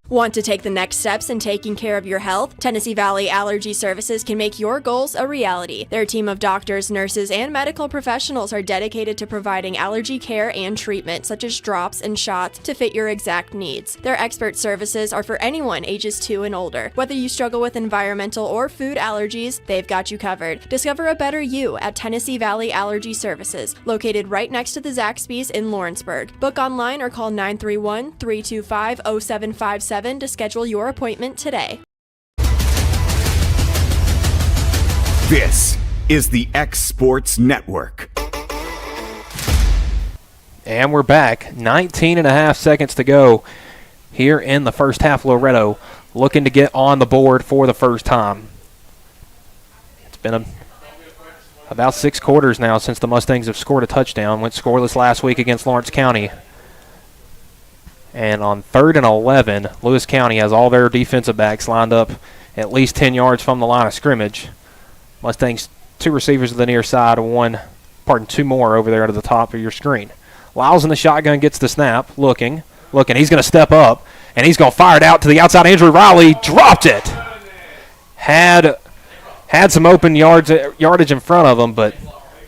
Want to take the next steps in taking care of your health? Tennessee Valley Allergy Services can make your goals a reality. Their team of doctors, nurses, and medical professionals are dedicated to providing allergy care and treatment, such as drops and shots, to fit your exact needs. Their expert services are for anyone ages 2 and older. Whether you struggle with environmental or food allergies, they've got you covered. Discover a better you at Tennessee Valley Allergy Services, located right next to the Zaxby's in Lawrenceburg. Book online or call 931-325-0757 to schedule your appointment today. This is the X Sports Network. And we're back. 19 and a half seconds to go here in the first half. Loretto looking to get on the board for the first time. It's been about 6 quarters now since the Mustangs have scored a touchdown. Went scoreless last week against Lawrence County. And on 3rd and 11, Lewis County has all their defensive backs lined up at least 10 yards from the line of scrimmage. Mustangs 2 receivers to the near side, 2 more over there to the top of your screen. Lyles in the shotgun gets the snap, looking. He's going to step up, and he's going to fire it out to the outside. Andrew Riley dropped it. Had some open yardage in front of him, but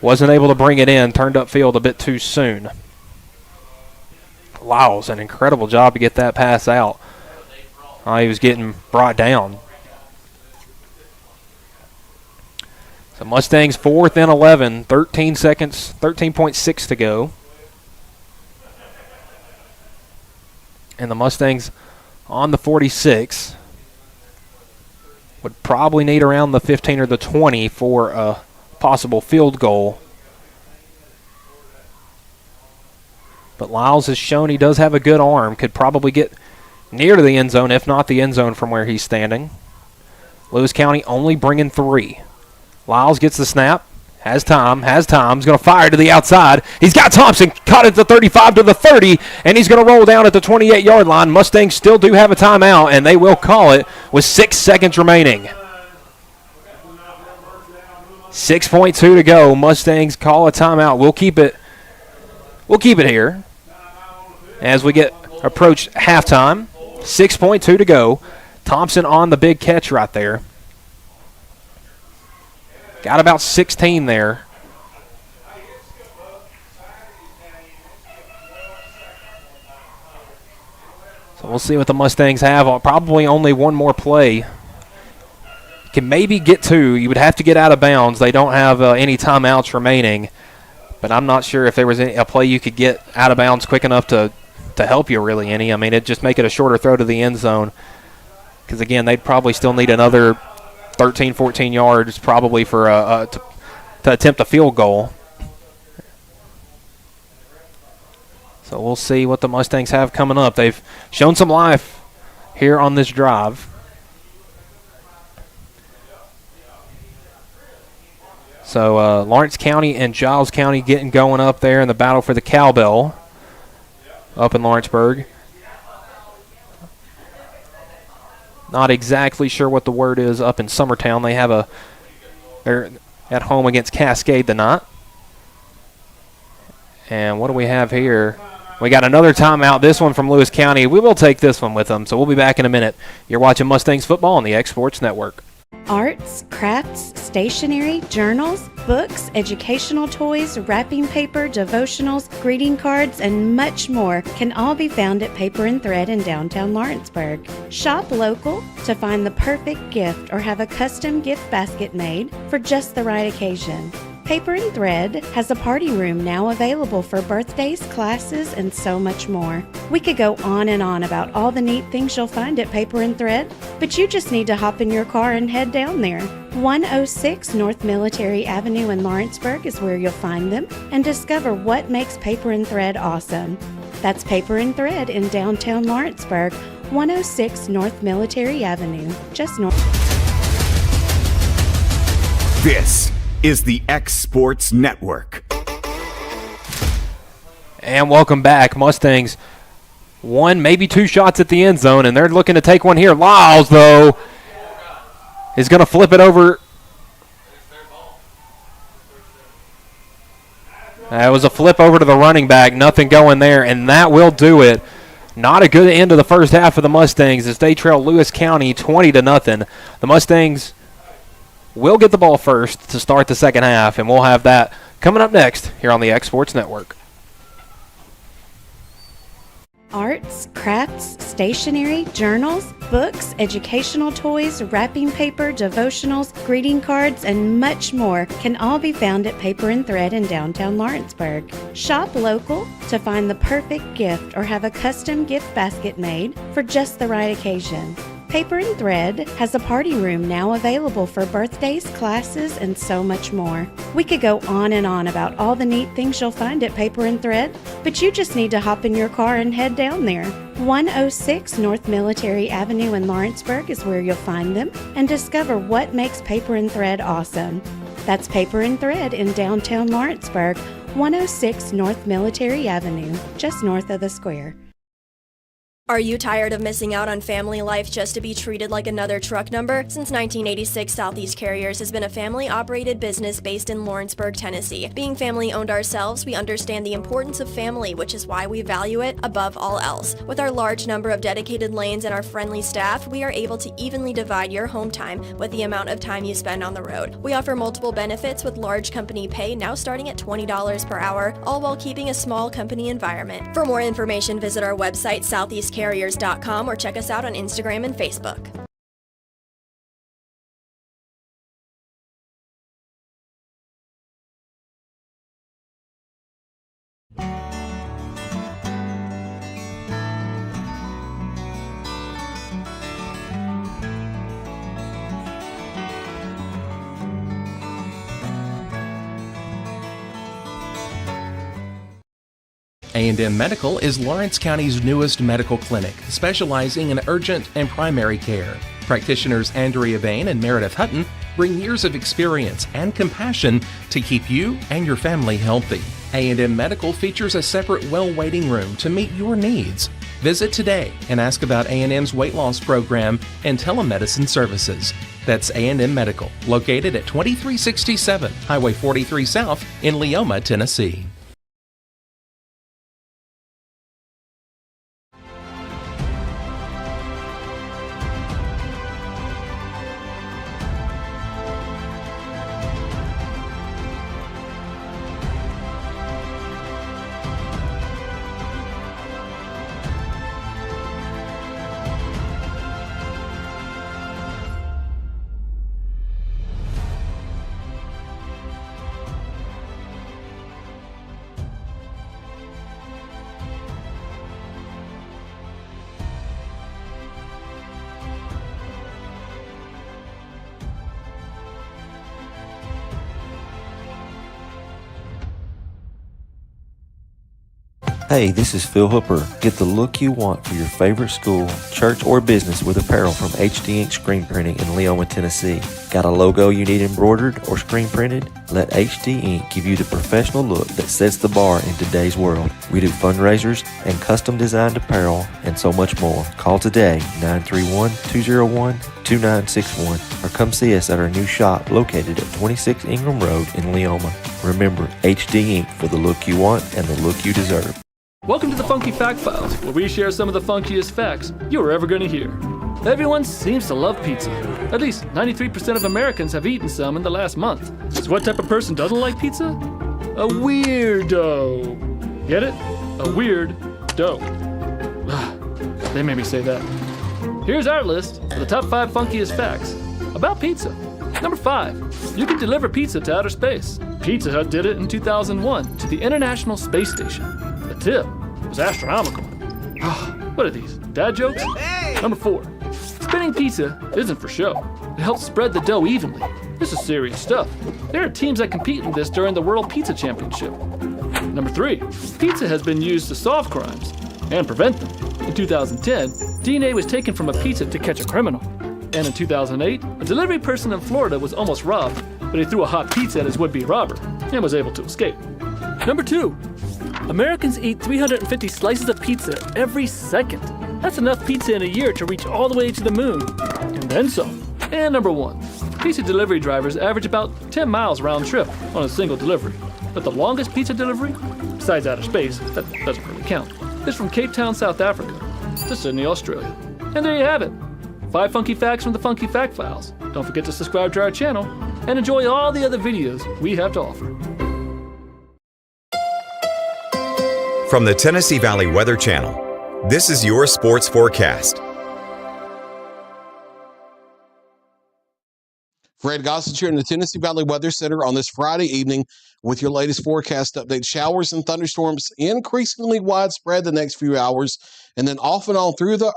wasn't able to bring it in. Turned upfield a bit too soon. Lyles, an incredible job to get that pass out. He was getting brought down. So Mustangs 4th and 11, 13 seconds, 13.6 to go. And the Mustangs on the 46 would probably need around the 15 or the 20 for a possible field goal. But Lyles has shown he does have a good arm. Could probably get near to the end zone, if not the end zone from where he's standing. Lewis County only bringing 3. Lyles gets the snap. Has time. He's going to fire to the outside. He's got Thompson caught at the 35 to the 30, and he's going to roll down at the 28-yard line. Mustangs still do have a timeout, and they will call it with 6 seconds remaining. 6.2 to go. Mustangs call a timeout. We'll keep it here as we approach halftime. 6.2 to go. Thompson on the big catch right there. Got about 16 there. So we'll see what the Mustangs have. Probably only one more play. Can maybe get 2. You would have to get out of bounds. They don't have any timeouts remaining. But I'm not sure if there was a play you could get out of bounds quick enough to help you really any. I mean, it'd just make it a shorter throw to the end zone. Because, again, they'd probably still need another 13, 14 yards probably for to attempt a field goal. So we'll see what the Mustangs have coming up. They've shown some life here on this drive. So Lawrence County and Giles County getting going up there in the battle for the cowbell up in Lawrenceburg. Not exactly sure what the word is up in Summertown. They're at home against Cascade tonight. And what do we have here? We got another timeout, this one from Lewis County. We will take this one with them, so we'll be back in a minute. You're watching Mustangs football on the X Sports Network. Arts, crafts, stationery, journals, books, educational toys, wrapping paper, devotionals, greeting cards, and much more can all be found at Paper and Thread in downtown Lawrenceburg. Shop local to find the perfect gift or have a custom gift basket made for just the right occasion. Paper and Thread has a party room now available for birthdays, classes, and so much more. We could go on and on about all the neat things you'll find at Paper and Thread, but you just need to hop in your car and head down there. 106 North Military Avenue in Lawrenceburg is where you'll find them and discover what makes Paper and Thread awesome. That's Paper and Thread in downtown Lawrenceburg, 106 North Military Avenue, just north. This is the X Sports Network. And welcome back. Mustangs 1, maybe 2 shots at the end zone, and they're looking to take one here. Lyles, though, is going to flip it over. That was a flip over to the running back. Nothing going there, and that will do it. Not a good end of the first half for the Mustangs as they trail Lewis County 20-0. The Mustangs will get the ball first to start the second half, and we'll have that coming up next here on the X Sports Network. Arts, crafts, stationery, journals, books, educational toys, wrapping paper, devotionals, greeting cards, and much more can all be found at Paper and Thread in downtown Lawrenceburg. Shop local to find the perfect gift or have a custom gift basket made for just the right occasion. Paper and Thread has a party room now available for birthdays, classes, and so much more. We could go on and on about all the neat things you'll find at Paper and Thread, but you just need to hop in your car and head down there. 106 North Military Avenue in Lawrenceburg is where you'll find them and discover what makes Paper and Thread awesome. That's Paper and Thread in downtown Lawrenceburg, 106 North Military Avenue, just north of the square. Are you tired of missing out on family life just to be treated like another truck number? Since 1986, Southeast Carriers has been a family-operated business based in Lawrenceburg, Tennessee. Being family-owned ourselves, we understand the importance of family, which is why we value it above all else. With our large number of dedicated lanes and our friendly staff, we are able to evenly divide your home time with the amount of time you spend on the road. We offer multiple benefits with large company pay now starting at $20 per hour, all while keeping a small company environment. For more information, visit our website, southeastcarriers.com, or check us out on Instagram and Facebook. A&M Medical is Lawrence County's newest medical clinic, specializing in urgent and primary care. Practitioners Andrea Bain and Meredith Hutton bring years of experience and compassion to keep you and your family healthy. A&M Medical features a separate well waiting room to meet your needs. Visit today and ask about A&M's weight loss program and telemedicine services. That's A&M Medical, located at 2367 Highway 43 South in Leoma, Tennessee. Hey, this is Phil Hooper. Get the look you want for your favorite school, church, or business with apparel from HD Ink Screen Printing in Leoma, Tennessee. Got a logo you need embroidered or screen printed? Let HD Ink give you the professional look that sets the bar in today's world. We do fundraisers and custom designed apparel and so much more. Call today, 931-201-2961, or come see us at our new shop located at 26 Ingram Road in Leoma. Remember, HD Ink for the look you want and the look you deserve. Welcome to the Funky Fact Files, where we share some of the funkiest facts you're ever going to hear. Everyone seems to love pizza. At least 93% of Americans have eaten some in the last month. So what type of person doesn't like pizza? A weirdo. Get it? A weird dough. They made me say that. Here's our list of the top 5 funkiest facts about pizza. Number 5, you can deliver pizza to outer space. Pizza Hut did it in 2001 to the International Space Station. The tip was astronomical. What are these, dad jokes? Number 4, spinning pizza isn't for show. It helps spread the dough evenly. This is serious stuff. There are teams that compete in this during the World Pizza Championship. Number 3, pizza has been used to solve crimes and prevent them. In 2010, DNA was taken from a pizza to catch a criminal. And in 2008, a delivery person in Florida was almost robbed, but he threw a hot pizza at his would-be robber and was able to escape. Number 2, Americans eat 350 slices of pizza every second. That's enough pizza in a year to reach all the way to the moon, and then some. And number 1, pizza delivery drivers average about 10 miles round trip on a single delivery. But the longest pizza delivery, besides outer space, that doesn't really count, is from Cape Town, South Africa, to Sydney, Australia. And there you have it. 5 funky facts from the Funky Fact Files. Don't forget to subscribe to our channel and enjoy all the other videos we have to offer. From the Tennessee Valley Weather Channel, this is your sports forecast. Fred Gossett here in the Tennessee Valley Weather Center on this Friday evening with your latest forecast update. Showers and thunderstorms increasingly widespread the next few hours, and then off and on through the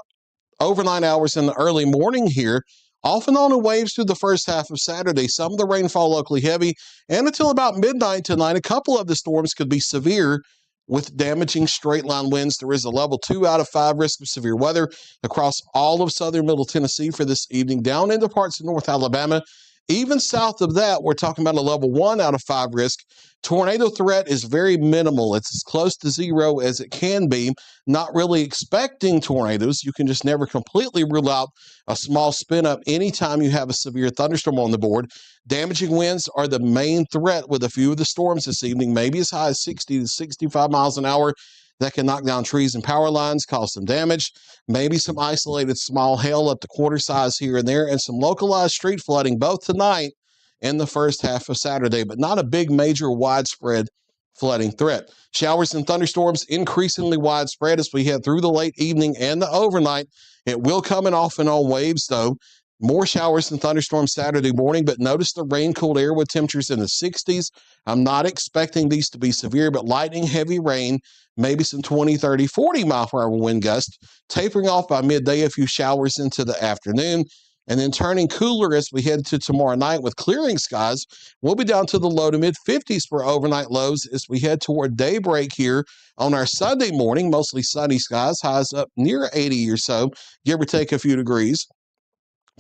overnight hours in the early morning here, off and on in waves through the first half of Saturday. Some of the rainfall locally heavy, and until about midnight tonight, a couple of the storms could be severe with damaging straight-line winds. There is a level 2 out of 5 risk of severe weather across all of southern Middle Tennessee for this evening, down into parts of North Alabama. Even south of that, we're talking about a level 1 out of 5 risk. Tornado threat is very minimal. It's as close to 0 as it can be. Not really expecting tornadoes. You can just never completely rule out a small spin up anytime you have a severe thunderstorm on the board. Damaging winds are the main threat with a few of the storms this evening, maybe as high as 60 to 65 miles an hour. That can knock down trees and power lines, cause some damage, maybe some isolated small hail up to quarter size here and there, and some localized street flooding both tonight and the first half of Saturday, but not a big major widespread flooding threat. Showers and thunderstorms increasingly widespread as we head through the late evening and the overnight. It will come in off and on waves, though. More showers and thunderstorms Saturday morning, but notice the rain-cooled air with temperatures in the 60s. I'm not expecting these to be severe, but lightning, heavy rain, maybe some 20, 30, 40 mile per hour wind gusts, tapering off by midday, a few showers into the afternoon. and then turning cooler as we head to tomorrow night with clearing skies. We'll be down to the low to mid 50s for overnight lows as we head toward daybreak here on our Sunday morning. Mostly sunny skies, highs up near 80 or so, give or take a few degrees.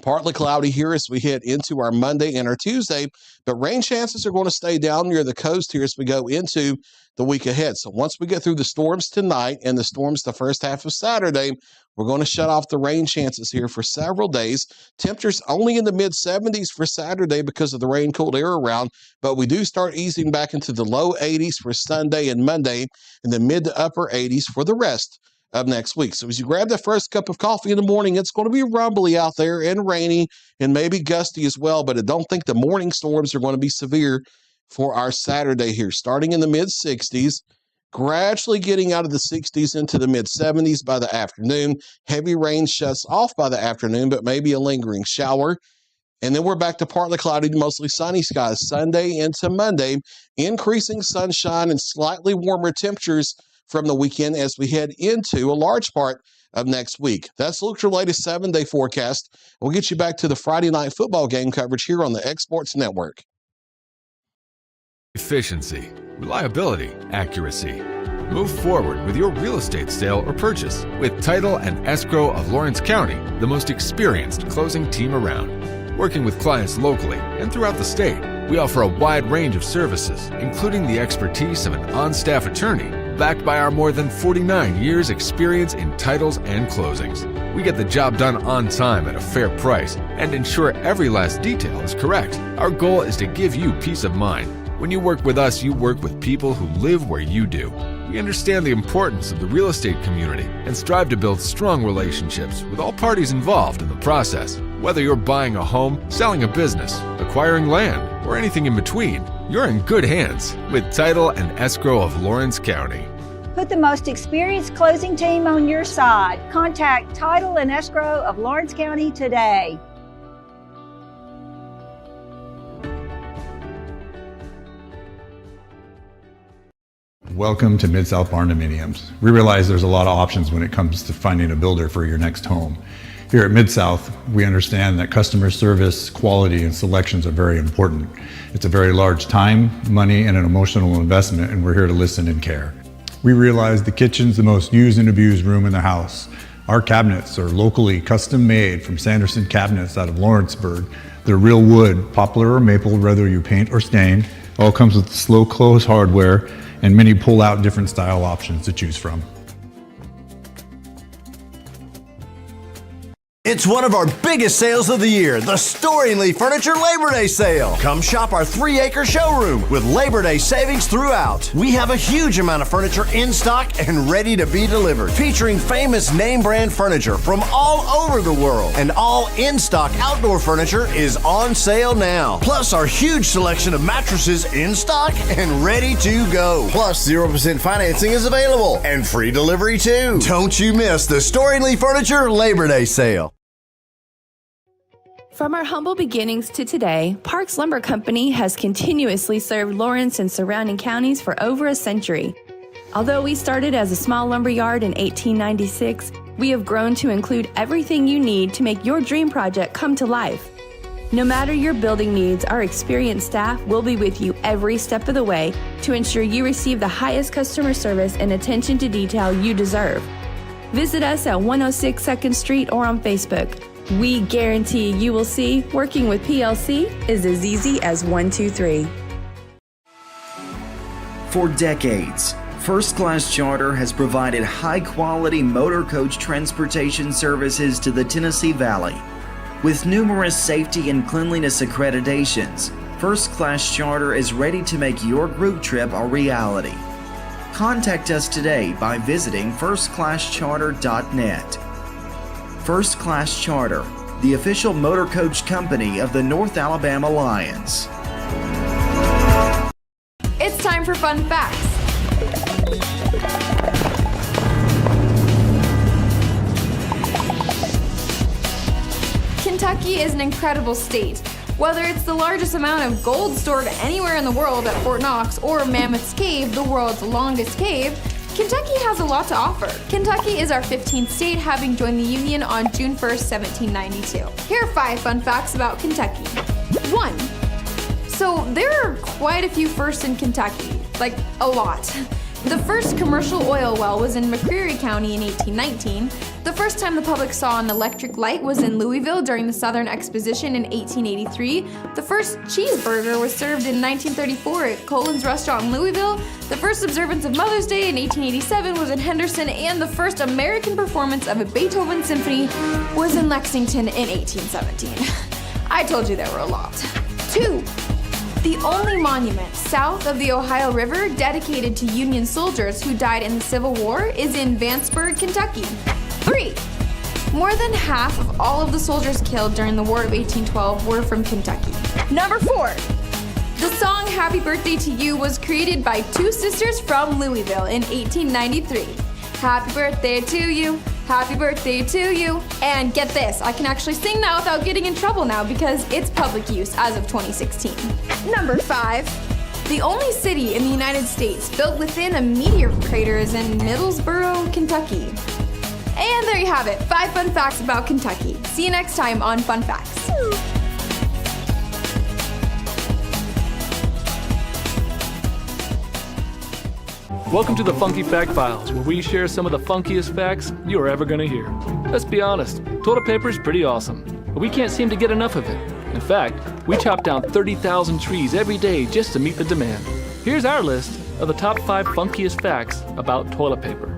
Partly cloudy here as we head into our Monday and our Tuesday, but rain chances are going to stay down near the coast here as we go into the week ahead. So once we get through the storms tonight and the storms the first half of Saturday, we're going to shut off the rain chances here for several days. Temperatures only in the mid-70s for Saturday because of the rain-cooled air around, but we do start easing back into the low 80s for Sunday and Monday and the mid to upper 80s for the rest of next week. So as you grab that first cup of coffee in the morning, it's going to be rumbly out there and rainy and maybe gusty as well, but I don't think the morning storms are going to be severe for our Saturday here, starting in the mid-60s, gradually getting out of the 60s into the mid-70s by the afternoon. Heavy rain shuts off by the afternoon, but maybe a lingering shower. And then we're back to partly cloudy to mostly sunny skies Sunday into Monday, increasing sunshine and slightly warmer temperatures from the weekend as we head into a large part of next week. That's your latest 7-day forecast. We'll get you back to the Friday night football game coverage here on the X Sports Network. Efficiency, reliability, accuracy. Move forward with your real estate sale or purchase with Title and Escrow of Lawrence County, the most experienced closing team around. Working with clients locally and throughout the state, we offer a wide range of services, including the expertise of an on-staff attorney, backed by our more than 49 years experience in titles and closings. We get the job done on time at a fair price and ensure every last detail is correct. Our goal is to give you peace of mind. When you work with us, you work with people who live where you do. We understand the importance of the real estate community and strive to build strong relationships with all parties involved in the process. Whether you're buying a home, selling a business, acquiring land, or anything in between, you're in good hands with Title and Escrow of Lawrence County. Put the most experienced closing team on your side. Contact Title and Escrow of Lawrence County today. Welcome to Mid-South Barn Dominiums. We realize there's a lot of options when it comes to finding a builder for your next home. Here at Mid-South, we understand that customer service, quality, and selections are very important. It's a very large time, money, and an emotional investment, and we're here to listen and care. We realize the kitchen's the most used and abused room in the house. Our cabinets are locally custom made from Sanderson Cabinets out of Lawrenceburg. They're real wood, poplar or maple, whether you paint or stain. All comes with slow close hardware and many pull-out different style options to choose from. It's one of our biggest sales of the year, the Storingly Furniture Labor Day Sale. Come shop our 3-acre showroom with Labor Day savings throughout. We have a huge amount of furniture in stock and ready to be delivered, featuring famous name brand furniture from all over the world. And all in-stock outdoor furniture is on sale now. Plus our huge selection of mattresses in stock and ready to go. Plus 0% financing is available and free delivery too. Don't you miss the Storingly Furniture Labor Day Sale. From our humble beginnings to today, Parks Lumber Company has continuously served Lawrence and surrounding counties for over a century. Although we started as a small lumber yard in 1896, we have grown to include everything you need to make your dream project come to life. No matter your building needs, our experienced staff will be with you every step of the way to ensure you receive the highest customer service and attention to detail you deserve. Visit us at 106 2nd Street or on Facebook. We guarantee you will see working with PLC is as easy as 1, 2, 3. For decades, First Class Charter has provided high-quality motor coach transportation services to the Tennessee Valley. With numerous safety and cleanliness accreditations, First Class Charter is ready to make your group trip a reality. Contact us today by visiting firstclasscharter.net. First Class Charter, the official motor coach company of the North Alabama Lions. It's time for fun facts. Kentucky is an incredible state. Whether it's the largest amount of gold stored anywhere in the world at Fort Knox or Mammoth's Cave, the world's longest cave, Kentucky has a lot to offer. Kentucky is our 15th state, having joined the Union on June 1st, 1792. Here are 5 fun facts about Kentucky. 1. So there are quite a few firsts in Kentucky, like a lot. The first commercial oil well was in McCreary County in 1819. The first time the public saw an electric light was in Louisville during the Southern Exposition in 1883. The first cheeseburger was served in 1934 at Colin's Restaurant in Louisville. The first observance of Mother's Day in 1887 was in Henderson, and the first American performance of a Beethoven symphony was in Lexington in 1817. I told you there were a lot. 2. The only monument south of the Ohio River dedicated to Union soldiers who died in the Civil War is in Vanceburg, Kentucky. 3. More than half of all of the soldiers killed during the War of 1812 were from Kentucky. Number 4. The song Happy Birthday to You was created by 2 sisters from Louisville in 1893. Happy birthday to you. Happy birthday to you. And get this, I can actually sing that without getting in trouble now because it's public use as of 2016. Number 5. The only city in the United States built within a meteor crater is in Middlesboro, Kentucky. And there you have it, 5 fun facts about Kentucky. See you next time on Fun Facts. Welcome to the Funky Fact Files, where we share some of the funkiest facts you are ever going to hear. Let's be honest, toilet paper is pretty awesome, but we can't seem to get enough of it. In fact, we chop down 30,000 trees every day just to meet the demand. Here's our list of the top 5 funkiest facts about toilet paper.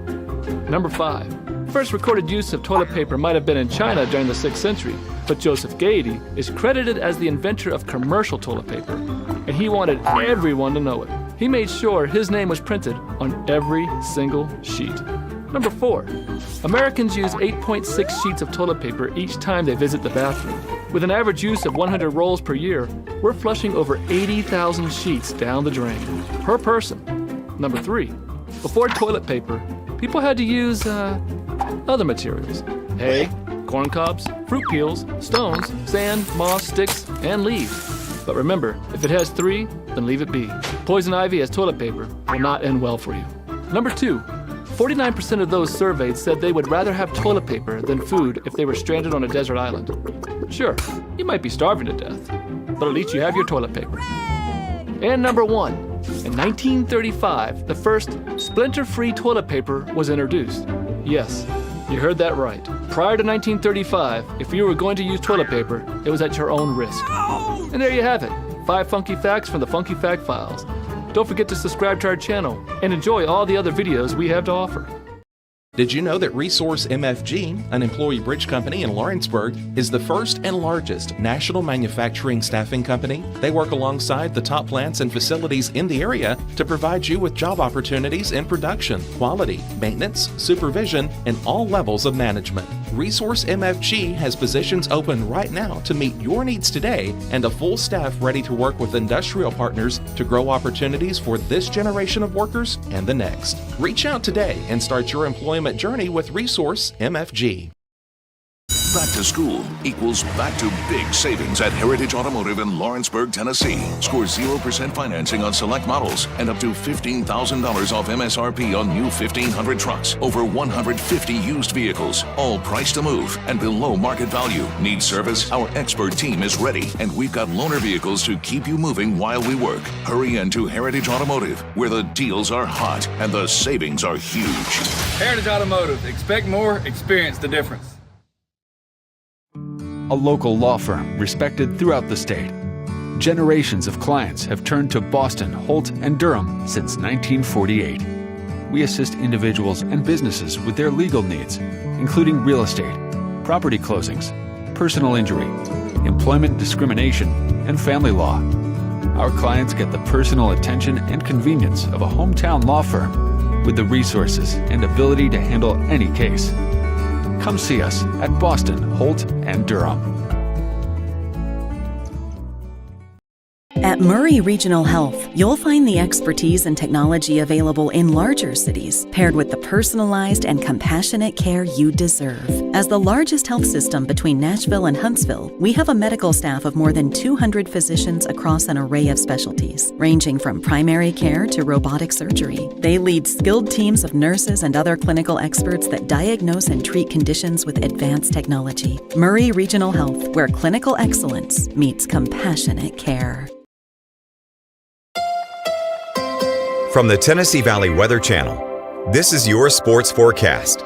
Number 5. First recorded use of toilet paper might have been in China during the 6th century, but Joseph Gaiety is credited as the inventor of commercial toilet paper, and he wanted everyone to know it. He made sure his name was printed on every single sheet. Number 4. Americans use 8.6 sheets of toilet paper each time they visit the bathroom. With an average use of 100 rolls per year, we're flushing over 80,000 sheets down the drain per person. Number 3. Before toilet paper, people had to use other materials. Hay, corn cobs, fruit peels, stones, sand, moss, sticks, and leaves. But remember, if it has 3, then leave it be. Poison ivy as toilet paper will not end well for you. Number 2. 49% of those surveyed said they would rather have toilet paper than food if they were stranded on a desert island. Sure, you might be starving to death, but at least you have your toilet paper. And number 1. In 1935, the first splinter-free toilet paper was introduced. Yes, you heard that right. Prior to 1935, if you were going to use toilet paper, it was at your own risk. And there you have it, 5 funky facts from the Funky Fact Files. Don't forget to subscribe to our channel and enjoy all the other videos we have to offer. Did you know that Resource MFG, an employee bridge company in Lawrenceburg, is the first and largest national manufacturing staffing company? They work alongside the top plants and facilities in the area to provide you with job opportunities in production, quality, maintenance, supervision, and all levels of management. Resource MFG has positions open right now to meet your needs today and a full staff ready to work with industrial partners to grow opportunities for this generation of workers and the next. Reach out today and start your employment journey with Resource MFG. Back to school equals back to big savings at Heritage Automotive in Lawrenceburg, Tennessee. Score 0% financing on select models and up to $15,000 off MSRP on new 1,500 trucks. Over 150 used vehicles, all priced to move and below market value. Need service? Our expert team is ready, and we've got loaner vehicles to keep you moving while we work. Hurry into Heritage Automotive, where the deals are hot and the savings are huge. Heritage Automotive. Expect more, experience the difference. A local law firm respected throughout the state. Generations of clients have turned to Boston, Holt, and Durham since 1948. We assist individuals and businesses with their legal needs, including real estate, property closings, personal injury, employment discrimination, and family law. Our clients get the personal attention and convenience of a hometown law firm with the resources and ability to handle any case. Come see us at Boston, Holt, and Durham. At At Murray Regional Health, you'll find the expertise and technology available in larger cities, paired with the personalized and compassionate care you deserve. As the largest health system between Nashville and Huntsville, we have a medical staff of more than 200 physicians across an array of specialties, ranging from primary care to robotic surgery. They lead skilled teams of nurses and other clinical experts that diagnose and treat conditions with advanced technology. Murray Regional Health, where clinical excellence meets compassionate care. From the Tennessee Valley Weather Channel, this is your sports forecast.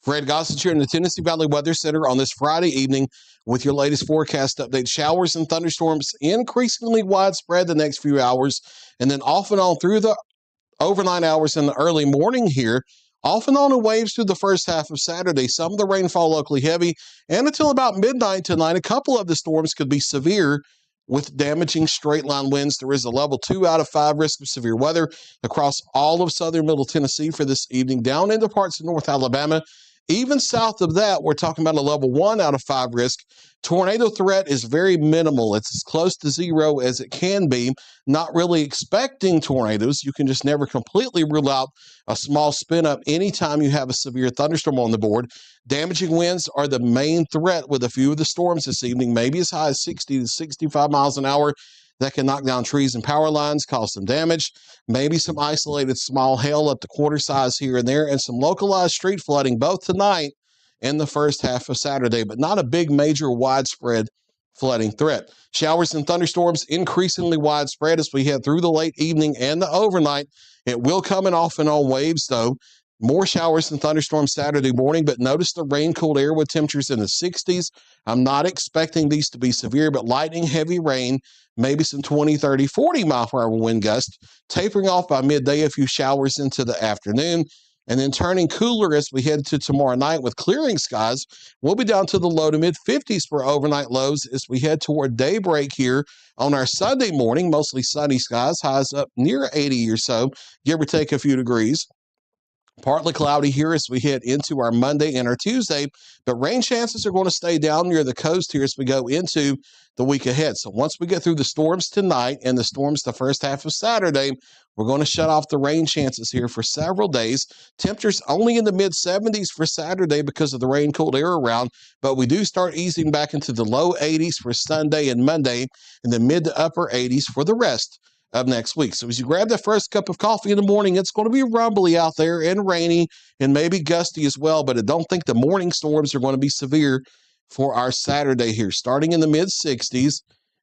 Fred Gossett here in the Tennessee Valley Weather Center on this Friday evening with your latest forecast update. Showers and thunderstorms increasingly widespread the next few hours, and then off and on through the overnight hours in the early morning here, off and on in waves through the first half of Saturday. Some of the rainfall locally heavy, and until about midnight tonight, a couple of the storms could be severe with damaging straight-line winds. There is a level 2 out of 5 risk of severe weather across all of southern Middle Tennessee for this evening, down into parts of North Alabama. Even south of that, we're talking about a level 1 out of 5 risk. Tornado threat is very minimal. It's as close to 0 as it can be. Not really expecting tornadoes. You can just never completely rule out a small spin up anytime you have a severe thunderstorm on the board. Damaging winds are the main threat with a few of the storms this evening, maybe as high as 60 to 65 miles an hour. That can knock down trees and power lines, cause some damage, maybe some isolated small hail up to quarter size here and there, and some localized street flooding both tonight and the first half of Saturday, but not a big, major, widespread flooding threat. Showers and thunderstorms increasingly widespread as we head through the late evening and the overnight. It will come in off and on waves, though. More showers and thunderstorms Saturday morning, but notice the rain-cooled air with temperatures in the 60s. I'm not expecting these to be severe, but lightning, heavy rain, maybe some 20, 30, 40 mile per hour wind gusts, tapering off by midday, a few showers into the afternoon, and then turning cooler as we head to tomorrow night with clearing skies. We'll be down to the low to mid-50s for overnight lows as we head toward daybreak here on our Sunday morning. Mostly sunny skies, highs up near 80 or so, give or take a few degrees. Partly cloudy here as we head into our Monday and our Tuesday, but rain chances are going to stay down near the coast here as we go into the week ahead. So once we get through the storms tonight and the storms the first half of Saturday, we're going to shut off the rain chances here for several days. Temperatures only in the mid-70s for Saturday because of the rain-cooled air around, but we do start easing back into the low 80s for Sunday and Monday and the mid to upper 80s for the rest of next week. So as you grab that first cup of coffee in the morning, it's going to be rumbly out there and rainy and maybe gusty as well, but I don't think the morning storms are going to be severe for our Saturday here. Starting in the mid-60s,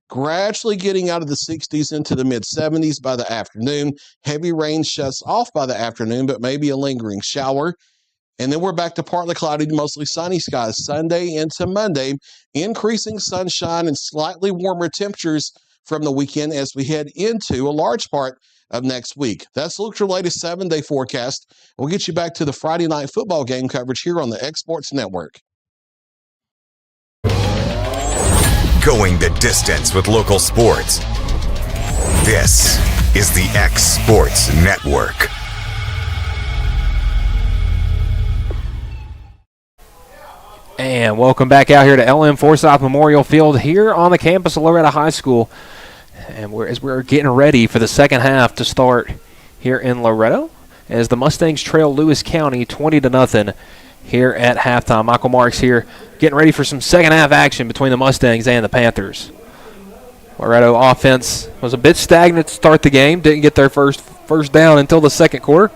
gradually getting out of the 60s into the mid-70s by the afternoon. Heavy rain shuts off by the afternoon, but maybe a lingering shower. And then we're back to partly cloudy to mostly sunny skies Sunday into Monday, increasing sunshine and slightly warmer temperatures from the weekend as we head into a large part of next week. That's your latest 7-day forecast. We'll get you back to the Friday night football game coverage here on the X Sports Network. Going the distance with local sports. This is the X Sports Network. And welcome back out here to LM Forsyth Memorial Field here on the campus of Loretto High School. And as we're getting ready for the second half to start here in Loretto, as the Mustangs trail Lewis County 20-0 here at halftime. Michael Marks here getting ready for some second half action between the Mustangs and the Panthers. Loretto offense was a bit stagnant to start the game. Didn't get their first down until the second quarter.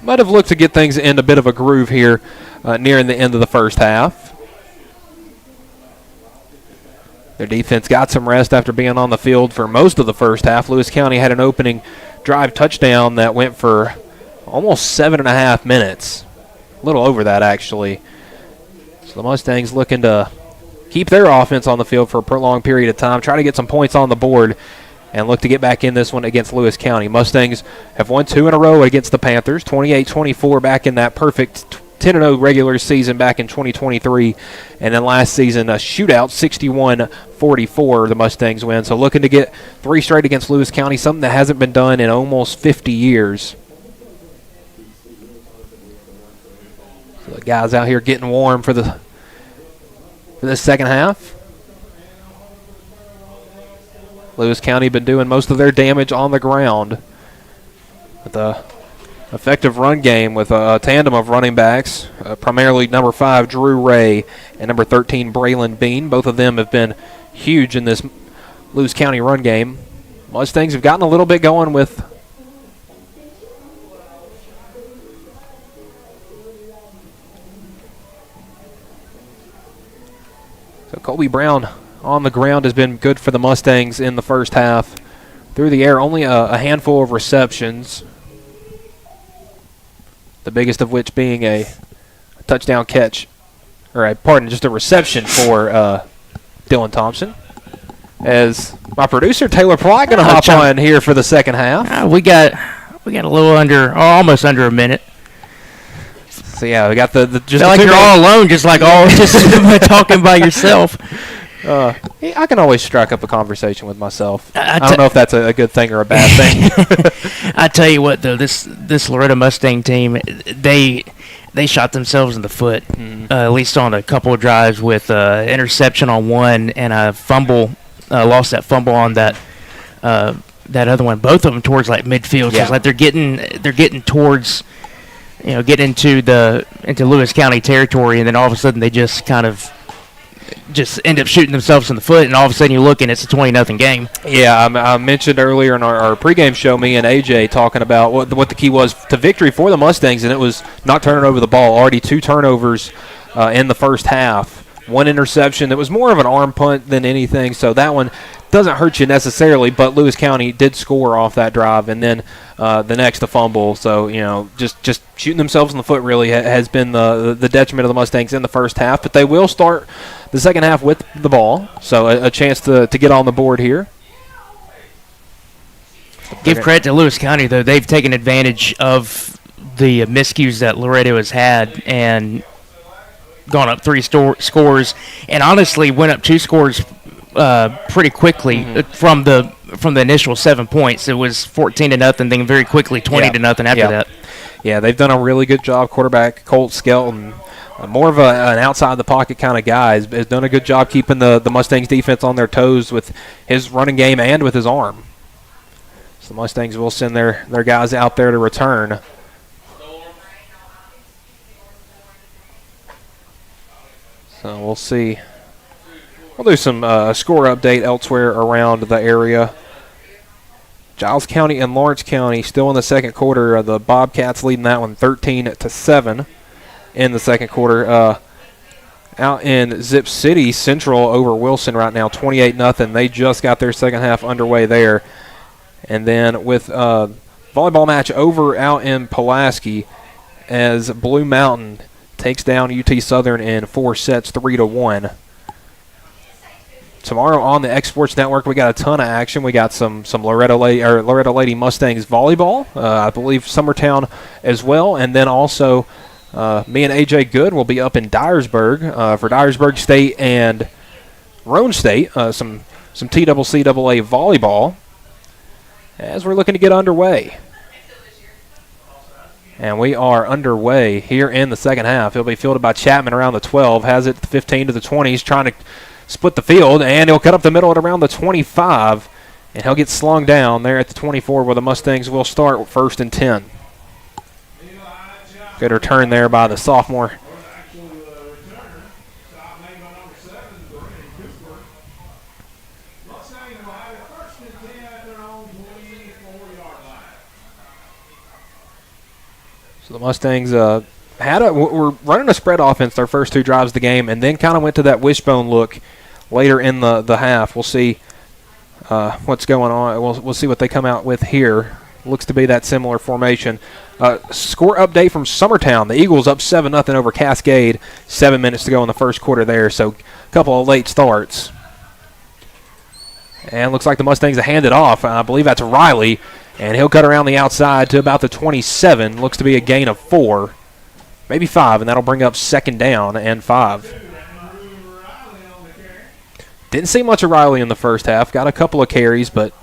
Might have looked to get things in a bit of a groove here nearing the end of the first half. Their defense got some rest after being on the field for most of the first half. Lewis County had an opening drive touchdown that went for almost 7.5 minutes. A little over that, actually. So the Mustangs looking to keep their offense on the field for a prolonged period of time, try to get some points on the board, and look to get back in this one against Lewis County. Mustangs have won 2 in a row against the Panthers, 28-24 back in that perfect 10-0 regular season back in 2023, and then last season a shootout, 61-44, the Mustangs win. So looking to get 3 straight against Lewis County, something that hasn't been done in almost 50 years. So the guys out here getting warm for the second half. Lewis County been doing most of their damage on the ground. With a effective run game with a tandem of running backs, primarily number 5 Drew Ray and number 13 Braylon Bean. Both of them have been huge in this Lewis County run game. Mustangs have gotten a little bit going with so Colby Brown on the ground has been good for the Mustangs in the first half. Through the air, only a handful of receptions, the biggest of which being a touchdown catch, or just a reception for Dylan Thompson. As my producer Taylor Ply going to hop on here for the second half. We got a little almost under a minute. So yeah, we got the just feel like you're all alone, just talking by yourself. I can always strike up a conversation with myself. I don't know if that's a good thing or a bad thing. I tell you what, though, this Loretto Mustang team, they shot themselves in the foot, at least on a couple of drives, with interception on one and a fumble, lost that fumble on that other one. Both of them towards like midfield. Yeah. So it's like they're getting towards, getting into Lewis County territory, and then all of a sudden they just kind of end up shooting themselves in the foot, and all of a sudden you look and it's a 20-0 game. Yeah, I mentioned earlier in our pregame show, me and AJ talking about what the key was to victory for the Mustangs, and it was not turning over the ball. Already 2 turnovers in the first half. 1 interception that was more of an arm punt than anything, so that one doesn't hurt you necessarily, but Lewis County did score off that drive, and then the next a fumble. So, just shooting themselves in the foot really has been the detriment of the Mustangs in the first half, but they will start the second half with the ball, so a chance to get on the board here. Give credit to Lewis County, though. They've taken advantage of the miscues that Loretto has had and gone up 3 scores, and honestly went up 2 scores pretty quickly from the initial 7 points. It was 14-0, then very quickly 20-0 after that. Yeah, they've done a really good job. Quarterback Colt Skelton, more of an outside the pocket kind of guy, has done a good job keeping the Mustangs defense on their toes with his running game and with his arm. So the Mustangs will send their guys out there to return. So we'll see. We'll do some score update elsewhere around the area. Giles County and Lawrence County still in the second quarter. The Bobcats leading that one 13-7 in the second quarter. Out in Zip City, Central over Wilson right now, 28-0. They just got their second half underway there. And then with volleyball match over out in Pulaski as Blue Mountain takes down UT Southern in 4 sets, 3-1. Tomorrow on the X Sports Network, we got a ton of action. We got some Loretto Lady Mustangs volleyball. I believe Summertown as well, and then also me and AJ Good will be up in Dyersburg for Dyersburg State and Roan State. Some TCCAA volleyball as we're looking to get underway. And we are underway here in the second half. He'll be fielded by Chapman around the 12. Has it 15 to the 20. He's trying to split the field, and he'll cut up the middle at around the 25. And he'll get slung down there at the 24 where the Mustangs will start 1st and 10. Good return there by the sophomore. So the Mustangs were running a spread offense their first 2 drives of the game, and then kind of went to that wishbone look later in the half. We'll see what's going on. We'll see what they come out with here. Looks to be that similar formation. Score update from Summertown. The Eagles up 7-0 over Cascade. 7 minutes to go in the first quarter there, so a couple of late starts. And looks like the Mustangs have handed off. I believe that's Riley. And he'll cut around the outside to about the 27. Looks to be a gain of 4, maybe 5, and that'll bring up 2nd down and 5. Didn't see much of Riley in the first half. Got a couple of carries, but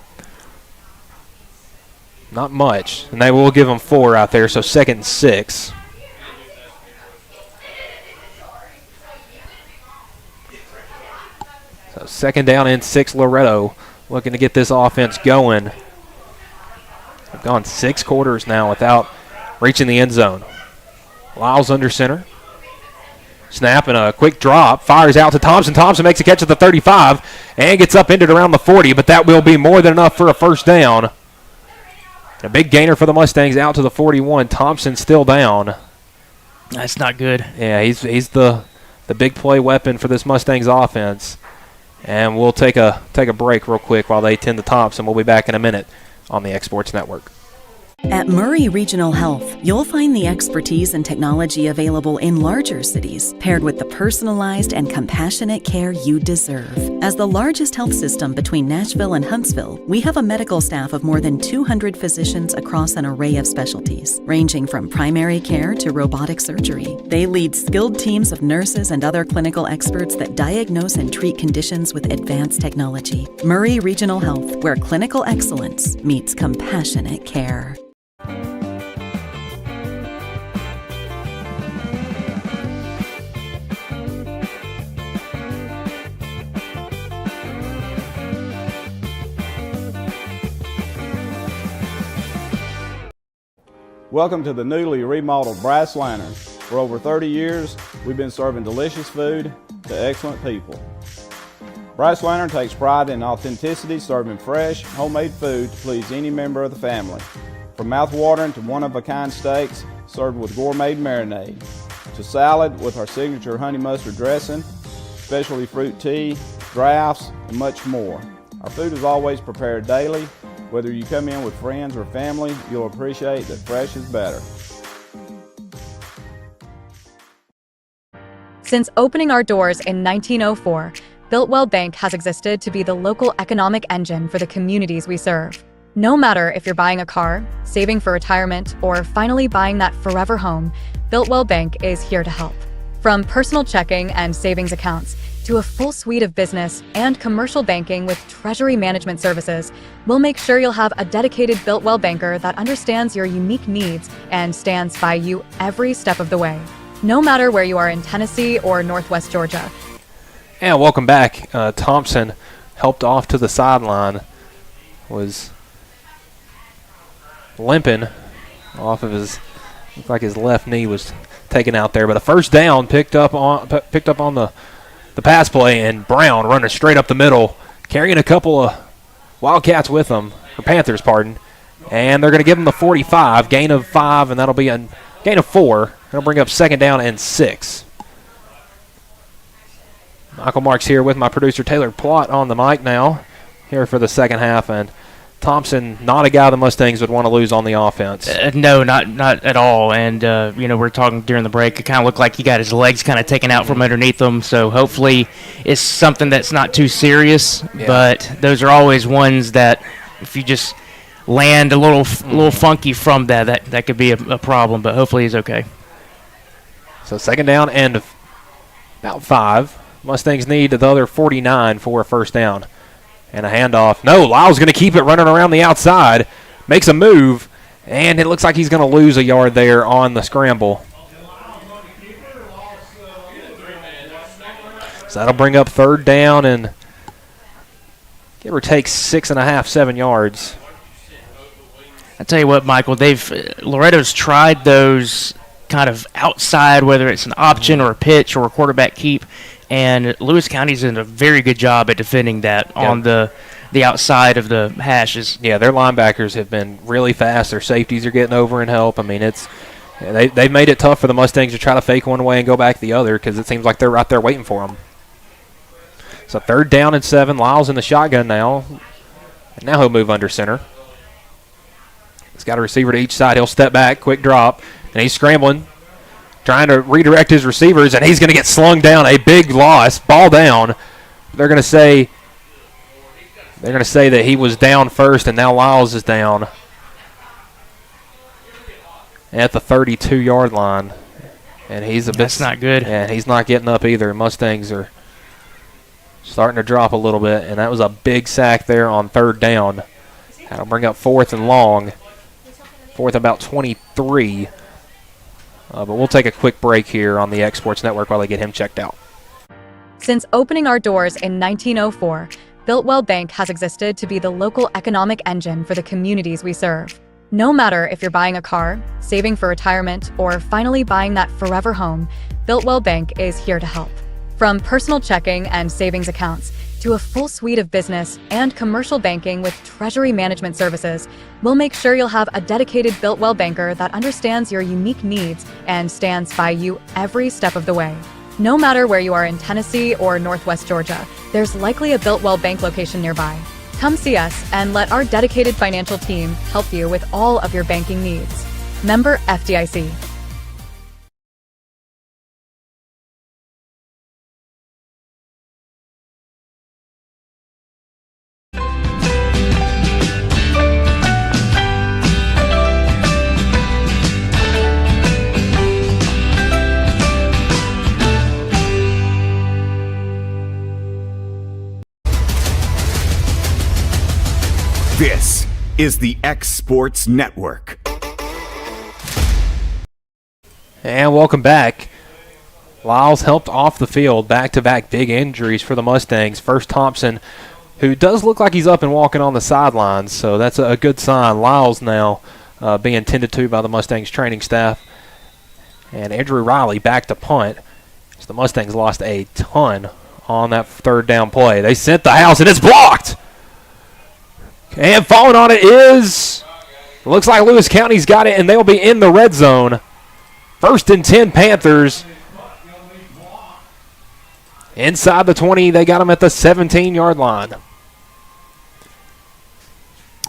not much. And they will give him 4 out there, so 2nd and 6. So 2nd down and 6, Loretto looking to get this offense going. They've gone 6 quarters now without reaching the end zone. Lyles under center. Snap and a quick drop. Fires out to Thompson. Thompson makes a catch at the 35 and gets up ended around the 40, but that will be more than enough for a first down. A big gainer for the Mustangs out to the 41. Thompson still down. That's not good. Yeah, he's the big play weapon for this Mustangs offense. And we'll take a break real quick while they tend to Thompson. We'll be back in a minute on the X Sports Network. At Murray Regional Health, you'll find the expertise and technology available in larger cities, paired with the personalized and compassionate care you deserve. As the largest health system between Nashville and Huntsville, we have a medical staff of more than 200 physicians across an array of specialties, ranging from primary care to robotic surgery. They lead skilled teams of nurses and other clinical experts that diagnose and treat conditions with advanced technology. Murray Regional Health, where clinical excellence meets compassionate care. Welcome to the newly remodeled Brass Lantern. For over 30 years, we've been serving delicious food to excellent people. Brass Lantern takes pride in authenticity, serving fresh, homemade food to please any member of the family. From mouth-watering to one-of-a-kind steaks served with gourmet marinade, to salad with our signature honey mustard dressing, specialty fruit tea, drafts, and much more. Our food is always prepared daily. Whether you come in with friends or family, you'll appreciate that fresh is better. Since opening our doors in 1904, Builtwell Bank has existed to be the local economic engine for the communities we serve. No matter if you're buying a car, saving for retirement, or finally buying that forever home, Builtwell Bank is here to help. From personal checking and savings accounts to a full suite of business and commercial banking with treasury management services, we'll make sure you'll have a dedicated Builtwell banker that understands your unique needs and stands by you every step of the way, no matter where you are in Tennessee or Northwest Georgia. And welcome back. Thompson helped off to the sideline, was limping off of his, looked like his left knee was taken out there, but a first down picked up on the pass play, and Brown running straight up the middle, carrying a couple of Wildcats with them, or Panthers, pardon, and they're going to give him the 45, gain of 5, and that'll be a gain of 4. That'll bring up second down and 6. Michael Marks here with my producer Taylor Plott on the mic now, here for the second half, and Thompson, not a guy the Mustangs would want to lose on the offense. No, not at all. And, we're talking during the break. It kind of looked like he got his legs kind of taken out from underneath him. So hopefully it's something that's not too serious. Yeah. But those are always ones that if you just land a little funky from that could be a problem. But hopefully he's okay. So second down and about 5. Mustangs need the other 49 for a first down. And a handoff. No, Lyle's going to keep it running around the outside. Makes a move, and it looks like he's going to lose a yard there on the scramble. So that'll bring up third down and give or take 6.5, 7 yards. I tell you what, Michael, Loretto's tried those kind of outside, whether it's an option or a pitch or a quarterback keep. And Lewis County's done a very good job at defending that on the outside of the hashes. Yeah, their linebackers have been really fast. Their safeties are getting over and help. I mean, they've made it tough for the Mustangs to try to fake one way and go back the other because it seems like they're right there waiting for them. So third down and 7. Lyles in the shotgun now. And now he'll move under center. He's got a receiver to each side. He'll step back, quick drop, and he's scrambling, trying to redirect his receivers, and he's going to get slung down. A big loss, ball down. They're going to say that he was down first, and now Lyles is down at the 32-yard line, and that's not good. And he's not getting up either. Mustangs are starting to drop a little bit, and that was a big sack there on third down. That'll bring up fourth and long, fourth about 23. But we'll take a quick break here on the X Sports Network while they get him checked out. Since opening our doors in 1904, Built-Well Bank has existed to be the local economic engine for the communities we serve. No matter if you're buying a car, saving for retirement, or finally buying that forever home, Built-Well Bank is here to help. From personal checking and savings accounts to a full suite of business and commercial banking with treasury management services, we'll make sure you'll have a dedicated Built-Well banker that understands your unique needs and stands by you every step of the way. No matter where you are in Tennessee or Northwest Georgia, there's likely a Built-Well Bank location nearby. Come see us and let our dedicated financial team help you with all of your banking needs. Member FDIC. This is the X Sports Network. And welcome back. Lyles helped off the field, back-to-back big injuries for the Mustangs. First Thompson, who does look like he's up and walking on the sidelines, so that's a good sign. Lyles now being tended to by the Mustangs training staff. And Andrew Riley back to punt. So the Mustangs lost a ton on that third down play. They sent the house, and it's blocked! And falling on it is, looks like Lewis County's got it, and they'll be in the red zone. 1st and 10 Panthers. Inside the 20, they got them at the 17-yard line.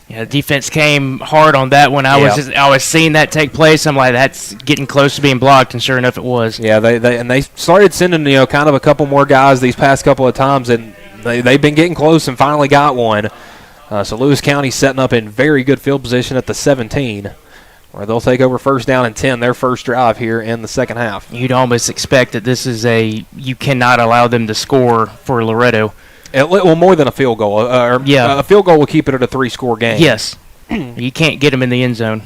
Yeah, the defense came hard on that one. I was seeing that take place. I'm like, that's getting close to being blocked, and sure enough, it was. Yeah, they started sending kind of a couple more guys these past couple of times, and they've been getting close and finally got one. So Lewis County setting up in very good field position at the 17, where they'll take over 1st down and 10, their first drive here in the second half. You'd almost expect that this is you cannot allow them to score for Loretto. Well, more than a field goal. A field goal will keep it at a 3-score game. Yes. You can't get them in the end zone.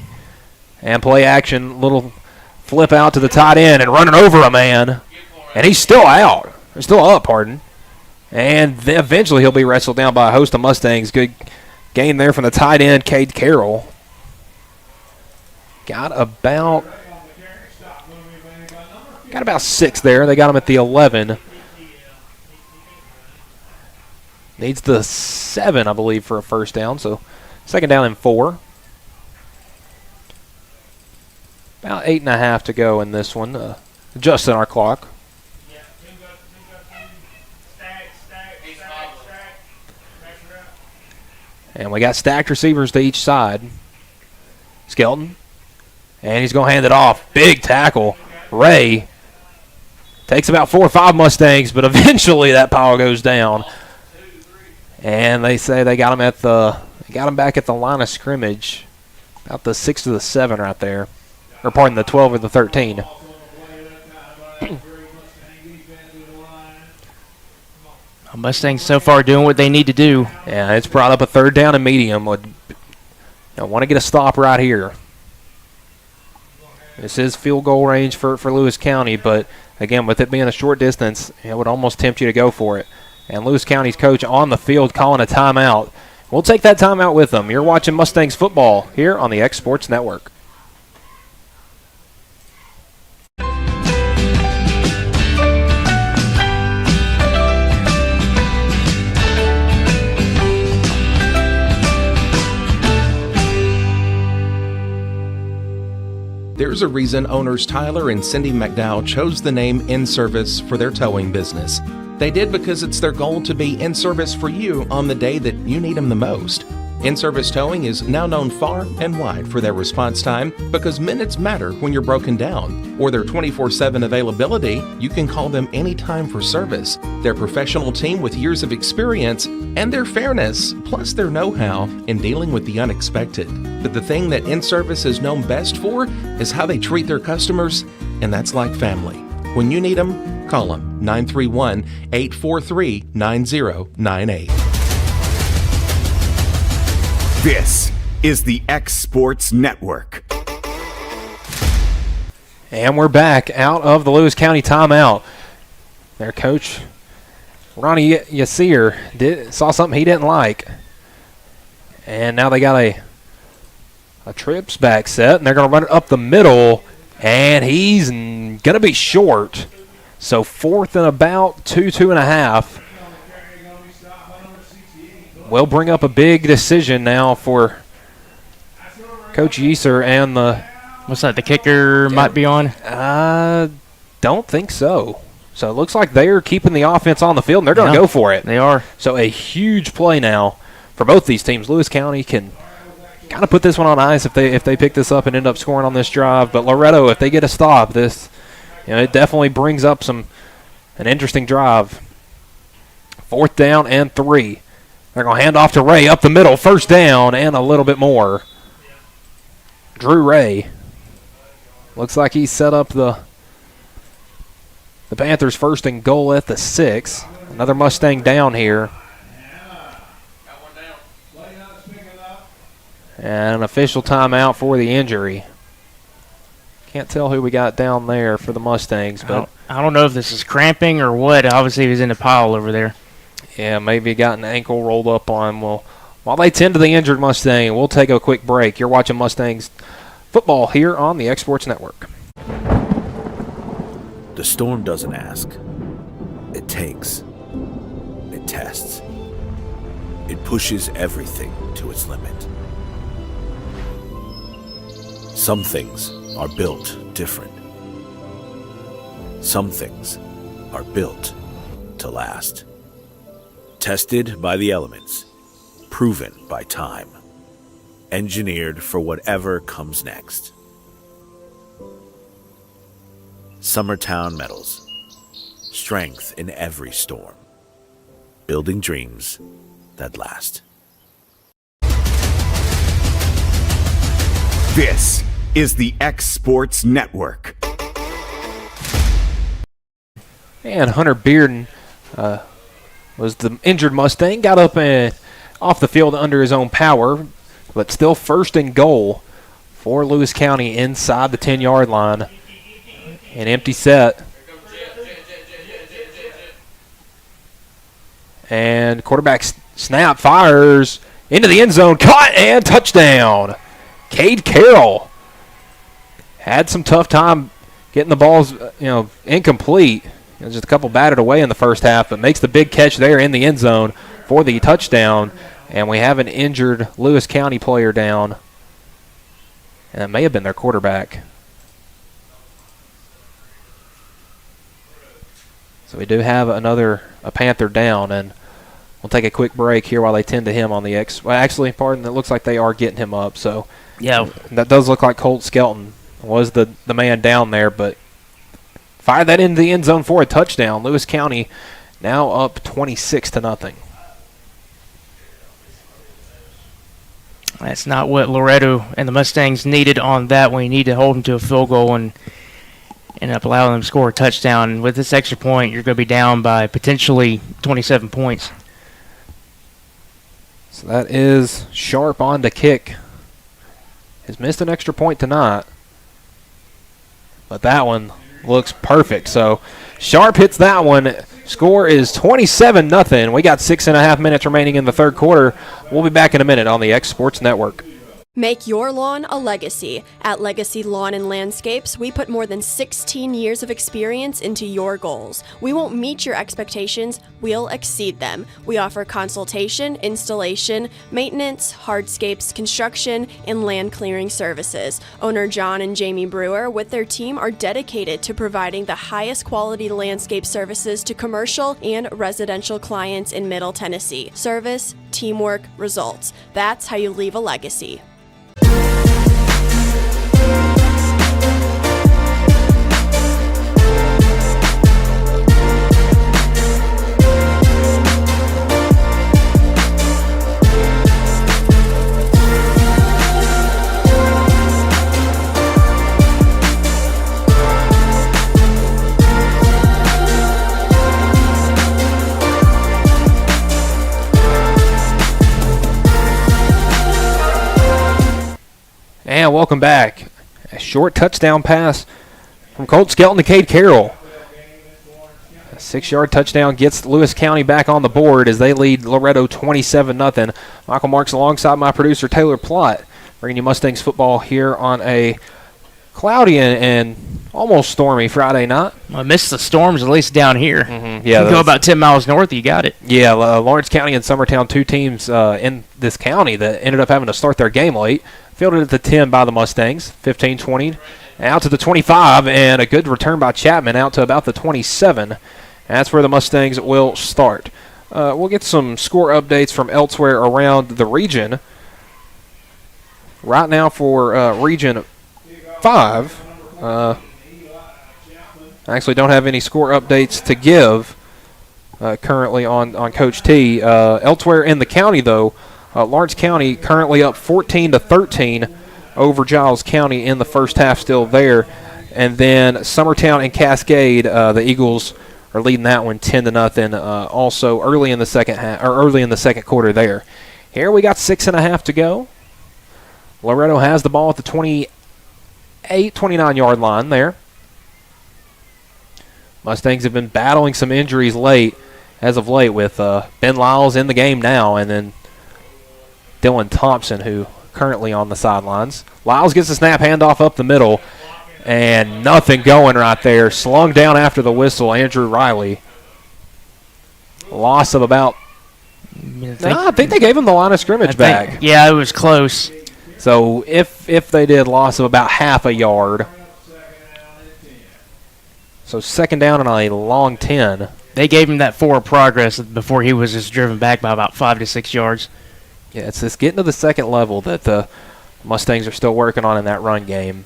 And play action, little flip out to the tight end and running over a man. And he's still out. Or still up, pardon. And then eventually he'll be wrestled down by a host of Mustangs. Good gain there from the tight end, Cade Carroll. Got about 6 there. They got him at the 11. Needs the 7, I believe, for a 1st down. So 2nd down and 4. About 8.5 to go in this one. Adjusting our clock. And we got stacked receivers to each side. Skelton. And he's going to hand it off. Big tackle. Ray takes about 4 or 5 Mustangs, but eventually that pile goes down. And they say they got him back at the line of scrimmage. About the 6 to the 7 right there. Or pardon, the 12 or the 13. Mustangs so far doing what they need to do. Yeah, it's brought up a 3rd down and medium. Want to get a stop right here. This is field goal range for Lewis County, but again, with it being a short distance, it would almost tempt you to go for it. And Lewis County's coach on the field calling a timeout. We'll take that timeout with them. You're watching Mustangs football here on the X Sports Network. There's a reason owners Tyler and Cindy McDowell chose the name In Service for their towing business. They did because it's their goal to be in service for you on the day that you need them the most. In-Service Towing is now known far and wide for their response time because minutes matter when you're broken down. Or their 24/7 availability, you can call them anytime for service. Their professional team with years of experience and their fairness, plus their know-how in dealing with the unexpected. But the thing that In-Service is known best for is how they treat their customers, and that's like family. When you need them, call them 931-843-9098. This is the X Sports Network. And we're back out of the Lewis County timeout. Their coach Ronnie Yasir saw something he didn't like. And now they got a trips back set, and they're going to run it up the middle, and he's going to be short. So 4th and about 2.5. Will bring up a big decision now for Coach Yeaser and the... What's that, the kicker might be on? Don't think so. So it looks like they're keeping the offense on the field, and they're going to go for it. They are. So a huge play now for both these teams. Lewis County can kind of put this one on ice if they pick this up and end up scoring on this drive. But Loretto, if they get a stop, this it definitely brings up an interesting drive. 4th down and 3. They're going to hand off to Ray up the middle. 1st down and a little bit more. Drew Ray. Looks like he set up the Panthers 1st and goal at the 6. Another Mustang down here. And an official timeout for the injury. Can't tell who we got down there for the Mustangs, but I don't know if this is cramping or what. Obviously, he was in a pile over there. Yeah, maybe got an ankle rolled up on. Well, while they tend to the injured Mustang, we'll take a quick break. You're watching Mustangs football here on the X Sports Network. The storm doesn't ask. It takes. It tests. It pushes everything to its limit. Some things are built different. Some things are built to last. Tested by the elements. Proven by time. Engineered for whatever comes next. Summertown Metals. Strength in every storm. Building dreams that last. This is the X Sports Network. And Hunter Bearden was the injured Mustang. Got up and off the field under his own power, but still 1st and goal for Lewis County inside the 10-yard line. An empty set. And quarterback snap fires into the end zone. Caught and touchdown. Cade Carroll had some tough time getting the balls, incomplete. Just a couple batted away in the first half, but makes the big catch there in the end zone for the touchdown. And we have an injured Lewis County player down. And it may have been their quarterback. So we do have a Panther down, and we'll take a quick break here while they tend to him on the X. Well, actually, it looks like they are getting him up. So yeah, that does look like Colt Skelton was the man down there, but fire that into the end zone for a touchdown. Lewis County now up 26-0. That's not what Loretto and the Mustangs needed on that one. You need to hold them to a field goal and end up allowing them to score a touchdown. With this extra point, you're going to be down by potentially 27 points. So that is Sharp on to kick. Has missed an extra point tonight, but that one looks perfect. So Sharp hits that one. Score is 27-0. We got 6.5 minutes remaining in the third quarter. We'll be back in a minute on the X Sports Network. Make your lawn a legacy. At Legacy Lawn and Landscapes, we put more than 16 years of experience into your goals. We won't meet your expectations, we'll exceed them. We offer consultation, installation, maintenance, hardscapes, construction, and land clearing services. Owner John and Jamie Brewer with their team are dedicated to providing the highest quality landscape services to commercial and residential clients in Middle Tennessee. Service, teamwork, results. That's how you leave a legacy. And welcome back. A short touchdown pass from Colt Skelton to Cade Carroll. A 6-yard touchdown gets Lewis County back on the board as they lead Loretto 27-0. Michael Marks alongside my producer Taylor Plott, bringing you Mustangs football here on a cloudy and almost stormy Friday night. I missed the storms, at least down here. Yeah, you go about 10 miles north, you got it. Yeah, Lawrence County and Summertown, two teams in this county that ended up having to start their game late. Fielded at the 10 by the Mustangs, 15-20. Out to the 25, and a good return by Chapman out to about the 27. That's where the Mustangs will start. We'll get some score updates from elsewhere around the region. Right now for Region 5, I actually don't have any score updates to give currently on Coach T. Elsewhere in the county, though, Lawrence County currently up 14-13 over Giles County in the first half, still there. And then Summertown and Cascade, the Eagles are leading that one 10-0. Also early in the second half, or early in the second quarter there. Here we got 6.5 to go. Loretto has the ball at the 29-yard line there. Mustangs have been battling some injuries as of late with Ben Lyles in the game now, and then Dylan Thompson, who currently on the sidelines. Lyles gets the snap, handoff up the middle, and nothing going right there. Slung down after the whistle, Andrew Riley. Loss of about... I think they gave him the line of scrimmage back. Yeah, it was close. So if they did, loss of about half a yard. So second down and a long 10. They gave him that forward progress before he was just driven back by about 5 to 6 yards. Yeah, it's this getting to the second level that the Mustangs are still working on in that run game.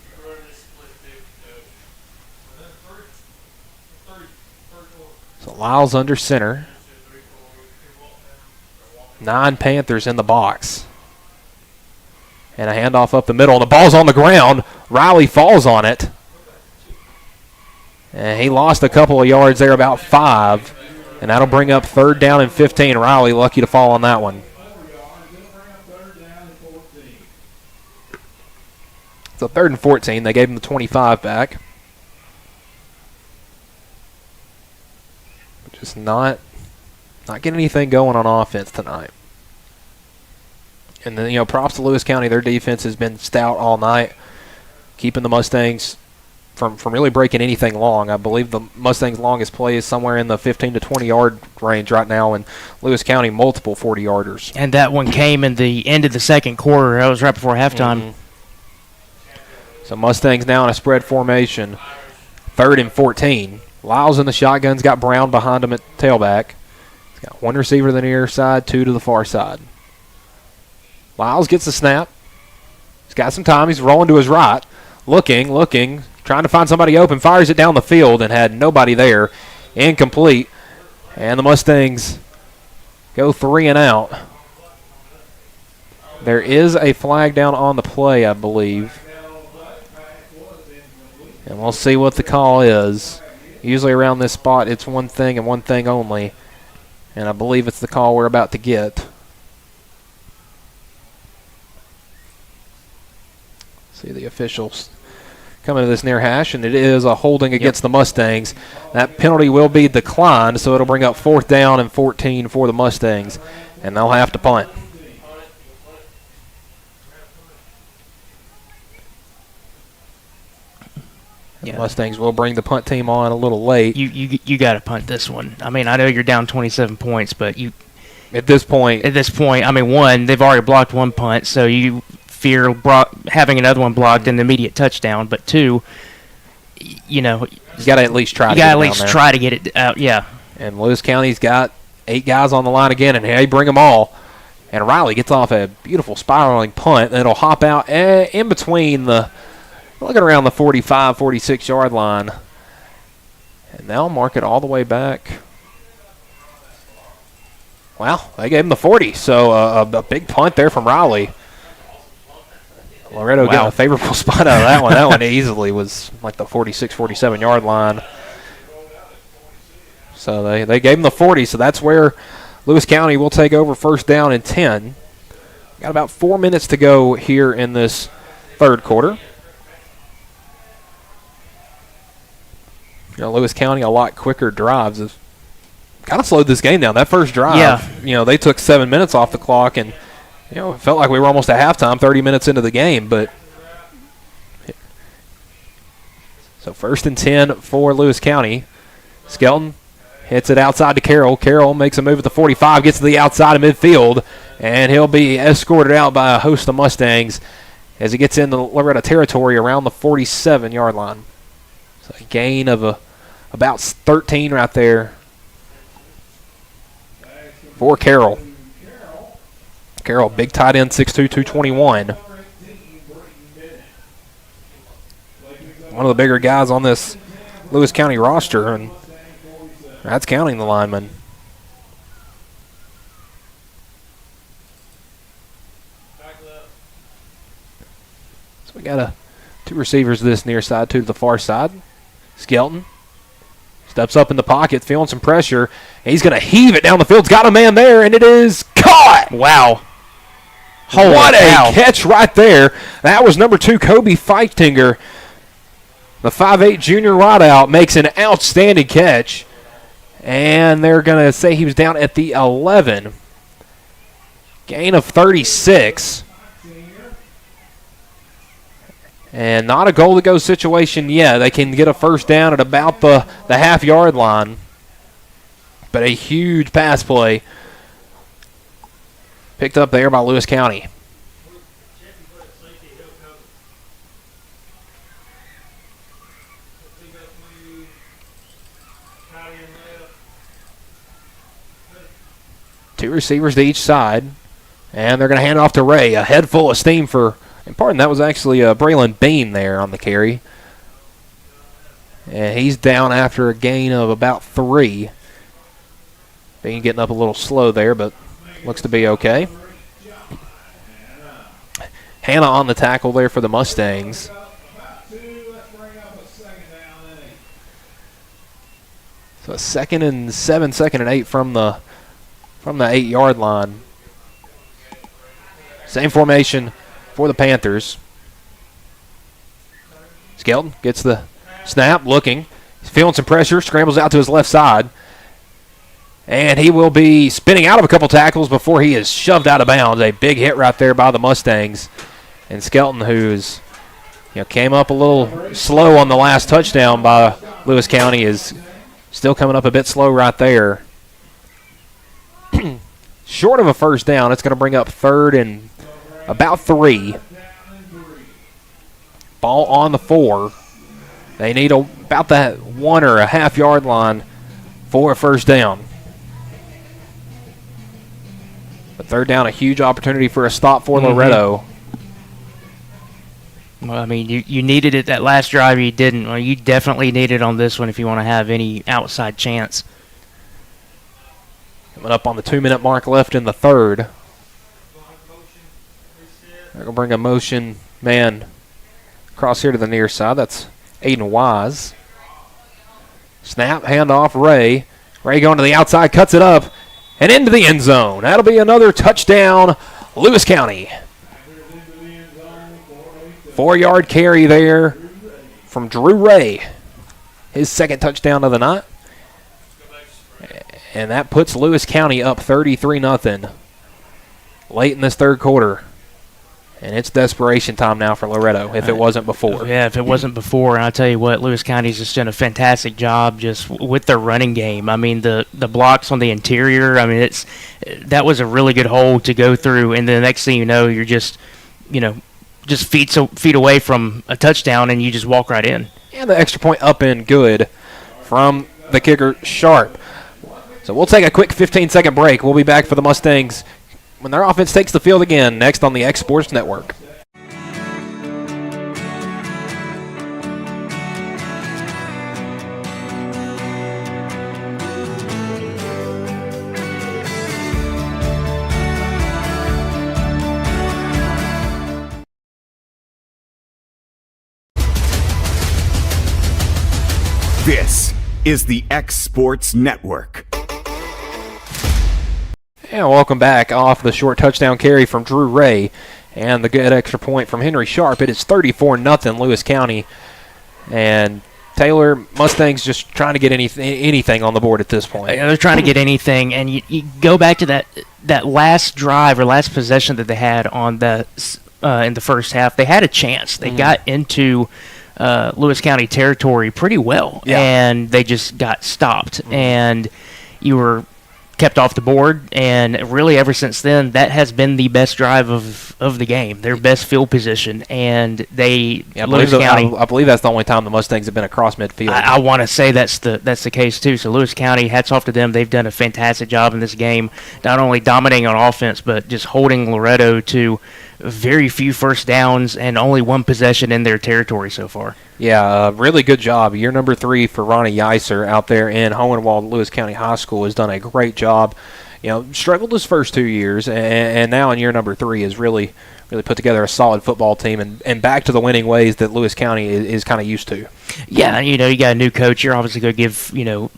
So Lyles under center. 9 Panthers in the box. And a handoff up the middle, and the ball's on the ground. Riley falls on it. And he lost a couple of yards there, about 5. And that'll bring up 3rd down and 15. Riley lucky to fall on that one. So 3rd and 14. They gave him the 25 back. Just not getting anything going on offense tonight. And then, props to Lewis County. Their defense has been stout all night, keeping the Mustangs from really breaking anything long. I believe the Mustangs' longest play is somewhere in the 15 to 20-yard range right now, and Lewis County multiple 40-yarders. And that one came in the end of the second quarter. That was right before halftime. So Mustangs now in a spread formation, 3rd and 14. Lyles in the shotgun's got Brown behind him at tailback. He's got 1 receiver to the near side, 2 to the far side. Lyles gets the snap. He's got some time. He's rolling to his right. Looking, trying to find somebody open. Fires it down the field and had nobody there. Incomplete. And the Mustangs go 3 and out. There is a flag down on the play, I believe. And we'll see what the call is. Usually around this spot, it's one thing and one thing only. And I believe it's the call we're about to get. See the officials coming to this near hash, and it is a holding against the Mustangs. That penalty will be declined, so it'll bring up 4th down and 14 for the Mustangs, and they'll have to punt. Yeah. Mustangs will bring the punt team on a little late. You got to punt this one. I mean, I know you're down 27 points, but at this point, I mean, one, they've already blocked 1 punt, so you fear having another one blocked and an immediate touchdown. But 2, you got to at least try. You got to at least try to get it out. Yeah. And Lewis County's got 8 guys on the line again, and hey, bring them all. And Riley gets off a beautiful spiraling punt, and it'll hop out in between looking around the 45, 46-yard line. And they'll mark it all the way back. Wow, they gave him the 40. So a big punt there from Riley. Loretto getting a favorable spot out of that one. That one easily was like the 46, 47-yard line. So they gave him the 40. So that's where Lewis County will take over 1st down and 10. Got about 4 minutes to go here in this 3rd quarter. Lewis County, a lot quicker drives have kind of slowed this game down. That first drive, they took 7 minutes off the clock, and it felt like we were almost at halftime, 30 minutes into the game. But so 1st and 10 for Lewis County. Skelton hits it outside to Carroll. Carroll makes a move at the 45, gets to the outside of midfield, and he'll be escorted out by a host of Mustangs as he gets into Loretto territory around the 47-yard line. So a gain of about 13 right there for Carroll. Carroll, big tight end, 6'2", 221. One of the bigger guys on this Lewis County roster, and that's counting the linemen. So we got two receivers to this near side, two to the far side. Skelton steps up in the pocket, feeling some pressure. He's going to heave it down the field. He's got a man there, and it is caught. Wow. What a catch right there. That was number 2, Kobe Feichtinger. The 5'8 junior wideout makes an outstanding catch. And they're going to say he was down at the 11. Gain of 36. And not a goal-to-go situation yet. They can get a first down at about the half-yard line. But a huge pass play picked up there by Lewis County. Two receivers to each side. And they're going to hand it off to Ray. A head full of steam for, and pardon, that was actually Braylon Beam there on the carry. And he's down after a gain of about 3. Beam getting up a little slow there, but looks to be okay. Hannah on the tackle there for the Mustangs. So 2nd and 7, 2nd and 8 from the 8-yard line. Same formation for the Panthers. Skelton gets the snap, looking. He's feeling some pressure, scrambles out to his left side. And he will be spinning out of a couple tackles before he is shoved out of bounds. A big hit right there by the Mustangs. And Skelton, who's came up a little slow on the last touchdown by Lewis County, is still coming up a bit slow right there. Short of a first down, it's going to bring up 3rd and about 3. Ball on the 4. They need about that 1 or a half-yard line for a first down. But 3rd down, a huge opportunity for a stop for Loretto. Well, I mean, you needed it that last drive. You didn't. Well, you definitely need it on this one if you want to have any outside chance. Coming up on the 2-minute mark left in the 3rd. They're going to bring a motion man across here to the near side. That's Aiden Wise. Snap, handoff, Ray. Ray going to the outside, cuts it up, and into the end zone. That'll be another touchdown, Lewis County. 4-yard carry there from Drew Ray. His 2nd touchdown of the night. And that puts Lewis County up 33-0 late in this 3rd quarter. And it's desperation time now for Loretto, if it wasn't before. Yeah, if it wasn't before. And I tell you what, Lewis County's just done a fantastic job just with their running game. I mean, the blocks on the interior, I mean, that was a really good hole to go through. And then the next thing you know, you're just feet away from a touchdown, and you just walk right in. And the extra point up and good from the kicker, Sharp. So we'll take a quick 15-second break. We'll be back for the Mustangs when their offense takes the field again, next on the X Sports Network. This is the X Sports Network. And welcome back off the short touchdown carry from Drew Ray and the good extra point from Henry Sharp. It is 34-0 Lewis County. And Taylor, Mustangs just trying to get anything on the board at this point. They're trying to get anything, and you go back to that last drive or last possession that they had on in the first half. They had a chance. They got into Lewis County territory pretty well, and they just got stopped. And you were kept off the board, and really ever since then, that has been the best drive of the game, their best field position, and I believe that's the only time the Mustangs have been across midfield. I want to say that's the case too. So Lewis County, hats off to them. They've done a fantastic job in this game, not only dominating on offense, but just holding Loretto to very few first downs and only one possession in their territory so far. Yeah, really good job. Year number 3 for Ronnie Yiser out there in Hohenwald Lewis County High School has done a great job. Struggled his first 2 years, and now in year number 3 has really put together a solid football team and back to the winning ways that Lewis County is kind of used to. Yeah, you got a new coach. You're obviously going to give, you're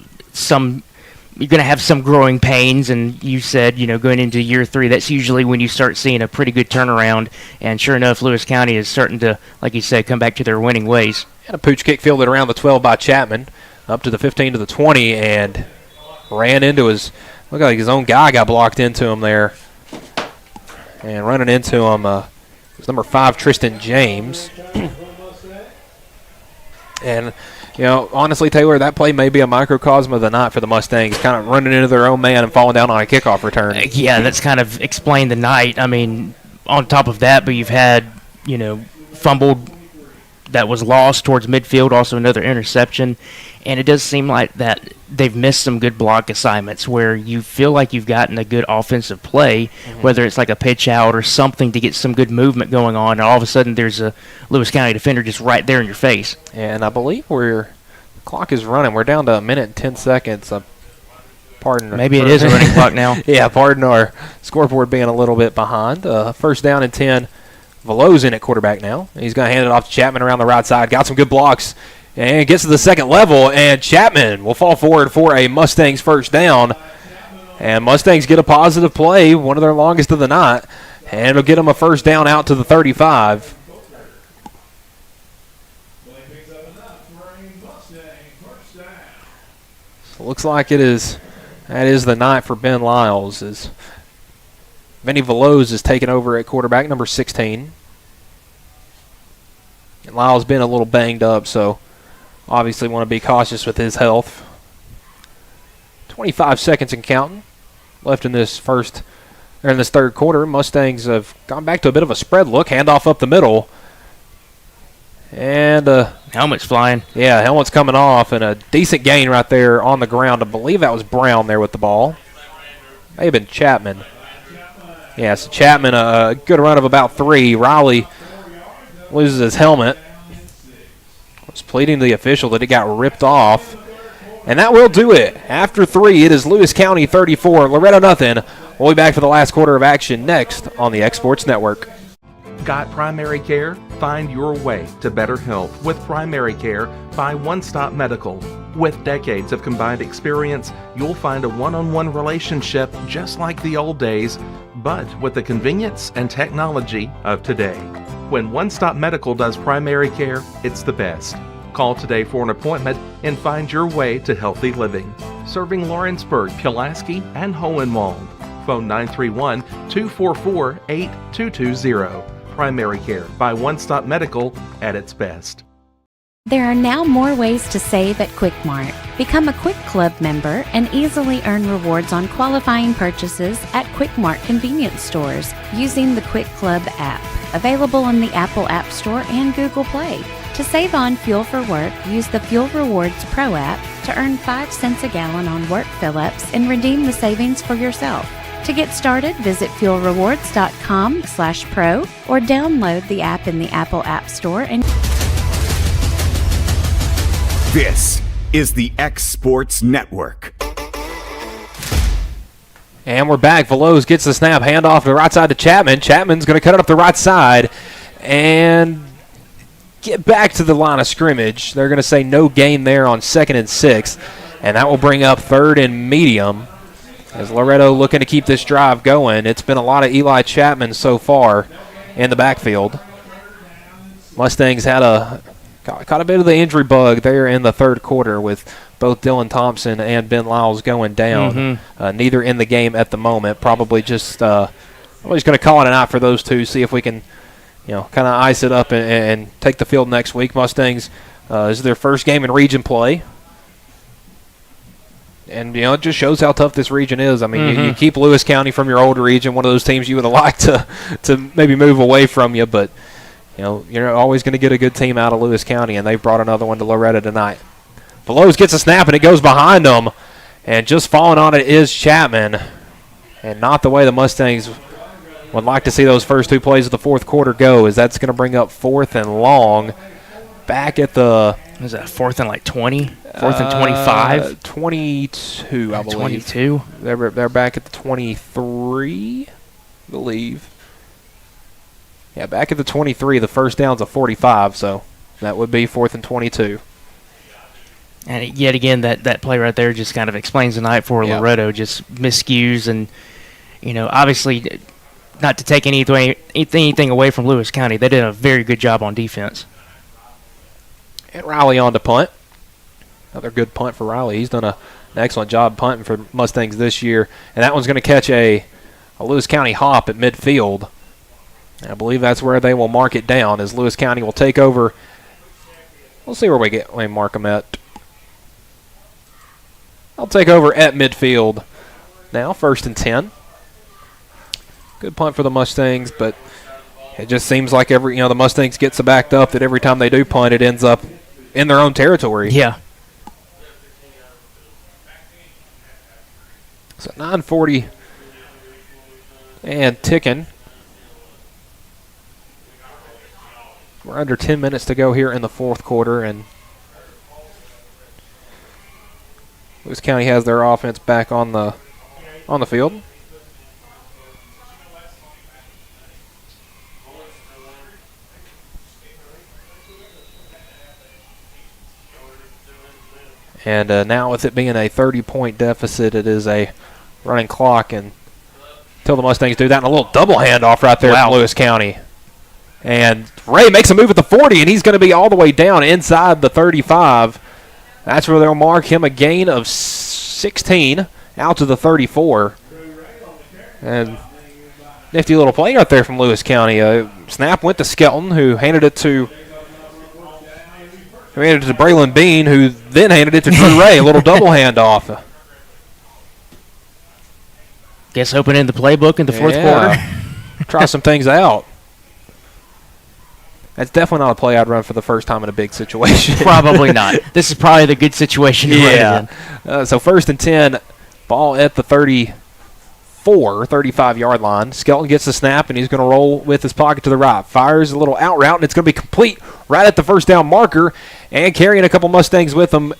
going to have some growing pains, and you said, going into year 3, that's usually when you start seeing a pretty good turnaround, and sure enough, Lewis County is starting to, like you said, come back to their winning ways. And a pooch kick fielded around the 12 by Chapman, up to the 15 to the 20, and ran into looked like his own guy got blocked into him there. And running into him was number 5, Tristan James. And, honestly, Taylor, that play may be a microcosm of the night for the Mustangs, kind of running into their own man and falling down on a kickoff return. Yeah, that's kind of explained the night. I mean, on top of that, but you've had, fumbled that was lost towards midfield, also another interception. And it does seem like that they've missed some good block assignments where you feel like you've gotten a good offensive play, whether it's like a pitch out or something to get some good movement going on, and all of a sudden there's a Lewis County defender just right there in your face. And I believe the clock is running. We're down to 1 minute and 10 seconds. Pardon. Maybe it is a running clock now. Yeah, pardon our scoreboard being a little bit behind. First down and 10. Velo's in at quarterback now. He's going to hand it off to Chapman around the right side. Got some good blocks. And gets to the second level, and Chapman will fall forward for a Mustangs first down. And Mustangs get a positive play, one of their longest of the night, and it'll get them a first down out to the 35. So looks like that is the night for Ben Lyles, as Vinny Veloz is taking over at quarterback, number 16. And Lyles been a little banged up, so obviously want to be cautious with his health. 25 seconds and counting left in this third quarter. Mustangs have gone back to a bit of a spread look. Handoff up the middle. And helmet's flying. Yeah, helmet's coming off, and a decent gain right there on the ground. I believe that was Brown there with the ball. May have been Chapman. Yeah, so Chapman, a good run of about 3. Riley loses his helmet. Was pleading to the official that it got ripped off. And that will do it. After 3, it is Lewis County 34, Loretto nothing. We'll be back for the last quarter of action next on the X Sports Network. Got primary care? Find your way to better health with primary care by One Stop Medical. With decades of combined experience, you'll find a one-on-one relationship just like the old days, but with the convenience and technology of today. When One Stop Medical does primary care, it's the best. Call today for an appointment and find your way to healthy living. Serving Lawrenceburg, Pulaski, and Hohenwald. Phone 931-244-8220. Primary care by One Stop Medical at its best. There are now more ways to save at QuickMart. Become a Quick Club member and easily earn rewards on qualifying purchases at QuickMart convenience stores using the Quick Club app, available on the Apple App Store and Google Play. To save on fuel for work, use the Fuel Rewards Pro app to earn 5 cents a gallon on work fill-ups and redeem the savings for yourself. To get started, visit fuelrewards.com/pro or download the app in the Apple App Store and This is the X Sports Network. And we're back. Veloz gets the snap, handoff to the right side to Chapman. Chapman's going to cut it up the right side and get back to the line of scrimmage. They're going to say no gain there on 2nd and 6, and that will bring up 3rd and medium. As Loretto looking to keep this drive going. It's been a lot of Eli Chapman so far in the backfield. Mustangs had a Caught a bit of the injury bug there in the third quarter with both Dylan Thompson and Ben Lyles going down. Neither in the game at the moment. Probably just going to call it a night for those two, see if we can kind of ice it up and take the field next week. Mustangs this is their first game in region play. And, it just shows how tough this region is. I mean, you keep Lewis County from your older region, one of those teams you would have liked to maybe move away from you, but you're always going to get a good team out of Lewis County, and they brought another one to Loretto tonight. Veloz gets a snap, and it goes behind them, and just falling on it is Chapman, and not the way the Mustangs would like to see those first two plays of the fourth quarter go, as that's going to bring up 4th and long back at the... Is that 4th and like 20? 4th and 25? 22, I believe. 22? They're back at the 23, I believe. Yeah, back at the 23, the first down's a 45, so that would be 4th and 22. And yet again, that play right there just kind of explains the night for Loretto. Just miscues and, obviously not to take anything away from Lewis County. They did a very good job on defense. And Riley on to punt. Another good punt for Riley. He's done an excellent job punting for Mustangs this year. And that one's going to catch a Lewis County hop at midfield. And I believe that's where they will mark it down, as Lewis County will take over. We'll see where we mark them at. I'll take over at midfield now, 1st and 10. Good punt for the Mustangs, but it just seems like the Mustangs get so backed up that every time they do punt, it ends up in their own territory. Yeah. So 9:40 and ticking. We're under 10 minutes to go here in the fourth quarter, and Lewis County has their offense back on the field. And now with it being a 30-point deficit, it is a running clock, and until the Mustangs do that, and a little double handoff right there from Lewis County. And Ray makes a move at the 40, and he's going to be all the way down inside the 35. That's where they'll mark him a gain of 16 out to the 34. And nifty little play right there from Lewis County. Snap went to Skelton, who handed it to Braylon Bean, who then handed it to Drew Ray. A little double handoff. Guess opening the playbook in the fourth quarter. Try some things out. That's definitely not a play I'd run for the first time in a big situation. Probably not. This is probably the good situation to run it in. So 1st and 10, ball at the 35-yard line. Skelton gets the snap, and he's going to roll with his pocket to the right. Fires a little out route, and it's going to be complete right at the first down marker, and carrying a couple Mustangs with him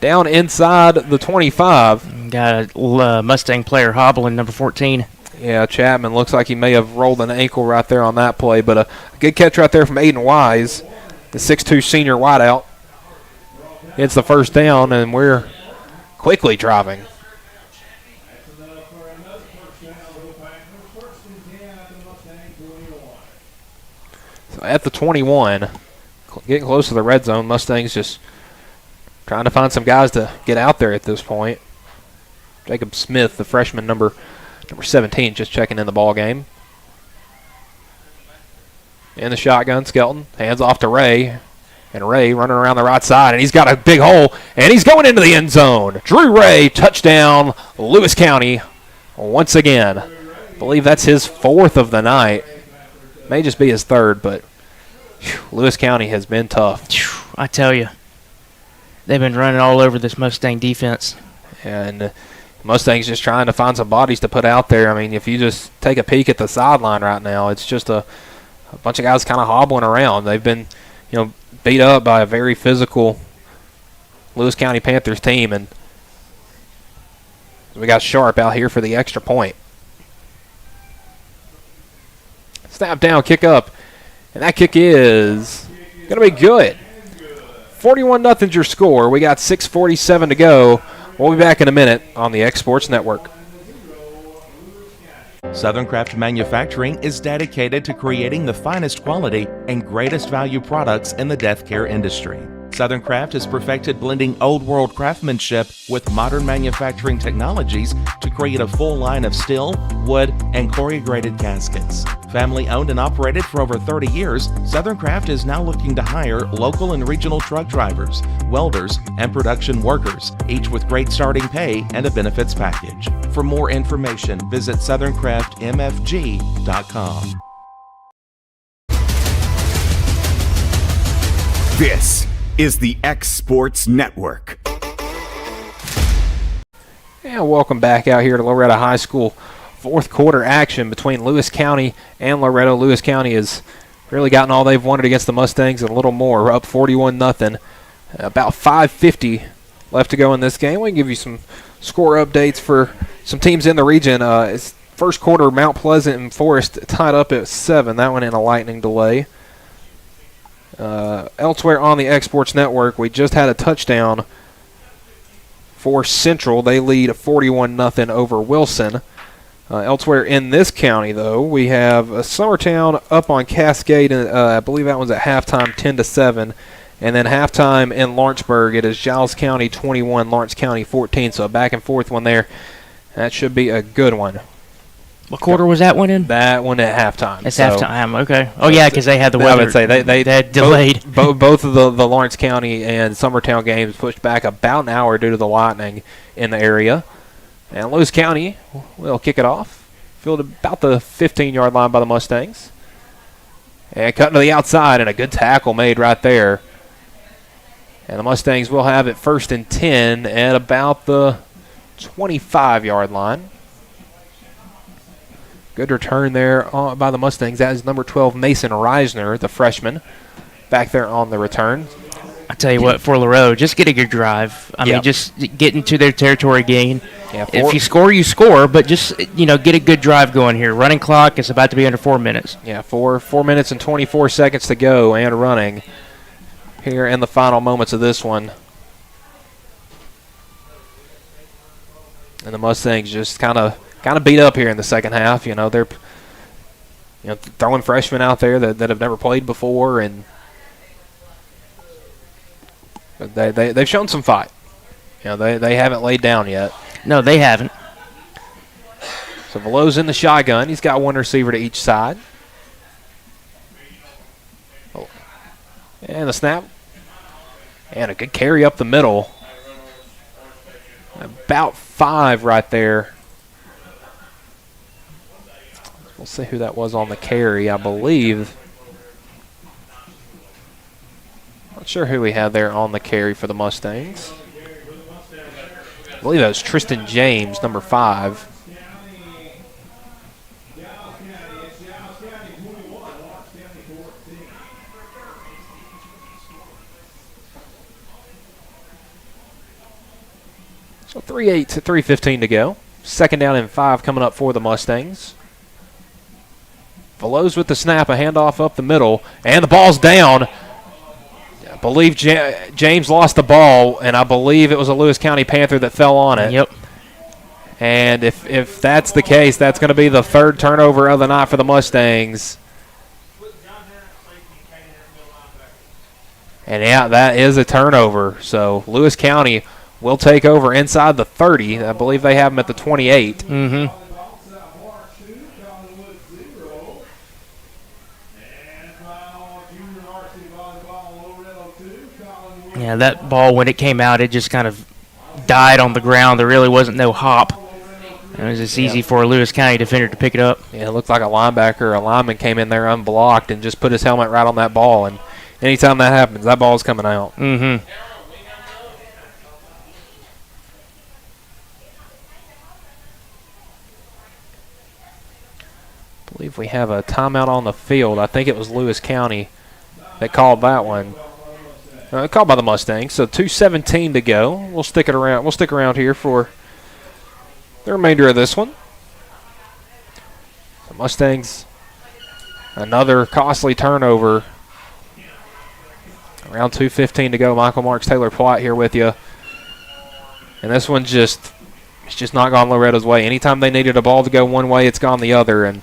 down inside the 25. Got a Mustang player hobbling, number 14. Yeah, Chapman looks like he may have rolled an ankle right there on that play, but a good catch right there from Aiden Wise, the 6'2 senior wideout. It's the first down, and we're quickly driving. So at the 21, getting close to the red zone, Mustangs just trying to find some guys to get out there at this point. Jacob Smith, the freshman, number 17, just checking in the ball game. In the shotgun, Skelton hands off to Ray, and Ray running around the right side, and he's got a big hole, and he's going into the end zone. Drew Ray, touchdown, Lewis County once again. I believe that's his 4th of the night. May just be his 3rd, but Lewis County has been tough. I tell you, they've been running all over this Mustang defense. And Mustangs just trying to find some bodies to put out there. I mean, if you just take a peek at the sideline right now, it's just a bunch of guys kind of hobbling around. They've been, beat up by a very physical Lewis County Panthers team, and we got Sharp out here for the extra point. Snap down, kick up, and that kick is going to be good. 41-0's your score. We got 6:47 to go. We'll be back in a minute on the X Sports Network. Southern Craft Manufacturing is dedicated to creating the finest quality and greatest value products in the death care industry. Southern Craft has perfected blending old world craftsmanship with modern manufacturing technologies to create a full line of steel, wood, and corrugated caskets. Family owned and operated for over 30 years, Southern Craft is now looking to hire local and regional truck drivers, welders, and production workers, each with great starting pay and a benefits package. For more information, visit southerncraftmfg.com. This is the X Sports Network. And welcome back out here to Loretto High School. Fourth quarter action between Lewis County and Loretto. Lewis County has really gotten all they've wanted against the Mustangs and a little more. We're up 41-0. About 5:50 left to go in this game. We can give you some score updates for some teams in the region. First quarter, Mount Pleasant and Forrest tied up at 7. That one in a lightning delay. Elsewhere on the Exports Network, we just had a touchdown for Central. They lead 41-0 over Wilson. Elsewhere in this county, though, we have Summertown up on Cascade, and I believe that one's at halftime, 10-7. And then halftime in Lawrenceburg, it is Giles County 21, Lawrence County 14. So a back and forth one there. That should be a good one. What quarter was that one in? That one at halftime. It's halftime, okay. Oh, yeah, because they had the weather. I would say they had delayed. Both of the Lawrence County and Summertown games pushed back about an hour due to the lightning in the area. And Lewis County will kick it off. Fielded about the 15-yard line by the Mustangs. And cutting to the outside, and a good tackle made right there. And the Mustangs will have it 1st and 10 at about the 25-yard line. Good return there by the Mustangs. That is number 12, Mason Reisner, the freshman, back there on the return. I tell you what, for Loretto, just get a good drive. I mean, just get into their territory gain. Yeah, if you score, you score, but just, get a good drive going here. Running clock is about to be under 4 minutes. Yeah, 4 minutes and 24 seconds to go and running here in the final moments of this one. And the Mustangs just kind of beat up here in the second half. They're throwing freshmen out there that have never played before, and they've shown some fight. They haven't laid down yet. No, they haven't. So Velo's in the shotgun. He's got one receiver to each side. And the snap. And a good carry up the middle. About 5 right there. We'll see who that was on the carry, I believe. Not sure who we had there on the carry for the Mustangs. I believe that was Tristan James, number 5. So 3:08 to 3:15 to go. Second down and 5 coming up for the Mustangs. Velo's with the snap, a handoff up the middle, and the ball's down. I believe James lost the ball, and I believe it was a Lewis County Panther that fell on it. Yep. And if that's the case, that's going to be the 3rd turnover of the night for the Mustangs. And, yeah, that is a turnover. So Lewis County will take over inside the 30. I believe they have them at the 28. Mm-hmm. Yeah, that ball, when it came out, it just kind of died on the ground. There really wasn't no hop. It was just easy for a Lewis County defender to pick it up. Yeah, it looked like a lineman came in there unblocked and just put his helmet right on that ball. And anytime that happens, that ball's coming out. Mm-hmm. I believe we have a timeout on the field. I think it was Lewis County that called that one. Called by the Mustangs. So 2:17 to go. We'll stick around here for the remainder of this one. The Mustangs, another costly turnover. Around 2:15 to go. Michael Marks, Taylor Platt here with you. And this one just it's just not gone Loretto's way. Anytime they needed a ball to go one way, it's gone the other, and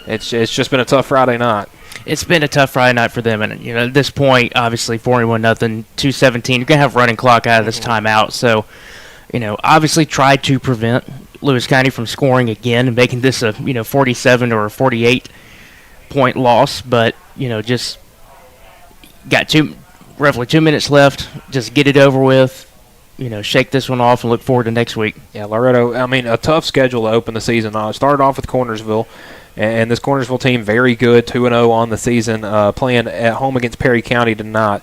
it's just been a tough Friday night. It's been a tough Friday night for them, and at this point, obviously 41-0, 2:17. You're gonna have running clock out of this timeout, so obviously try to prevent Lewis County from scoring again and making this a 47 or a 48 point loss, but just got roughly 2 minutes left. Just get it over with. Shake this one off and look forward to next week. Yeah, Loretto, a tough schedule to open the season. Started off with Cornersville, and this Cornersville team, very good, 2-0 on the season, playing at home against Perry County tonight.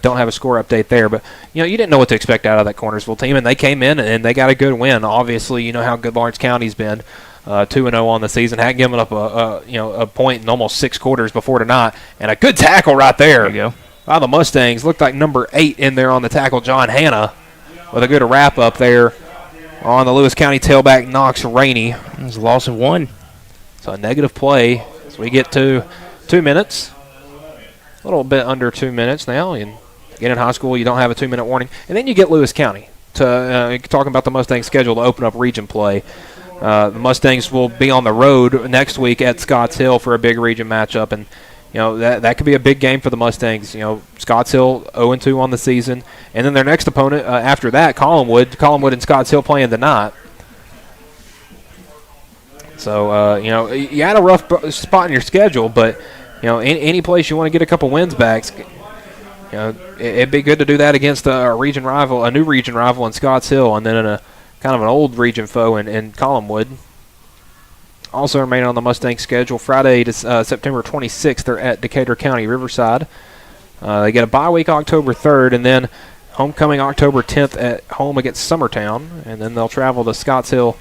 Don't have a score update there, but, you didn't know what to expect out of that Cornersville team, and they came in and they got a good win. Obviously, you know how good Lawrence County's been, 2-0 on the season. Hadn't given up a point in almost 6 quarters before tonight, and a good tackle right there. There you go. Wow, the Mustangs looked like number 8 in there on the tackle, John Hanna, with a good wrap up there on the Lewis County tailback, Knox Rainey. It was a loss of 1. So a negative play as we get to 2 minutes. A little bit under 2 minutes now. And again, in high school, you don't have a 2-minute warning. And then you get Lewis County. Talking about the Mustangs' schedule to open up region play. The Mustangs will be on the road next week at Scotts Hill for a big region matchup. And that could be a big game for the Mustangs. Scotts Hill 0-2 on the season. And then their next opponent after that, Collinwood. Collinwood and Scotts Hill playing tonight. So, you had a rough spot in your schedule, but, any place you want to get a couple wins back, it'd be good to do that against a region rival, a new region rival in Scotts Hill, and then in a kind of an old region foe in Collinwood. Also remaining on the Mustang schedule, Friday, September 26th, they're at Decatur County, Riverside. They get a bye week October 3rd, and then homecoming October 10th at home against Summertown, and then they'll travel to Scotts Hill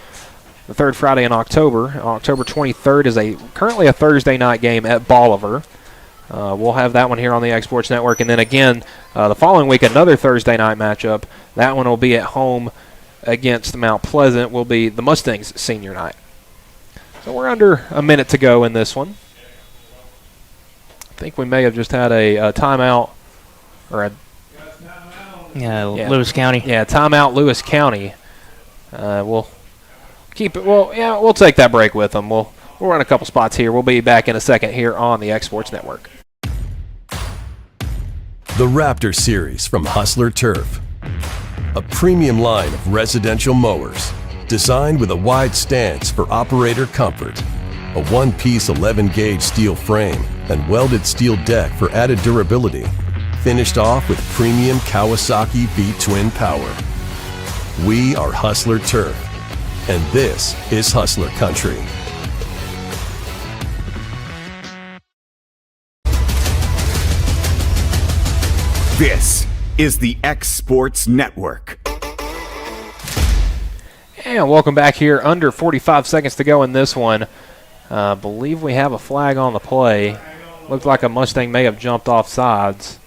the third Friday in October. October 23rd is currently a Thursday night game at Bolivar. We'll have that one here on the X Sports Network, and then again the following week another Thursday night matchup. That one will be at home against Mount Pleasant. Will be the Mustangs senior night. So we're under a minute to go in this one. I think we may have just had a timeout or Lewis County. Yeah, timeout Lewis County. We'll keep it. Well, yeah, we'll take that break with them. We'll run a couple spots here. We'll be back in a second here on the X Sports Network. The Raptor Series from Hustler Turf. A premium line of residential mowers designed with a wide stance for operator comfort, a one-piece 11-gauge steel frame and welded steel deck for added durability, finished off with premium Kawasaki V-twin power. We are Hustler Turf, and this is Hustler Country. This is the X Sports Network. And welcome back here. Under 45 seconds to go in this one. I believe we have a flag on the play. Looked like a Mustang may have jumped off sides.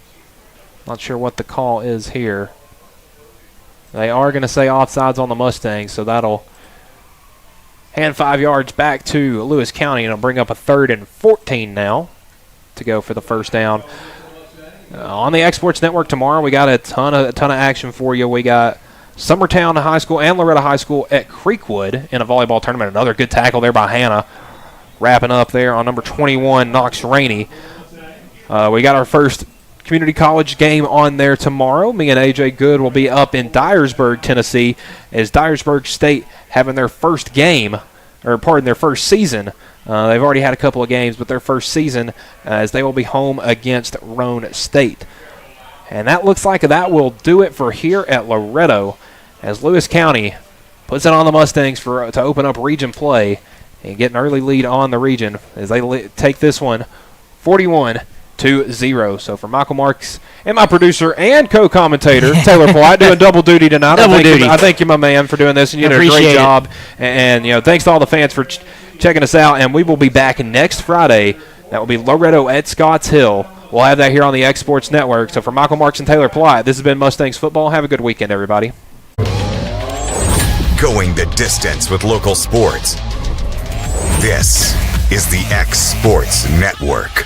Not sure what the call is here. They are going to say offsides on the Mustangs, so that'll hand 5 yards back to Lewis County, and it'll bring up a 3rd and 14 now to go for the first down. On the X Sports Network tomorrow, we got a ton of action for you. We got Summertown High School and Loretto High School at Creekwood in a volleyball tournament. Another good tackle there by Hannah. Wrapping up there on number 21, Knox Rainey. We got our first community college game on there tomorrow. Me and AJ Good will be up in Dyersburg, Tennessee, as Dyersburg State having their first game, or pardon, their first season. They've already had a couple of games, but their first season as they will be home against Roane State. And that looks like that will do it for here at Loretto, as Lewis County puts it on the Mustangs to open up region play and get an early lead on the region as they take this one 41-0. So for Michael Marks and my producer and co-commentator, Taylor Polite, doing double duty tonight. I thank you, my man, for doing this, and you did a great job. And thanks to all the fans for checking us out. And we will be back next Friday. That will be Loretto at Scotts Hill. We'll have that here on the X Sports Network. So for Michael Marks and Taylor Polite, this has been Mustangs Football. Have a good weekend, everybody. Going the distance with local sports. This is the X Sports Network.